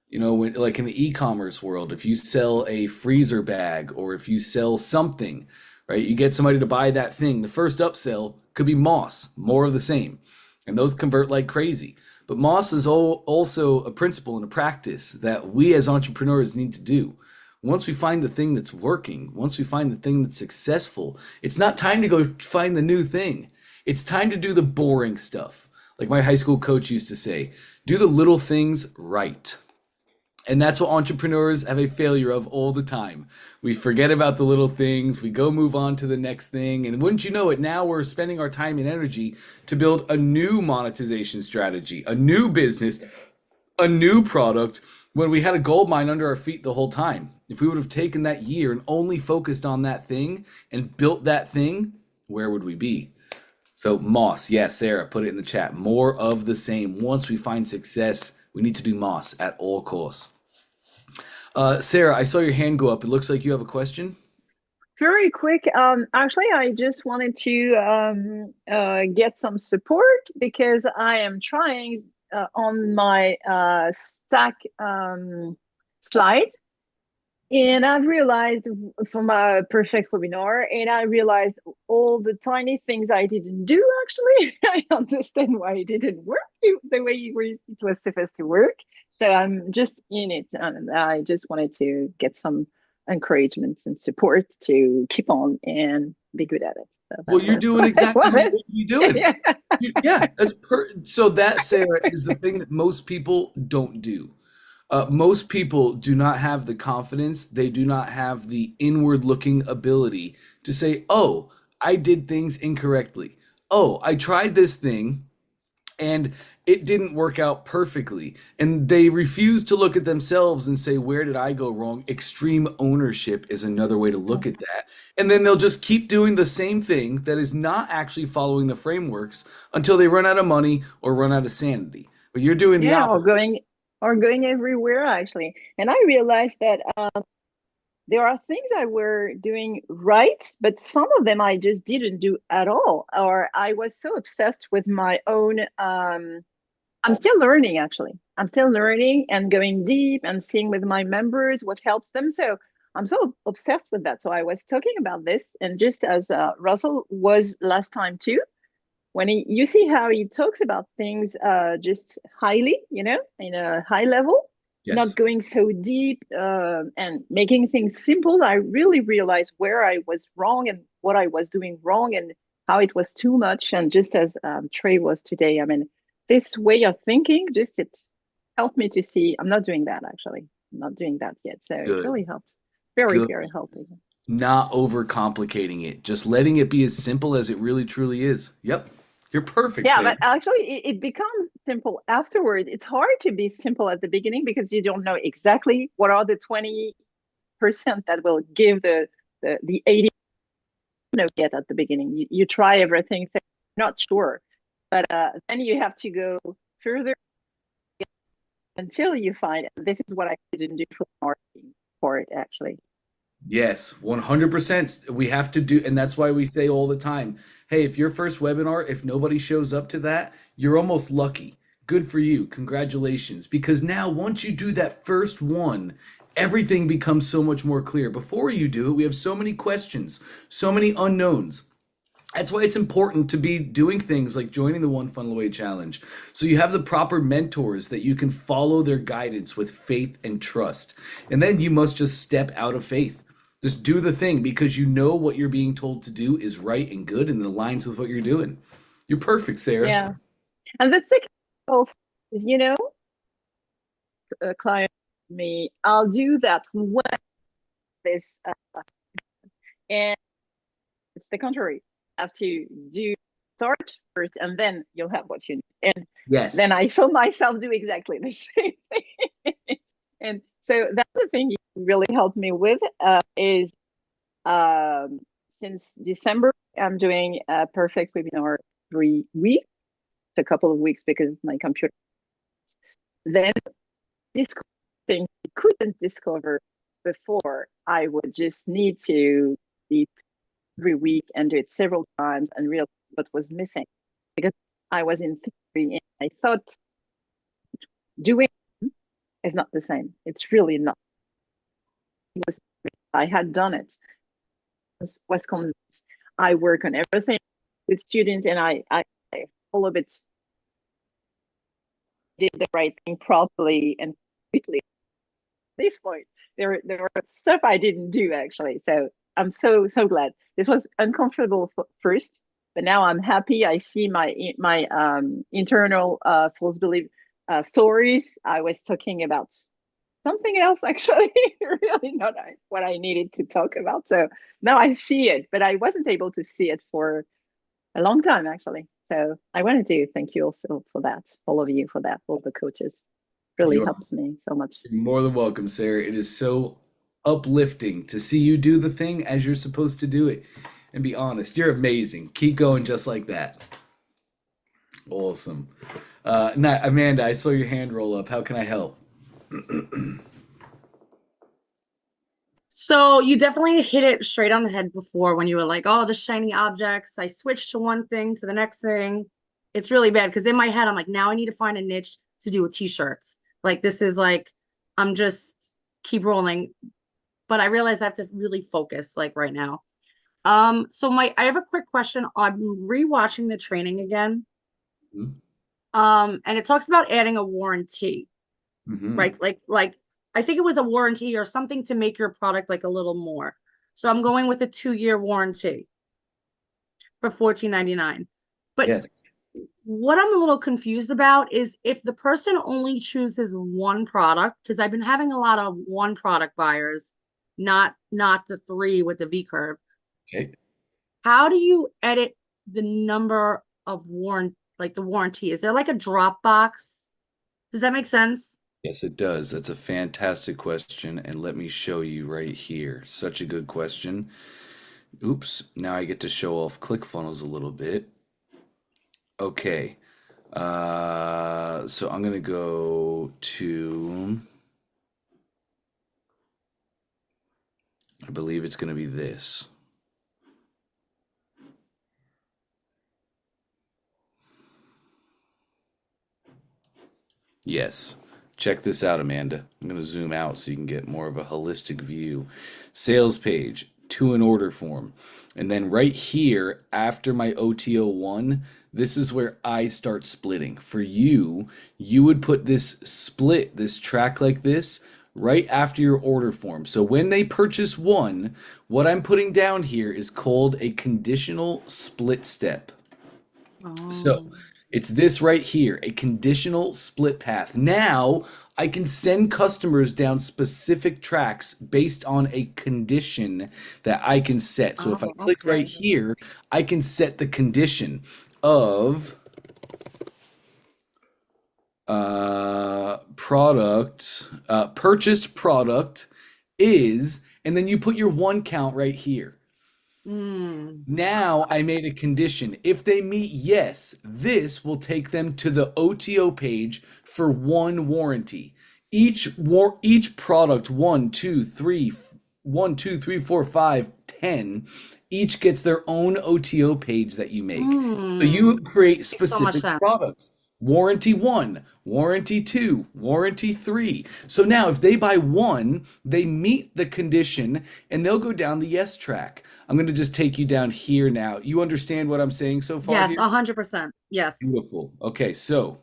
You know, like in the e-commerce world, if you sell a freezer bag or if you sell something, right, you get somebody to buy that thing. The first upsell could be Moss, more of the same. And those convert like crazy. But Moss is also a principle and a practice that we as entrepreneurs need to do. Once we find the thing that's working, once we find the thing that's successful, it's not time to go find the new thing. It's time to do the boring stuff. Like my high school coach used to say, do the little things right. And that's what entrepreneurs have a failure of all the time. We forget about the little things, we go move on to the next thing, and wouldn't you know it, now we're spending our time and energy to build a new monetization strategy, a new business, a new product, when we had a gold mine under our feet the whole time. If we would have taken that year and only focused on that thing and built that thing, where would we be? So Moss, yeah, Sarah, put it in the chat. More of the same. Once we find success, we need to do Moss at all costs. Sarah, I saw your hand go up. It looks like you have a question. Very quick. Actually, I just wanted to get some support because I am trying on my stack slide And I've realized from a perfect webinar, and I realized all the tiny things I didn't do actually. I understand why it didn't work the way it was supposed to work. So I'm just in it, and I just wanted to get some encouragement and support to keep on and be good at it. So Well, that's you're doing exactly what you what should be doing. yeah. Yeah, so that, Sarah, is the thing that most people don't do. Most people do not have the confidence, they do not have the inward looking ability to say, oh, I did things incorrectly. Oh, I tried this thing and it didn't work out perfectly. And they refuse to look at themselves and say, where did I go wrong? Extreme ownership is another way to look at that. And then they'll just keep doing the same thing that is not actually following the frameworks until they run out of money or run out of sanity. But you're doing the Yeah, opposite. or going everywhere actually. And I realized that there are things I were doing right, but some of them I just didn't do at all. Or I was so obsessed with my own. I'm still learning actually. I'm still learning and going deep and seeing with my members what helps them. So I'm so obsessed with that. So I was talking about this, and just as Russell was last time too, when you see how he talks about things just highly, in a high level, not Yes. going so deep and making things simple, I really realized where I was wrong and what I was doing wrong and how it was too much. And just as Trey was today, I mean, this way of thinking, just it helped me to see I'm not doing that actually. I'm not doing that yet. So it Good. really helps. Very, Good. very helping. Not overcomplicating it. Just letting it be as simple as it really truly is. Yep. You're perfect, Yeah, Sarah. but actually, it becomes simple afterward. It's hard to be simple at the beginning because you don't know exactly what are the 20% that will give the 80 you know yet at the beginning. You try everything, so you're not sure, but then you have to go further until you find this is what I didn't do for the marketing for it actually. Yes, 100%. We have to do, and that's why we say all the time, hey, if your first webinar, if nobody shows up to that, you're almost lucky. Good for you. Congratulations. Because now, once you do that first one, everything becomes so much more clear. Before you do it, we have so many questions, so many unknowns. That's why it's important to be doing things like joining the One Funnel Away Challenge. So you have the proper mentors that you can follow their guidance with faith and trust. And then you must just step out of faith. Just do the thing because you know what you're being told to do is right and good and it aligns with what you're doing. You're perfect, Sarah. Yeah, and the second also is a client me, I'll do that when this and it's the contrary. You have to do start first and then you'll have what you need. And then Yes. I saw myself do exactly the same thing. And so that's the thing you really helped me with is since December, I'm doing a perfect webinar every week, a couple of weeks because my computer. Then discover things I couldn't discover before. I would just need to deep every week and do it several times and realize what was missing because I was in theory and I thought doing is not the same. It's really not. It was, I had done it. Was convinced. I work on everything with students and I all of it did the right thing properly and quickly. At this point, there were stuff I didn't do actually. So I'm so glad. This was uncomfortable first, but now I'm happy. I see my internal false belief stories. I was talking about something else actually, really not what I needed to talk about. So now I see it, but I wasn't able to see it for a long time actually. So I wanted to thank you also for that, all of you for that, all the coaches. Really You're helps me so much. more than welcome, Sarah. It is so uplifting to see you do the thing as you're supposed to do it. And be honest, you're amazing. Keep going just like that. Awesome. Now, Amanda, I saw your hand roll up. How can I help? So you definitely hit it straight on the head before when you were like, oh, the shiny objects. I switched to one thing to the next thing. It's really bad because in my head, I'm like, now I need to find a niche to do with t-shirts. Like this is like, I'm just keep rolling. but I realize I have to really focus like right now. So I have a quick question. I'm rewatching the training again. Mhm. And it talks about adding a warranty, Mhm. right? Like I think it was a warranty or something to make your product like a little more. So I'm going with a 2-year warranty for $14.99. But Yes. what I'm a little confused about is if the person only chooses one product, because I've been having a lot of one product buyers, not the 3 with the V curve. Okay. How do you edit the number of like the warranty? Is there like a drop box? Does that make sense? Yes, it does. That's a fantastic question, and let me show you right here. Such a good question. Oops, now I get to show off ClickFunnels a little bit. Okay. So I'm gonna go to, I believe it's gonna be this. Yes. Check this out, Amanda. I'm going to zoom out so you can get more of a holistic view. Sales page, to an order form. And then right here, after my OTO1, this is where I start splitting. For you, you would put this split, this track like this, right after your order form. So when they purchase one, what I'm putting down here is called a conditional split step. So Oh. it's this right here, a conditional split path. Now I can send customers down specific tracks based on a condition that I can set. So if I Oh, click right okay. here, I can set the condition of purchased product is, and then you put your one count right here. Mm. Now I made a condition. If they meet yes, this will take them to the OTO page for one warranty. Each product, 10, each gets their own OTO page that you make. So you Mm. create Makes so much specific sense. products. Warranty 1, warranty 2, warranty 3. So now if they buy one, they meet the condition and they'll go down the yes track. I'm going to just take you down here now. You understand what I'm saying so far Yes, here? 100%. Yes. Beautiful. Okay, so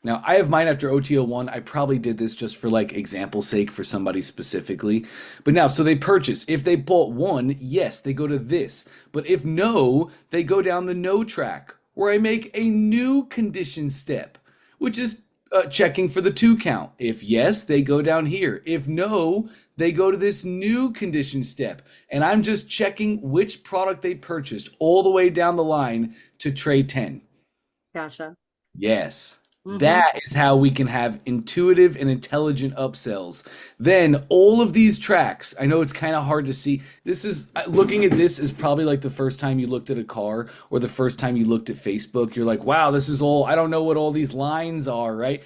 now I have mine after OTO1. I probably did this just for like example sake for somebody specifically. But now, so they purchase. If they bought one, yes, they go to this. But if no, they go down the no track where I make a new condition step, which is checking for the 2 count. If yes, they go down here. If no, they go to this new condition step. And I'm just checking which product they purchased all the way down the line to tray 10. Gotcha. Yes. Mm-hmm. That is how we can have intuitive and intelligent upsells. Then all of these tracks, I know it's kind of hard to see. This is looking at this is probably like the first time you looked at a car or the first time you looked at Facebook. You're like, wow, this is all, I don't know what all these lines are, right?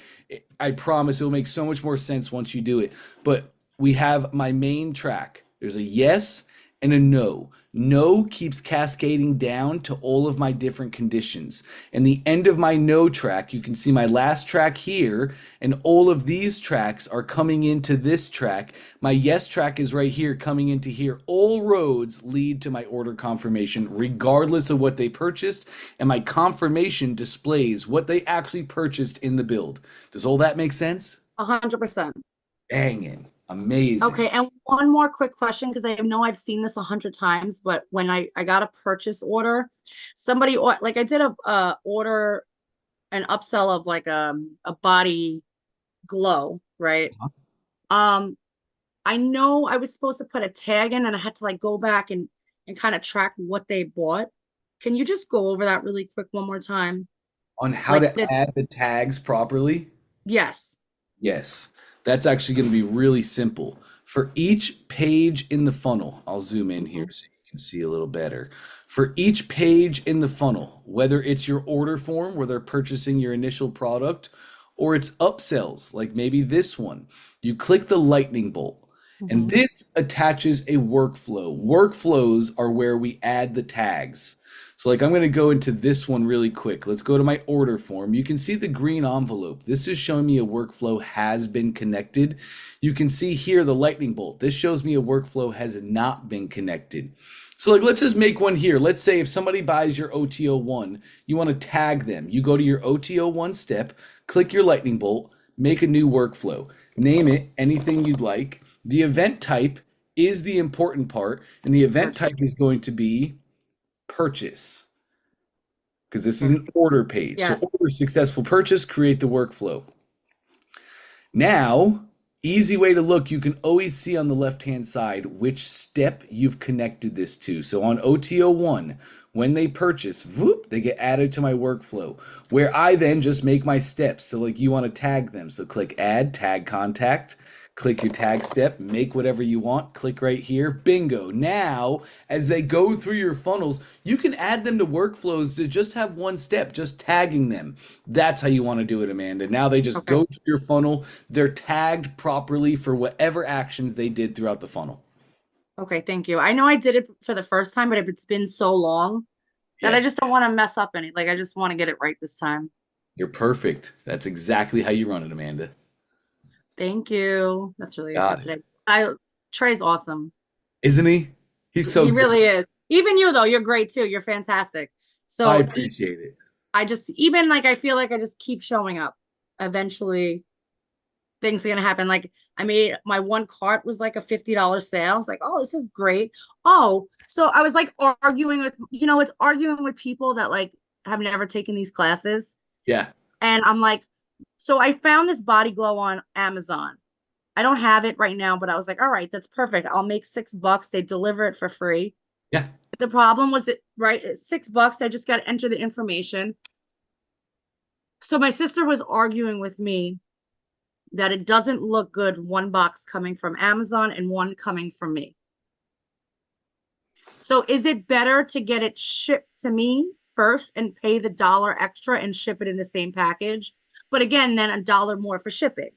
I promise it'll make so much more sense once you do it. But we have my main track. There's a yes and a no. No keeps cascading down to all of my different conditions. And the end of my no track, you can see my last track here, and all of these tracks are coming into this track. My yes track is right here coming into here. All roads lead to my order confirmation, regardless of what they purchased, and my confirmation displays what they actually purchased in the build. Does all that make sense? 100%. Banging. Amazing. Okay, and one more quick question because I know I've seen this 100 times, but when I got a purchase order, somebody like I did a order an upsell of like a body glow, right? I know I was supposed to put a tag in and I had to like go back and kind of track what they bought. Can you just go over that really quick one more time? On how Like to add the tags properly? yes. Yes, that's actually going to be really simple. For each page in the funnel, I'll zoom in here so you can see a little better. For each page in the funnel, whether it's your order form where they're purchasing your initial product, or it's upsells, like maybe this one, you click the lightning bolt. And this attaches a workflow. Workflows are where we add the tags. So like I'm going to go into this one really quick. Let's go to my order form. You can see the green envelope. This is showing me a workflow has been connected. You can see here the lightning bolt. This shows me a workflow has not been connected. So like let's just make one here. Let's say if somebody buys your OTO1, you want to tag them. You go to your OTO1 step, click your lightning bolt, make a new workflow. Name it anything you'd like. The event type is the important part, and the event type is going to be purchase, because this is an order page. Yes. So order successful purchase, create the workflow. Now, easy way to look, you can always see on the left-hand side which step you've connected this to. So on OTO1, when they purchase, whoop, they get added to my workflow, where I then just make my steps. So like you want to tag them. So click add, tag contact, click your tag step, make whatever you want, click right here, bingo. Now, as they go through your funnels, you can add them to workflows to just have one step, just tagging them. That's how you want to do it, Amanda. Now they just go through your funnel. They're tagged properly for whatever actions they did throughout the funnel. Okay, thank you. I know I did it for the first time, but it's been so long that I just don't want to mess up any. Like I just want to get it right this time. You're perfect. That's exactly how you run it, Amanda. Thank you. That's really Got good for today. Trey's awesome. Isn't he? He's so He good. really is. Even you though, you're great too. You're fantastic. So I appreciate it. I just even like I feel like I just keep showing up. Eventually things are gonna happen. Like I made my one cart was like a $50 sale. I was like, oh, this is great. Oh, so I was like arguing with, it's arguing with people that like have never taken these classes. Yeah. And I'm like, so I found this body glow on Amazon. I don't have it right now, but I was like, all right, that's perfect. I'll make $6. They deliver it for free. Yeah. The problem was right? It's $6. I just got to enter the information. So my sister was arguing with me that it doesn't look good, one box coming from Amazon and one coming from me. So is it better to get it shipped to me first and pay the $1 extra and ship it in the same package? But again, then $1 more for shipping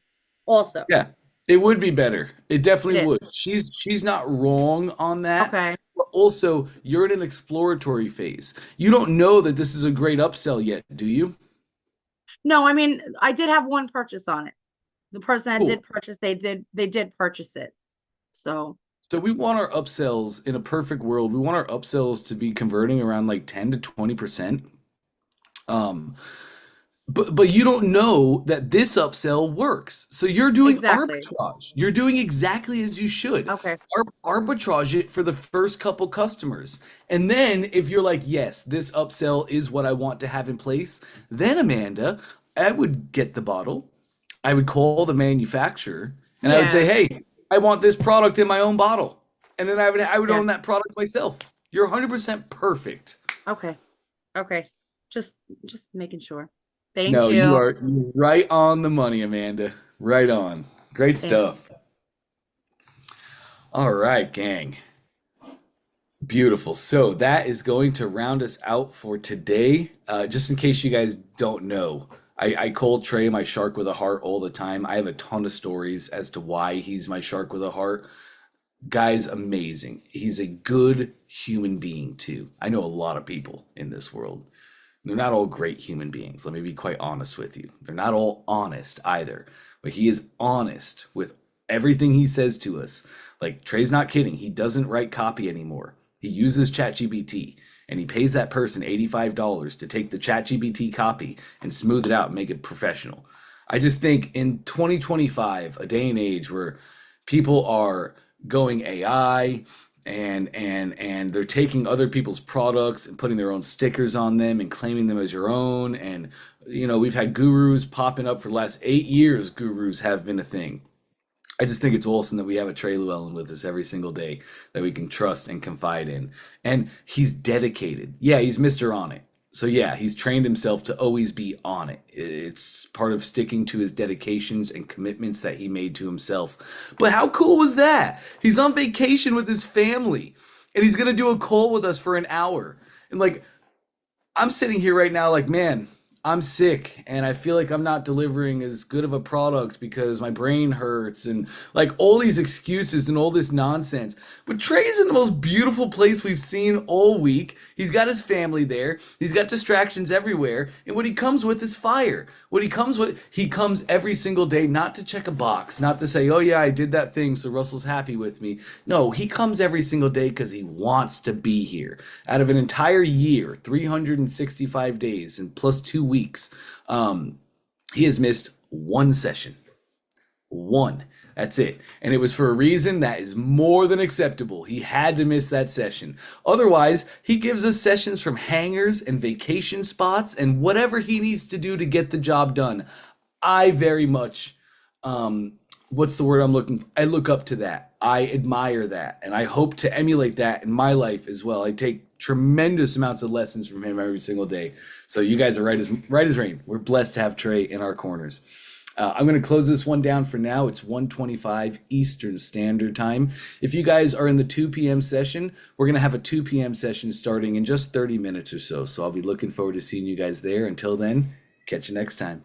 also. Yeah. It would be better. It definitely It would. She's not wrong on that. Okay. But also, you're in an exploratory phase. You don't know that this is a great upsell yet, do you? No, I mean, I did have one purchase on it. The person that Cool. did purchase, they did purchase it. So we want our upsells in a perfect world. We want our upsells to be converting around like 10 to 20%. But you don't know that this upsell works. So you're doing Exactly. arbitrage. You're doing exactly as you should. Okay. Arbitrage it for the first couple customers. And then if you're like, yes, this upsell is what I want to have in place, then Amanda, I would get the bottle. I would call the manufacturer and I would say, hey, I want this product in my own bottle. And then I would own that product myself. You're 100% perfect. Okay. Just making sure. Thank No, you. you are right on the money, Amanda. Right on. Great Thanks. stuff. All right, gang. Beautiful. So that is going to round us out for today. Just in case you guys don't know, I call Trey my shark with a heart all the time. I have a ton of stories as to why he's my shark with a heart. Guy's amazing. He's a good human being too. I know a lot of people in this world. They're not all great human beings. Let me be quite honest with you. They're not all honest either. But he is honest with everything he says to us. Like Trey's not kidding. He doesn't write copy anymore. He uses ChatGPT and he pays that person $85 to take the ChatGPT copy and smooth it out and make it professional. I just think in 2025, a day and age where people are going AI and they're taking other people's products and putting their own stickers on them and claiming them as your own. And, we've had gurus popping up for the last 8 years. Gurus have been a thing. I just think it's awesome that we have a Trey Llewellyn with us every single day that we can trust and confide in. And he's dedicated. Yeah, he's Mr. On It. So yeah, he's trained himself to always be on it. It's part of sticking to his dedications and commitments that he made to himself. But how cool was that? He's on vacation with his family and he's going to do a call with us for an hour. And like, I'm sitting here right now like, man, I'm sick and I feel like I'm not delivering as good of a product because my brain hurts and like all these excuses and all this nonsense. But Trey's in the most beautiful place we've seen all week. He's got his family there. He's got distractions everywhere. And what he comes with is fire. What he comes every single day not to check a box, not to say, oh yeah, I did that thing so Russell's happy with me. No, he comes every single day because he wants to be here. Out of an entire year, 365 days and plus 2 weeks, he has missed one session. One. That's it. And it was for a reason that is more than acceptable. He had to miss that session. Otherwise, he gives us sessions from hangars and vacation spots and whatever he needs to do to get the job done. I very much, what's the word I'm looking for? I look up to that. I admire that. And I hope to emulate that in my life as well. I take tremendous amounts of lessons from him every single day. So you guys are right as rain. We're blessed to have Trey in our corners. I'm going to close this one down for now. It's 1:25 Eastern Standard Time. If you guys are in the 2 p.m. session, we're going to have a 2 p.m. session starting in just 30 minutes or so. So I'll be looking forward to seeing you guys there. Until then, catch you next time.